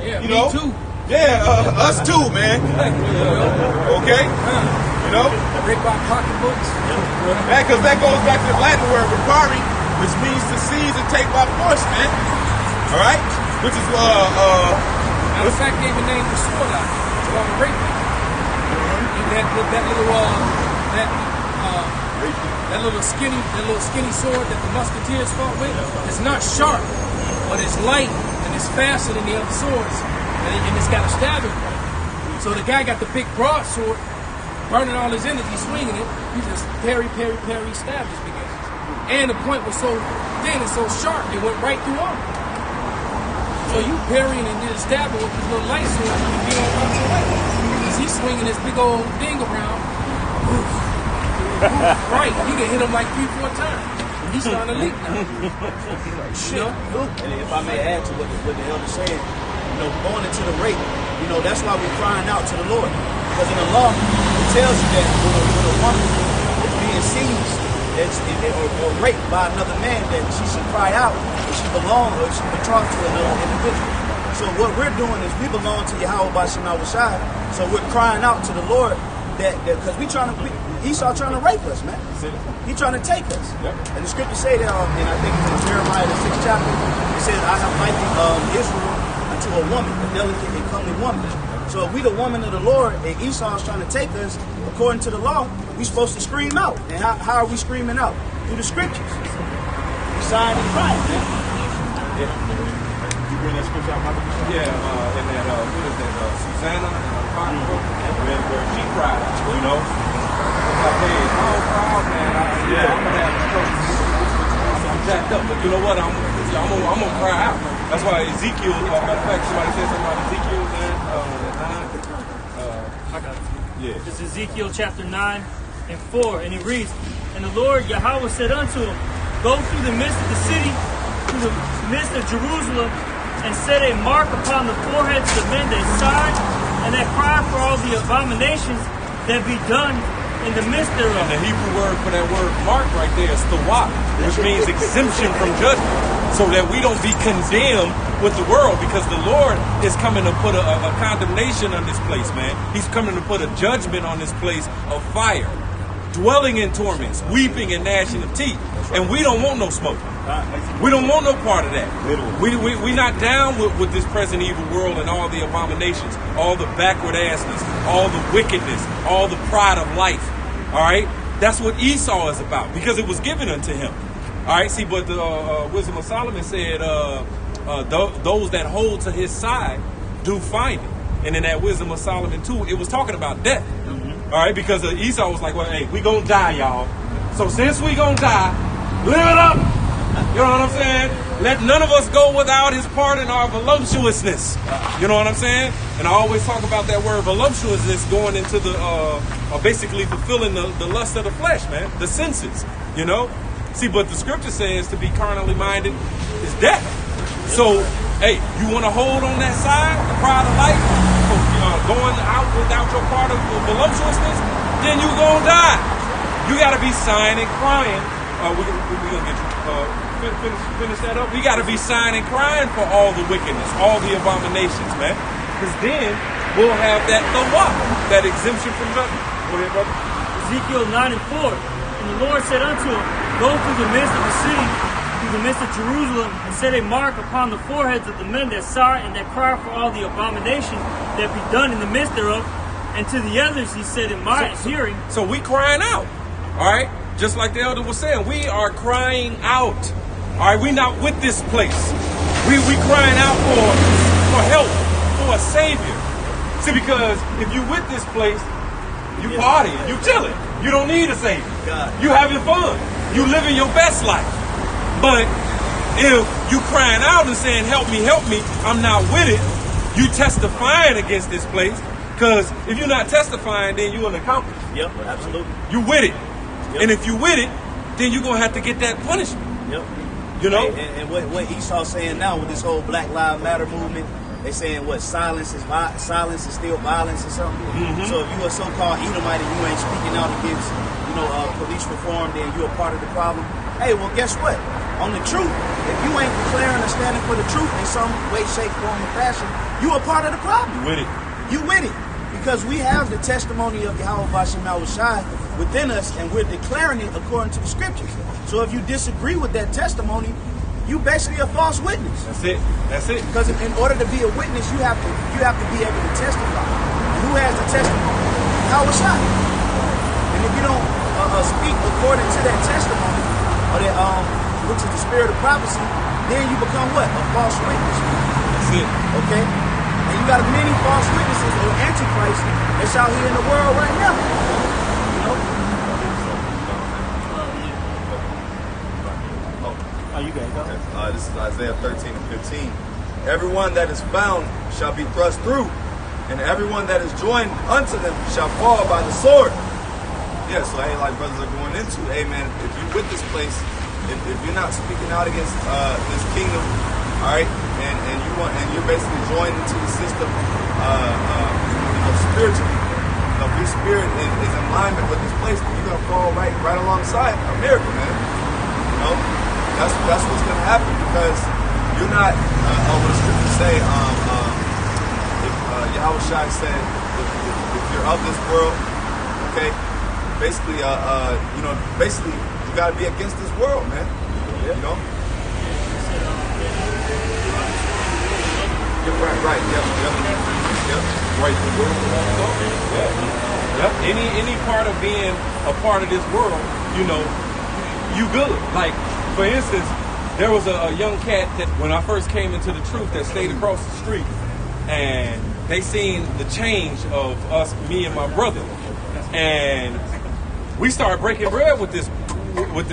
yeah, you know. Me too. Yeah, us too, man. Okay? You know? Break by pocketbooks. Man, because that goes back to the Latin word rapari, which means to seize and take by force, man. All right? Which is, matter of fact, they even named the sword out. It's called a rape. That little skinny sword that the musketeers fought with, it's not sharp, but it's light and it's faster than the other swords, and it's got a stabbing point. So the guy got the big broadsword, burning all his energy, swinging it. He just parry, stabbed his big ass. And the point was so thin and so sharp, it went right through armor. So you parrying and did a stabbing with this little light sword, you can be on top of the light. Because he's swinging this big old thing around. Right, you can hit him like 3-4 times. He's starting to leak now. Shit. And if I may add to what the elder said, going into the rape, that's why we're crying out to the Lord. Because in the law, it tells you that when a woman is being seized or raped by another man, that she should cry out that she belongs or she betrothed to another individual. So what we're doing is we belong to Yahweh by Shema Shai. So we're crying out to the Lord that because Esau trying to rape us, man. He's trying to take us. Yep. And the scripture say that, and I think it's in Jeremiah the 6th chapter, it says, I have likened Israel unto a woman, a delicate and comely woman. So if we the woman of the Lord and Esau is trying to take us, according to the law, we're supposed to scream out. And how are we screaming out? Through the scriptures. We sign and cry, man. You bring that scripture out, Michael? Yeah, and that, what is that, Susanna and Apocrypha, where she cried, you know? Like, hey, I don't cry out, man. I'm gonna have a stroke. I'm jacked up, but you know what? I'm gonna cry out. That's why Ezekiel, matter of fact, somebody said something about Ezekiel, man, I got it. yeah. It's Ezekiel chapter 9 and 4, and it reads, "And the Lord Yahweh said unto him, Go through the midst of the city, through the midst of Jerusalem, and set a mark upon the foreheads of the men that sigh, and that cry for all the abominations that be done in the midst thereof." And the Hebrew word for that word mark right there is tawat, which means exemption from judgment, so that we don't be condemned with the world, because the Lord is coming to put a condemnation on this place, man. He's coming to put a judgment on this place of fire, dwelling in torments, weeping and gnashing of teeth. And we don't want no smoke. We don't want no part of that. We're not down with this present evil world and all the abominations, all the backward assness, all the wickedness, all the pride of life. All right? That's what Esau is about, because it was given unto him. All right? See, but the Wisdom of Solomon said, those that hold to his side do find it. And in that Wisdom of Solomon too, it was talking about death. All right? Because Esau was like, well, hey, we gonna die, y'all. So since we gonna die, live it up. You know what I'm saying? Let none of us go without his part in our voluptuousness. You know what I'm saying? And I always talk about that word voluptuousness going into the, basically fulfilling the lust of the flesh, man. The senses, you know? See, but the scripture says to be carnally minded is death. So, hey, you want to hold on that side, the pride of life, going out without your part of voluptuousness, then you gonna die. You got to be sighing and crying. We're going to get you, finish that up. We got to be sighing and crying for all the wickedness, all the abominations, man. Because then we'll have that tawat, that exemption from judgment. Go ahead, brother. Ezekiel 9 and 4. And the Lord said unto him, Go through the midst of the city, through the midst of Jerusalem, and set a mark upon the foreheads of the men that sigh and that cry for all the abominations that be done in the midst thereof. And to the others he said in my hearing. So we crying out, all right? Just like the elder was saying, we are crying out. All right, we not with this place. We crying out for help, for a savior. See, because if you with this place, you partying, you chilling. You don't need a savior. You having fun. You living your best life. But if you crying out and saying, help me, I'm not with it, you testifying against this place. Because if you're not testifying, then you're an accomplice. Yep, absolutely. You with it. Yep. And if you with it, then you're going to have to get that punishment. Yep. You know? And what Esau's saying now with this whole Black Lives Matter movement, they saying what silence is still violence or something. Mm-hmm. So if you a so-called Edomite and you ain't speaking out against, police reform, then you're a part of the problem. Hey, well, guess what? On the truth, if you ain't declaring or standing for the truth in some way, shape, form, or fashion, you a part of the problem. You with it. You with it. Because we have the testimony of Yahweh Bashem Yahushai within us, and we're declaring it according to the scriptures. So if you disagree with that testimony, you basically a false witness. That's it. Because in order to be a witness, you have to be able to testify. And who has the testimony? Yahushai. And if you don't speak according to that testimony, or that which is the spirit of prophecy, then you become what? A false witness. That's it. Okay? And you got many false witnesses or antichrists that's out here in the world right now. You know? Oh, you got it. This is Isaiah 13 and 15. Everyone that is bound shall be thrust through, and everyone that is joined unto them shall fall by the sword. Yeah, so hey, like brothers are going into, hey man, if you with this place, if you're not speaking out against this kingdom, all right, and you're basically joined into the system, spiritually. If your spirit is in alignment with this place, then you're gonna fall right alongside America, man. You know, that's what's gonna happen, because you're not. What the scriptures say, Yahweh Shai said, if you're of this world, okay. Basically, basically, you got to be against this world, man. You know? Right. Yep. Right. The world. Yep. Any part of being a part of this world, you good. Like, for instance, there was a young cat that when I first came into the truth that stayed across the street, and they seen the change of us, me and my brother, and we started breaking bread with this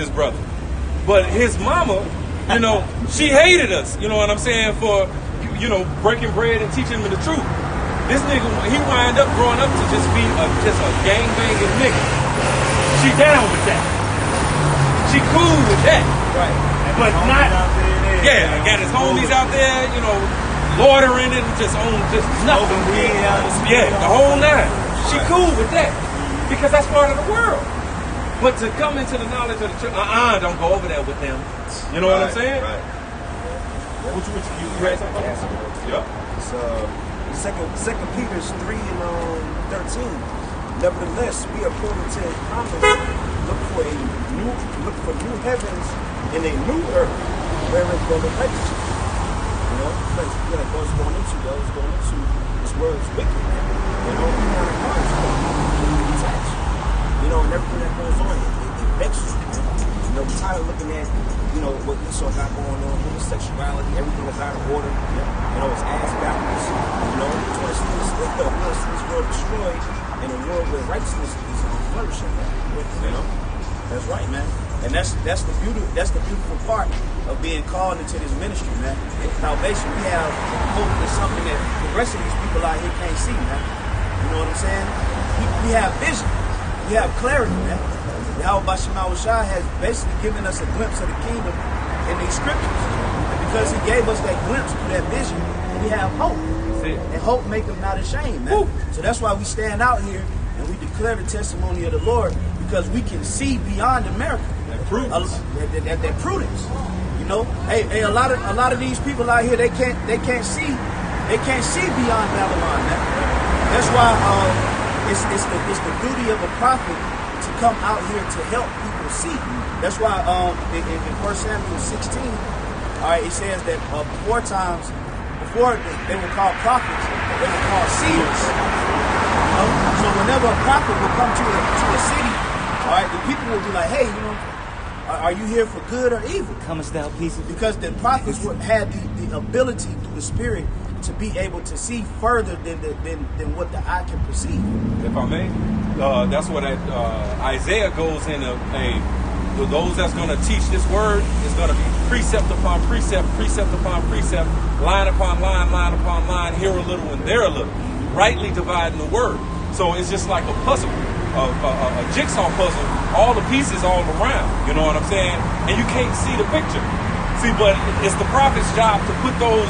brother. But his mama, you know, she hated us, you know what I'm saying, for, you know, breaking bread and teaching him the truth. This nigga, he wind up growing up to just be just a gangbanging nigga. She down with that. She cool with that. Right. But not, yeah, got his homies out there, you know, loitering and just on just nothing. Yeah, the whole nine. She cool with that because that's part of the world. But to come into the knowledge of the truth, don't go over there with them. You know what I'm saying? Right. What you read something? Yeah. It's Second Peter 3:13. Nevertheless, we according to His promise look for new heavens and a new earth, wherein dwelleth righteousness. You know, like what's going into this world is wicked. You know, we have hearts detached. You know, and everything that goes on, it vexes you. You know, we're tired of looking at, you know, what Esau got going on, homosexuality, everything is out of order. You know, it's ass backwards. You know, we want to see this world destroyed in a world where righteousness is flourishing. You know, that's right, man. And that's the beautiful part of being called into this ministry, man. In salvation, we have hope for something that the rest of these people out here can't see, man. You know what I'm saying? We have vision. We have clarity, man. Yahweh Bashim Shah has basically given us a glimpse of the kingdom in these scriptures. And because he gave us that glimpse through that vision, we have hope. And hope make them not ashamed, man. So that's why we stand out here and we declare the testimony of the Lord, because we can see beyond America. That prudence. You know, hey, a lot of these people out here, they can't see beyond Babylon, man. That's why it's the duty of a prophet to come out here to help people see. That's why in 1 Samuel 16, all right, it says that before they were called prophets, they were called seers. You know? So whenever a prophet would come to a city, all right, the people would be like, hey, you know, are you here for good or evil? Comest thou peace? Because the prophets had the ability through the Spirit to be able to see further than what the eye can perceive. If I may, that's what Isaiah goes into those that's going to teach this word is going to be precept upon precept, precept upon precept, line upon line, line upon line, here a little and there a little, rightly dividing the word. So it's just like a puzzle, a jigsaw puzzle, all the pieces all around, you know what I'm saying? And you can't see the picture. See, but it's the prophet's job to put those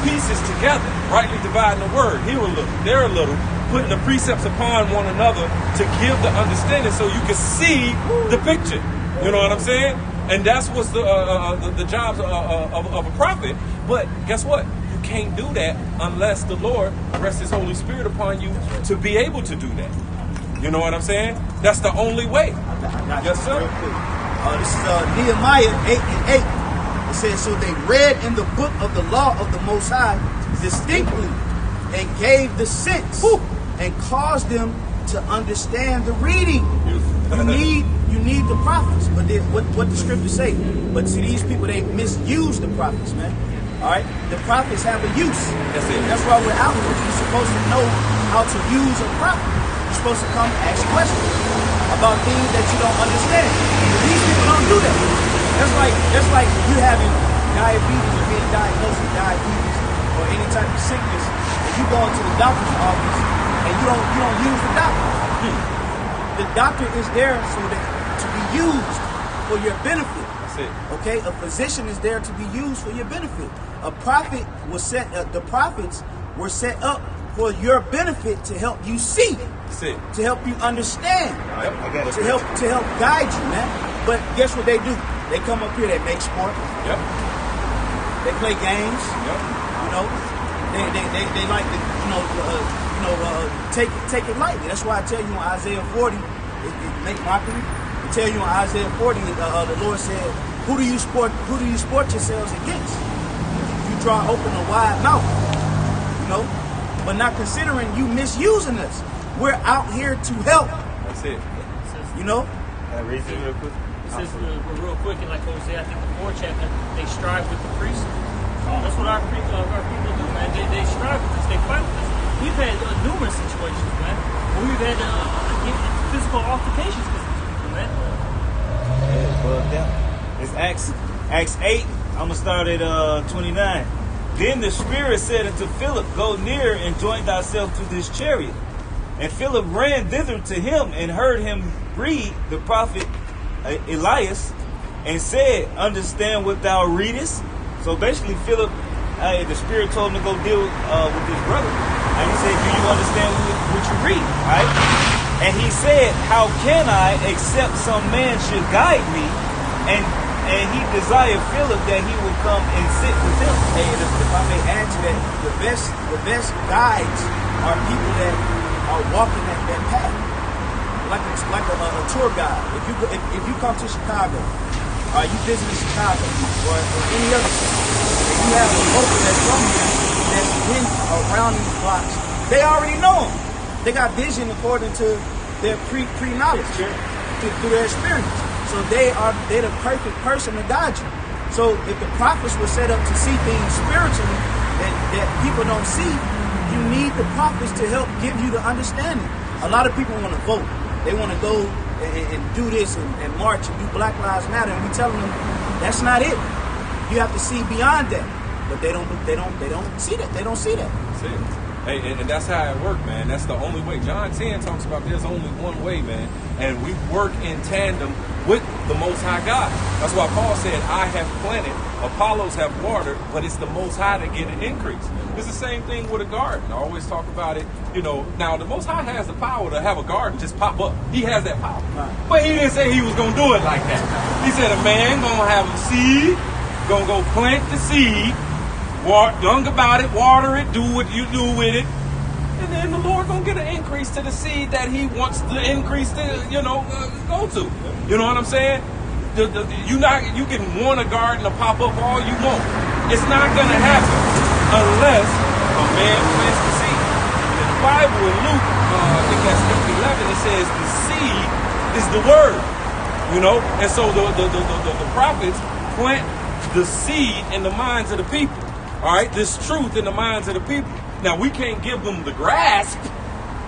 pieces together, rightly dividing the word, here a little, there a little, putting the precepts upon one another to give the understanding so you can see the picture. You know what I'm saying? And that's what's the jobs of a prophet. But guess what? You can't do that unless the Lord rests His Holy Spirit upon you to be able to do that. You know what I'm saying? That's the only way. Yes, sir. This is Nehemiah 8:8. It says, so they read in the book of the law of the Most High distinctly and gave the sense and caused them to understand the reading. You need the prophets. But then what the scriptures say? But see, these people, they misuse the prophets, man. All right? The prophets have a use. That's it. That's why we're out here. You're supposed to know how to use a prophet. You're supposed to come ask questions about things that you don't understand. But these people don't do that. That's like you having diabetes or being diagnosed with diabetes or any type of sickness, and you go into the doctor's office and you don't use the doctor. The doctor is there so that to be used for your benefit. That's it. Okay, a physician is there to be used for your benefit. A prophet was set. The prophets were set up for your benefit to help you see, to help you understand, to help guide you, man. But guess what they do? They come up here, they make sport. Yep. They play games. Yep. You know, they like to take it lightly. That's why I tell you in Isaiah 40, it make mockery. I tell you in Isaiah 40, the Lord said, who do you sport yourselves against? You draw open a wide mouth. You know, but not considering you misusing us. We're out here to help. That's it. You know, Can I read it real quick? It says real quick in like Hosea, I think the 4th chapter, they strive with the priests. That's what our people do, man. They strive with this. They fight with this. We've had numerous situations, man, where we've had physical altercations with people, man. Yeah, bugged out. It's Acts 8. I'm gonna start at 29. Then the Spirit said unto Philip, Go near and join thyself to this chariot. And Philip ran thither to him and heard him read the prophet Elias, and said, Understand what thou readest. So basically, Philip, the Spirit told him to go deal with his brother. And he said, Do you understand what you read? Right? And he said, How can I, except some man should guide me? And he desired Philip that he would come and sit with him. Hey, if I may add to that, the best guides are people that are walking that path, like a tour guide. If you come to Chicago, or you visit Chicago, or any other city, and you have a local that's from here that's been around these blocks, they already know them. They got vision according to their pre-knowledge through their experience. So they're the perfect person to guide you. So if the prophets were set up to see things spiritually that people don't see, you need the prophets to help give you the understanding. A lot of people want to vote. They want to go and do this and march and do Black Lives Matter, and we telling them that's not it. You have to see beyond that. But they don't see that. They don't see that. See it. Hey, and that's how it works, man. That's the only way. John 10 talks about there's only one way, man. And we work in tandem with the Most High God. That's why Paul said, I have planted, Apollos have watered, but it's the Most High to get an increase. It's the same thing with a garden. I always talk about it, Now, the Most High has the power to have a garden just pop up. He has that power. But he didn't say he was going to do it like that. He said a man going to have a seed, going to go plant the seed, young about it, water it, do what you do with it, and then the Lord gonna get an increase to the seed that He wants the increase to, go to. You know what I'm saying? You can want a garden to pop up all you want. It's not gonna happen unless a man plants the seed. In the Bible, in Luke, I think that's Luke 11, it says the seed is the word. And so the prophets plant the seed in the minds of the people. All right, this truth in the minds of the people. Now, we can't give them the grasp.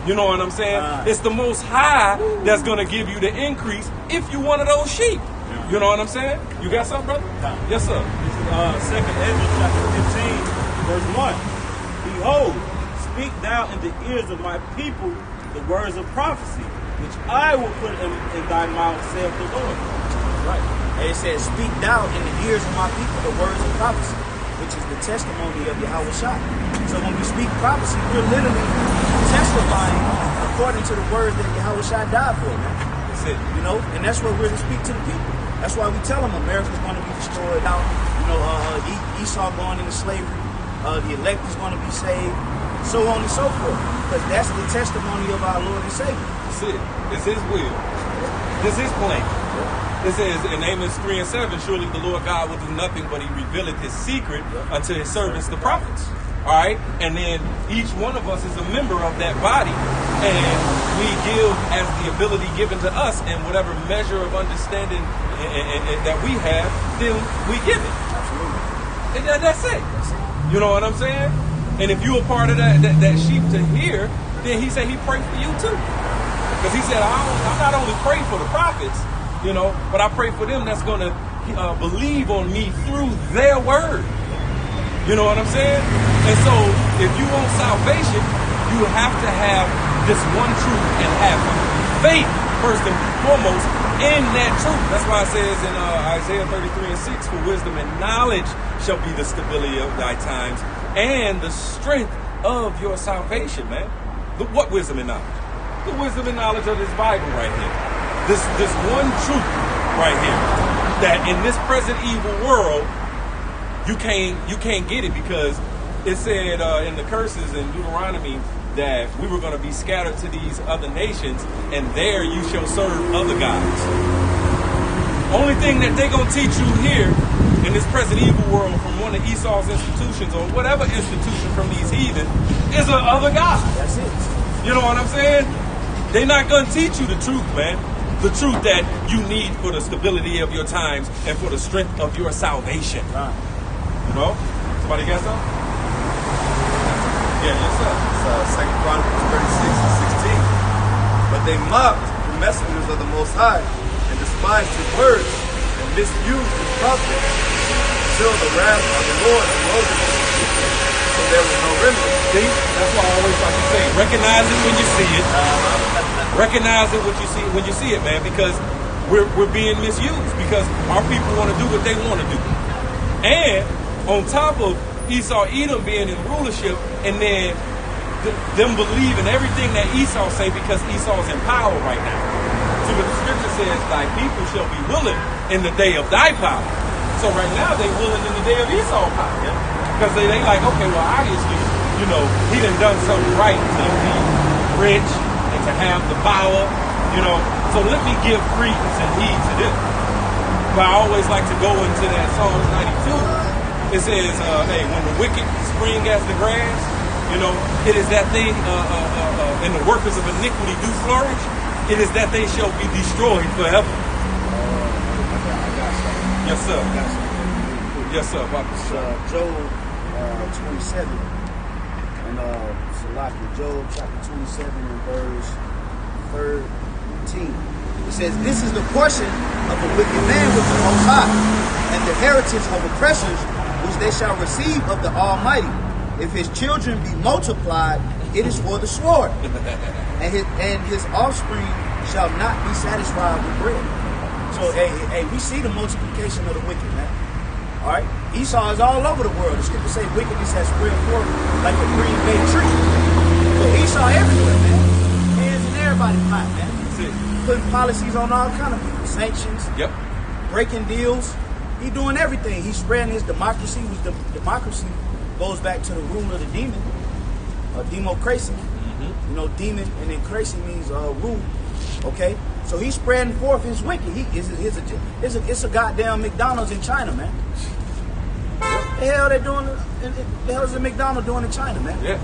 You know what I'm saying? It's the Most High that's going to give you the increase if you one of those sheep. You know what I'm saying? You got something, brother? Yes, sir. This is 2 Ezra chapter 15, verse 1. Behold, speak thou in the ears of my people the words of prophecy, which I will put in thy mouth, saith the Lord. Right. And it says, speak thou in the ears of my people the words of prophecy, which is the testimony of Yahweh Shai. So when we speak prophecy, we're literally testifying according to the words that Yahweh Shai died for, man. That's it. And that's what we're to speak to the people. That's why we tell them America's going to be destroyed out. Esau going into slavery. The elect is going to be saved. So on and so forth. Because that's the testimony of our Lord and Savior. That's it. It's His will. This is His plan. It says in Amos 3 and 7, surely the Lord God will do nothing but He revealeth His secret unto His servants, the prophets. All right? And then each one of us is a member of that body. And we give as the ability given to us, and whatever measure of understanding that we have, then we give it. And that's it. You know what I'm saying? And if you're a part of that sheep to hear, then He said He prayed for you too. Because He said, I not only pray for the prophets, but I pray for them that's going to believe on me through their word. You know what I'm saying? And so if you want salvation, you have to have this one truth and have faith, first and foremost, in that truth. That's why it says in Isaiah 33 and 6, for wisdom and knowledge shall be the stability of thy times and the strength of your salvation, man. What wisdom and knowledge? The wisdom and knowledge of this Bible right here. This one truth right here, that in this present evil world, you can't get it, because it said in the curses in Deuteronomy that we were going to be scattered to these other nations, and there you shall serve other gods. Only thing that they're going to teach you here in this present evil world from one of Esau's institutions or whatever institution from these heathen is a other god. That's it. You know what I'm saying? They're not going to teach you the truth, man. the truth that you need for the stability of your times and for the strength of your salvation. You know? Somebody got something? Yeah, yes, sir. It's 2 Chronicles 36:16. But they mocked the messengers of the Most High and despised his words and misused his prophets until the wrath of the Lord arose against the people. So there was no remedy. See? That's why I always like to say, recognize it when you see it. Recognize it when you see it, man, because we're being misused because our people want to do what they want to do. And on top of Esau, Edom being in rulership, and then them believing everything that Esau say because Esau's in power right now. See what the scripture says, thy people shall be willing in the day of thy power. So right now they willing in the day of Esau's power. Because they like, okay, well obviously, you know, he done something right to be rich and to have the power, you know. So let me give credence and heed to this. But I always like to go into that Psalms 92. It says, hey, when the wicked spring as the grass, you know, it is that they, and the workers of iniquity do flourish, it is that they shall be destroyed forever. Yes, sir. Yes, sir. Job 27, and Job chapter 27 and verse 13. It says, this is the portion of a wicked man with the Most High, and the heritage of oppressors, which they shall receive of the Almighty. If his children be multiplied, it is for the sword, and his offspring shall not be satisfied with bread. So, hey, we see the multiplication of the wicked, man. All right, Esau is all over the world. The scripture say wickedness has spread forth like a green bay tree. But Esau everywhere, man. Hands in everybody's pot, man. Putting policies on all kind of people, sanctions, breaking deals. He doing everything. He's spreading his democracy. Democracy goes back to the rule of the demon, democracy. You know, demon and then crazy means rule. Okay, so he's spreading forth his wicked. It's a goddamn McDonald's in China, man. The hell they doing? The hell is the McDonald's doing in China, man? Yeah.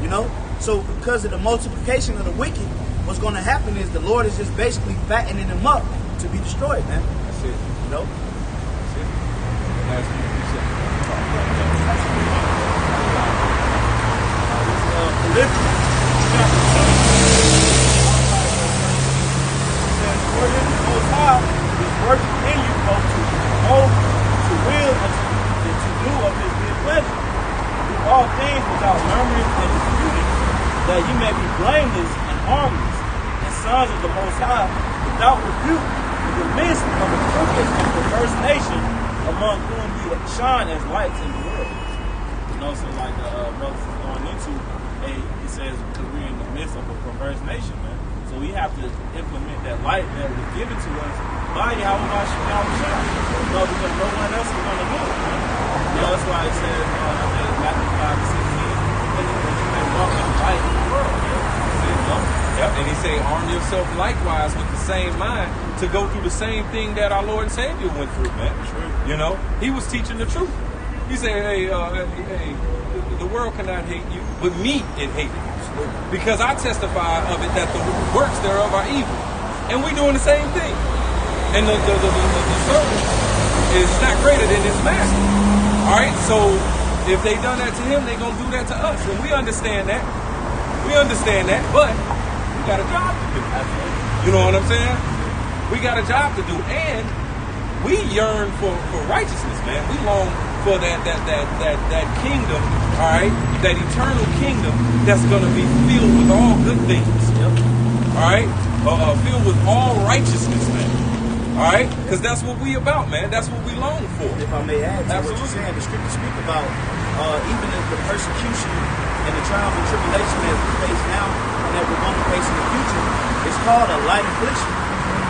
You know, so because of the multiplication of the wicked, what's going to happen is the Lord is just basically fattening them up to be destroyed, man. That's it. You know. That's it. Last week you said. Philippians chapter 2. For his Most High is working in you both to know, to will, and to do of his good pleasure. Do all things without murmuring and disputing, that ye may be blameless and harmless, and sons of the Most High, without rebuke, in the midst of a crooked and perverse nation, among whom ye shine as lights in the world. You know, so like brothers is going into, it says because we're in the midst of a perverse nation, man. So we have to implement that light that was given to us by Yahweh Shai. No, because no one else is going to do it. Man. You know, that's why it says, Matthew 5:16, that you may walk in the light of the world. Yep, and he say, arm yourself likewise with the same mind to go through the same thing that our Lord and Savior went through, man. True. You know, he was teaching the truth. He said, hey, the world cannot hate you, but me it hated you. Because I testify of it that the works thereof are evil. And we doing the same thing. And the servant is not greater than his master. Alright, so if they done that to him, they gonna do that to us. And we understand that. But we got a job to do. You know what I'm saying? We got a job to do. And we yearn for righteousness, man. We long for that kingdom, all right, that eternal kingdom that's going to be filled with all good things, all right, filled with all righteousness, man, all right, because that's what we about, man. That's what we long for. If I may add to what you're saying, the scripture speak about even the persecution and the trials and tribulation that we face now and that we're going to face in the future. It's called a light affliction,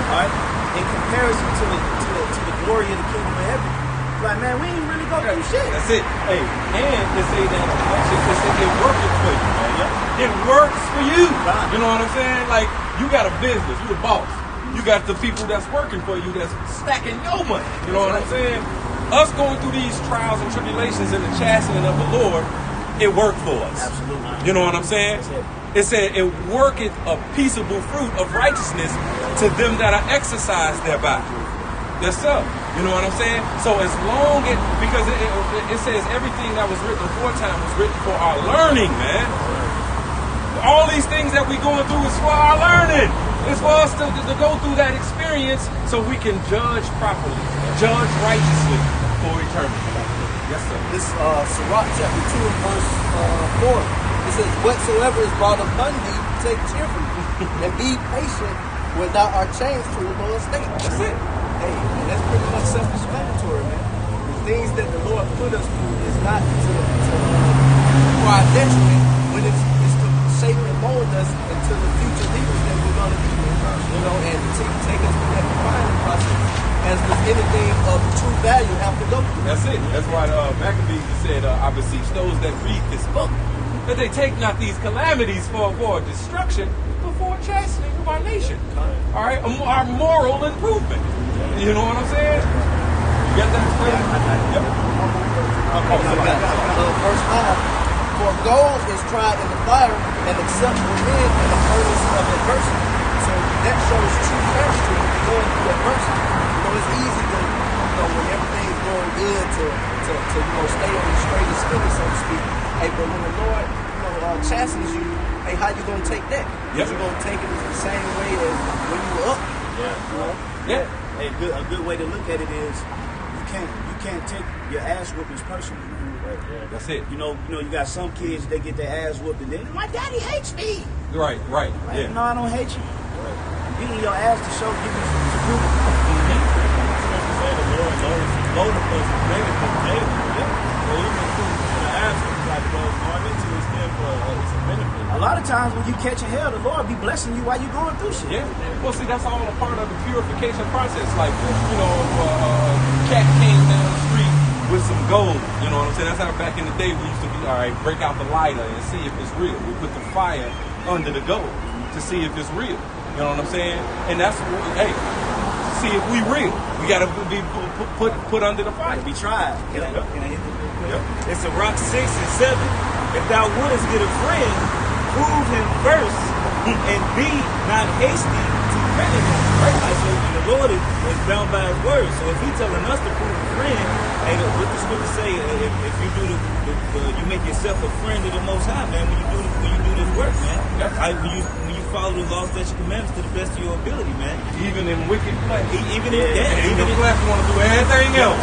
all right, in comparison to the glory of the kingdom of heaven. Like, man, we ain't really go through shit. That's it. Hey, and they say that it working for you, man. It works for you. You know what I'm saying? Like, you got a business, you a boss. You got the people that's working for you that's stacking your money. You know what I'm saying? Us going through these trials and tribulations and the chastening of the Lord, it worked for us. Absolutely. You know what I'm saying? It said, it worketh a peaceable fruit of righteousness to them that are exercised thereby. Yes, sir. You know what I'm saying? So as long as, because it says everything that was written aforetime was written for our learning, man. All these things that we're going through is for our learning. It's for us to go through that experience so we can judge properly, judge righteously for eternity. Yes, sir. This Sirach chapter 2 and verse 4. It says, whatsoever is brought upon thee, take cheerfully, and be patient when thou art changed to a lower state. That's it. Hey, and that's pretty much self-explanatory, man. The things that the Lord put us through is not for our detriment, but it's to shape and mold us into the future leaders that we're going to be, you know, and to take us through that refining process. As does anything of true value have to go through. That's it. That's why Maccabees said, I beseech those that read this book, that they take not these calamities for destruction, but for chastening of our nation. All right, our moral improvement. You know what I'm saying? You got that? Yep. Verse 5. For gold is tried in the fire, and acceptable men in the furnace of adversity. So that shows true character when you're going through adversity. You know, it's easy to, you know, when everything's going good to you know, stay on the straight and skinny, so to speak. Hey, but when the Lord, you know, chastens you, hey, how you gonna take that? Yep. You gonna take it the same way as when you were up? Yeah. You know? Yeah. Hey, a good way to look at it is you can't take your ass whoopings personally. Right? Yeah, that's it. You know, you got some kids, they get their ass whooped and then my daddy hates me. Right. Like, Yeah. no, I don't hate you. Right. I'm beating your ass to show you some proof. Load of us benefit daily. So even to the absence, like those garments, to extend for it's a benefit. A lot of times when you catching hell, the Lord be blessing you while you going through shit. Yeah. Well, see, that's all a part of the purification process. Like, you know, cat came down the street with some gold. You know what I'm saying? That's how back in the day we used to be, all right, break out the lighter and see if it's real. We put the fire under the gold to see if it's real. You know what I'm saying? And that's what, hey, see if we real. We got to be put under the fire. To be tried. It's a Rock 6 and 7. If thou wouldest get a friend, prove him first, and be not hasty to credit him. Right? So the Lord is bound by his word. So if he's telling us to prove a friend, hey, what the scripture say, if you do you make yourself a friend of the Most High, man. When you do this work, man. When you follow the laws, statutes, and commandments to the best of your ability, man. Even in wicked flesh. Even in flesh want to do everything else.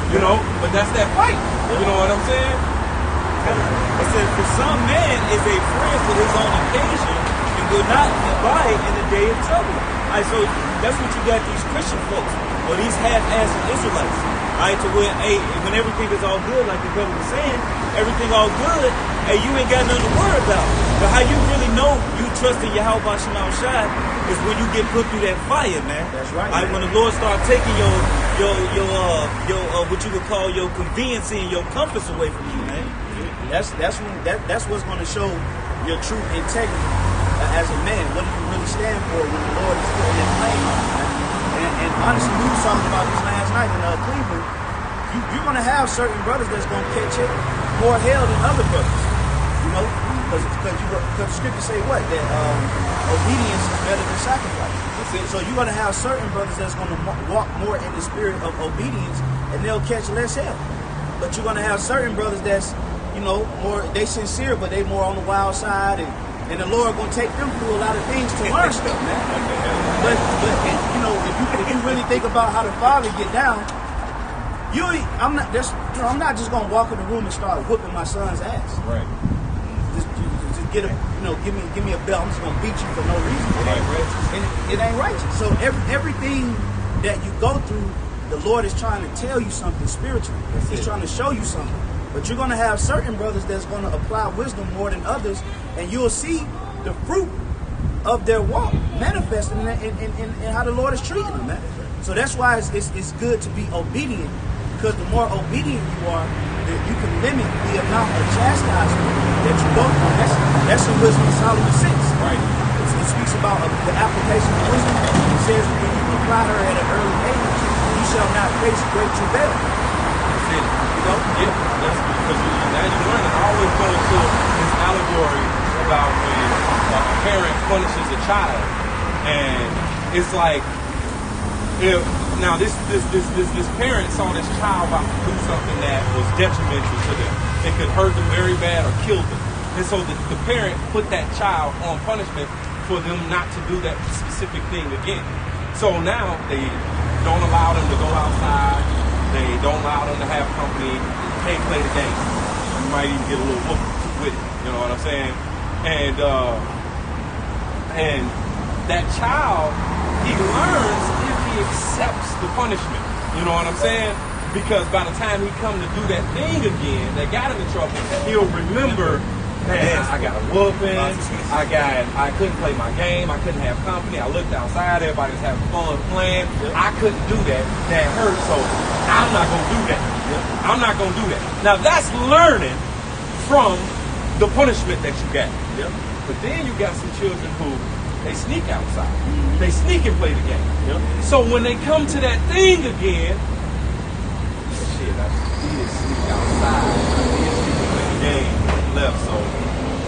You know, but that's that fight. You know what I'm saying? It says, for some man is a friend for his own occasion and will not abide in the day of trouble. All right, so that's what you got these Christian folks or these half-assed Israelites. All right, to where, hey, when everything is all good, like the brother was saying, everything all good, hey, you ain't got nothing to worry about. But how you really know you trust in Yahweh Shema Shai is when you get put through that fire, man. That's right. All right, when the Lord start taking your what you would call your conveniency and your comforts away from you, man. That's what's going to show your true integrity as a man. What do you really stand for when the Lord is putting that flame on you, man? And honestly, we were talking about this last night in Cleveland. You're going to have certain brothers that's going to catch it more hell than other brothers. You know, because the scriptures say what? That obedience is better than sacrifice. So you're going to have certain brothers that's going to walk more in the spirit of obedience, and they'll catch less hell. But you're going to have certain brothers that's, you know, more, they sincere, but they more on the wild side, and the Lord gonna take them through a lot of things to learn stuff, man. But you know, if you really think about how the Father get down, I'm not just gonna walk in the room and start whooping my son's ass. Right. Just get a, you know, give me a belt. I'm just gonna beat you for no reason. It ain't righteous. So everything that you go through, the Lord is trying to tell you something spiritually. He's trying to show you something. But you're going to have certain brothers that's going to apply wisdom more than others, and you'll see the fruit of their walk manifesting in how the Lord is treating them, man. So that's why it's good to be obedient, because the more obedient you are, you can limit the amount of chastisement that you go through. That's in Wisdom of Solomon 6. Right. It speaks about the application of wisdom. It says when you apply her at an early age, you shall not face great travail. in it. Yeah, that's because now you learn it. I always go into this allegory about when a parent punishes a child, and it's like if now this parent saw this child about to do something that was detrimental to them. It could hurt them very bad or kill them. And so the parent put that child on punishment for them not to do that specific thing again. So now they don't allow them to go outside. They don't allow them to have company. They can't play the game. You might even get a little whoop with it. You know what I'm saying? And that child, he learns if he accepts the punishment. You know what I'm saying? Because by the time he come to do that thing again that got him in trouble, he'll remember, man, I got a whooping, I couldn't play my game, I couldn't have company, I looked outside, everybody was having fun playing, I couldn't do that, that hurt, so I'm not going to do that. I'm not going to do that. Now that's learning from the punishment that you got. But then you got some children who, they sneak outside. They sneak and play the game. So when they come to that thing again, I did sneak outside. I did sneak and play the game left, so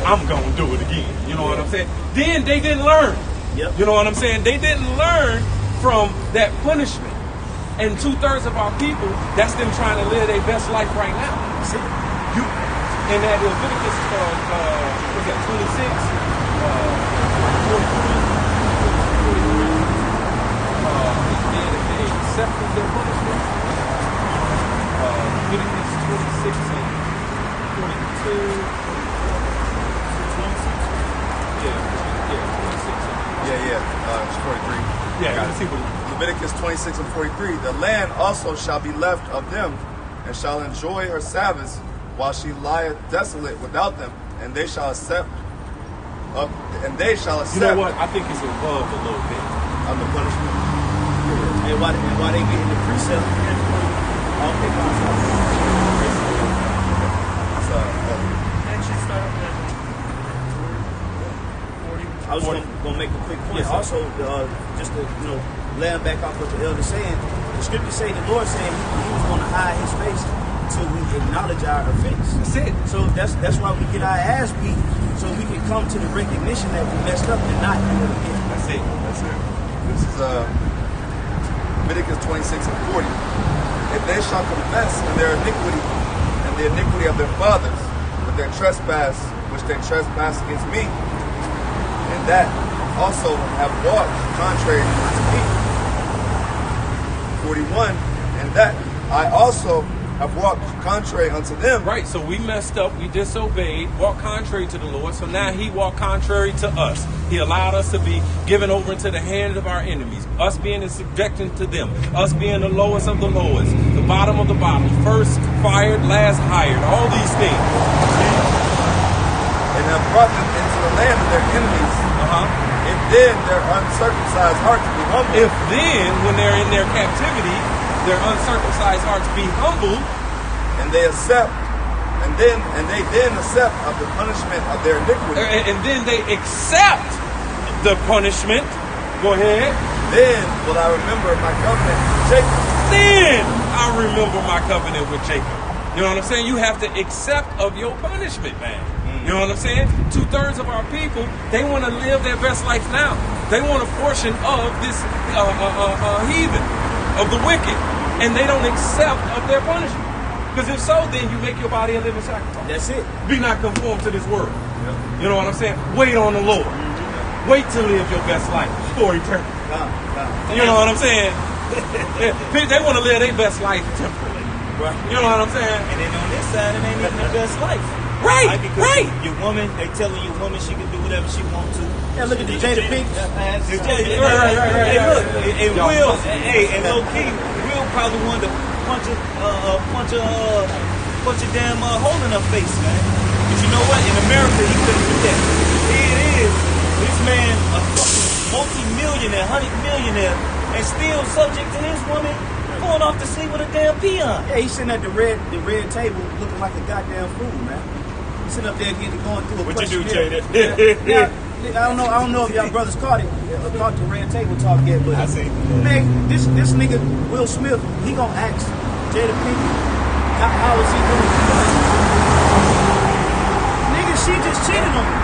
I'm gonna do it again. You know what I'm saying? Then they didn't learn. You know what I'm saying? They didn't learn from that punishment. And 2/3 of our people, that's them trying to live their best life right now. You in that Leviticus, what's that, 26, 43, they accepted their punishment. Leviticus 26 and 42. 26. Yeah, 26. It's 43. Leviticus 26 and 43. The land also shall be left of them, and shall enjoy her Sabbaths, while she lieth desolate without them, and they shall accept. You know what? I think it's above a little bit of the punishment. And why they getting the precept? I was going to make a quick point. Also, just to land back off what the elder saying, the scripture say the Lord saying he was going to hide his face until we acknowledge our offense. That's it. So that's why we get our ass beat, so we can come to the recognition that we messed up and not do it again. That's it. That's it. This is Leviticus 26 and 40. If they shall confess in their iniquity and the iniquity of their fathers, with their trespass which they trespass against me, and that also have walked contrary unto me. 41, and that I also have walked contrary unto them. Right, so we messed up, we disobeyed, walked contrary to the Lord, so now he walked contrary to us. He allowed us to be given over into the hand of our enemies, us being in subjection to them, us being the lowest of the lowest, the bottom of the bottom, first fired, last hired, all these things. And have brought them into the land of their enemies. If then their uncircumcised hearts be humbled. If then, when they're in their captivity, their uncircumcised hearts be humbled, and they accept, and they then accept of the punishment of their iniquity. And then they accept the punishment. Go ahead. Then will I remember my covenant with Jacob. Then I remember my covenant with Jacob. You know what I'm saying? You have to accept of your punishment, man. You know what I'm saying? 2/3 of our people, they want to live their best life now. They want a portion of this heathen, of the wicked, and they don't accept of their punishment. Because if so, then you make your body a living sacrifice. That's it. Be not conformed to this world. You know what I'm saying? Wait on the Lord. Wait to live your best life for eternity. You know what I'm saying? They want to live their best life temporarily. Right. You know what I'm saying? And then on this side, it ain't even the best life. Right, because your woman, they telling your woman she can do whatever she wants to. Yeah, look at the Jada Pink. Right. Hey, look, and Will, and low key, Will probably wanted to punch a damn hole in her face, man. But you know what? In America, he couldn't do that. Here it is, this man, a fucking multi-millionaire, 100-millionaire, and still subject to his woman going off to sleep with a damn peon. Yeah, he's sitting at the red table looking like a goddamn fool, man. He's sitting up there going through a What you do, questionnaire. Jada? I don't know if y'all brothers caught the red table talk yet, but I see. Man, this nigga Will Smith, he gonna ask Jada Pinkett How is he doing? Nigga, she just cheated on me.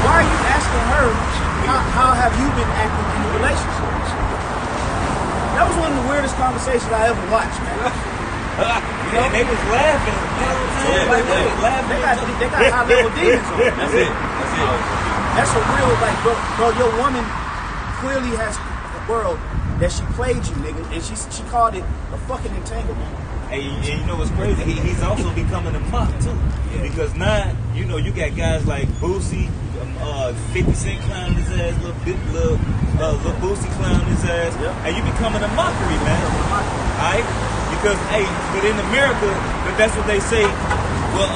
Why are you asking her how have you been acting in the relationship? That was one of the weirdest conversations I ever watched, man. You know, they was laughing. They got high level demons on them. That's it. That's it. That's a real, like, bro, your woman clearly has a world that she played you, nigga, and she called it a fucking entanglement. And you know what's crazy? He's also becoming a mock too, because now you know you got guys like Boosie, 50 Cent clown his ass, little Boosie clown his ass, and you becoming a mockery, man. Alright? Because but in America, but that's what they say. Well,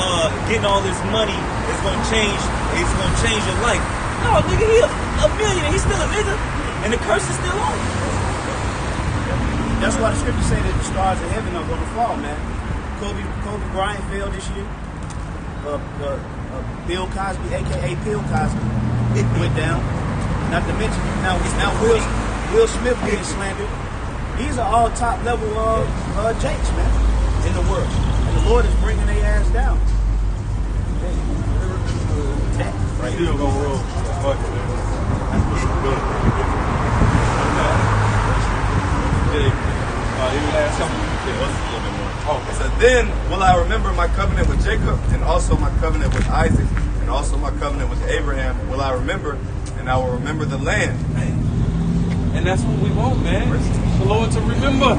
getting all this money is gonna change. It's gonna change your life. No, nigga, he a millionaire. He's still a nigga, and the curse is still on. That's why the scriptures say that the stars of heaven are going to fall, man. Kobe Bryant fell this year. Bill Cosby, a.k.a. Bill Cosby, went down. Not to mention, now Will Smith being slandered. These are all top level jakes, man, in the world. And the Lord is bringing their ass down. Right. Still gonna roll. Any last something? So then will I remember my covenant with Jacob, and also my covenant with Isaac, and also my covenant with Abraham will I remember, and I will remember the land. And that's what we want, man. The Lord to remember,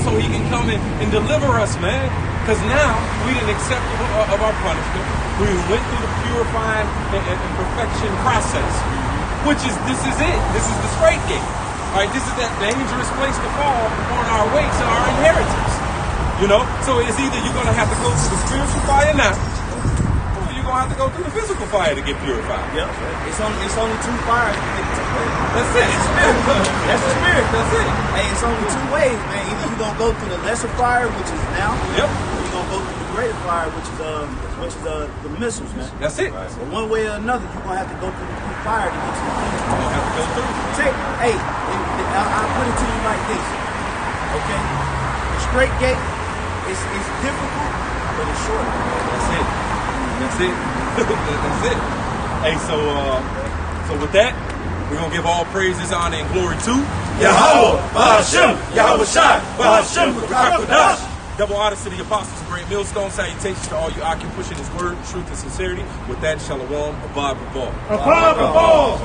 so he can come and deliver us, man. Because now we didn't accept of our punishment. We went through the purifying and perfection process, which is, this is it. This is the straight gate. All right, this is that dangerous place to fall on our way to our inheritance. So it's either you're going to have to go through the spiritual fire now, or you're going to have to go through the physical fire to get purified. Yep. It's only two fires. That's it. That's the spirit. That's it. Hey, it's only two ways, man. Either you're going to go through the lesser fire, which is now, yep, or you're going to go through the greater fire, which is the missiles, man. That's it. But one way or another, you're going to have to go through the fire to get to the kingdom. You're going to have to go through. I'll put it to you like this, okay? The straight gate is difficult, but it's short. That's it. That's it. That's it. Hey, so with that, we're going to give all praises, honor, and glory to Yahweh, Bahashem, Yahweh Shai, Bahashem, Rakadash. Double honors to the apostles of Great Millstone. Salutations to all you occupants pushing his word, truth, and sincerity. With that, Shalom, Abad Babal. Abad Babal.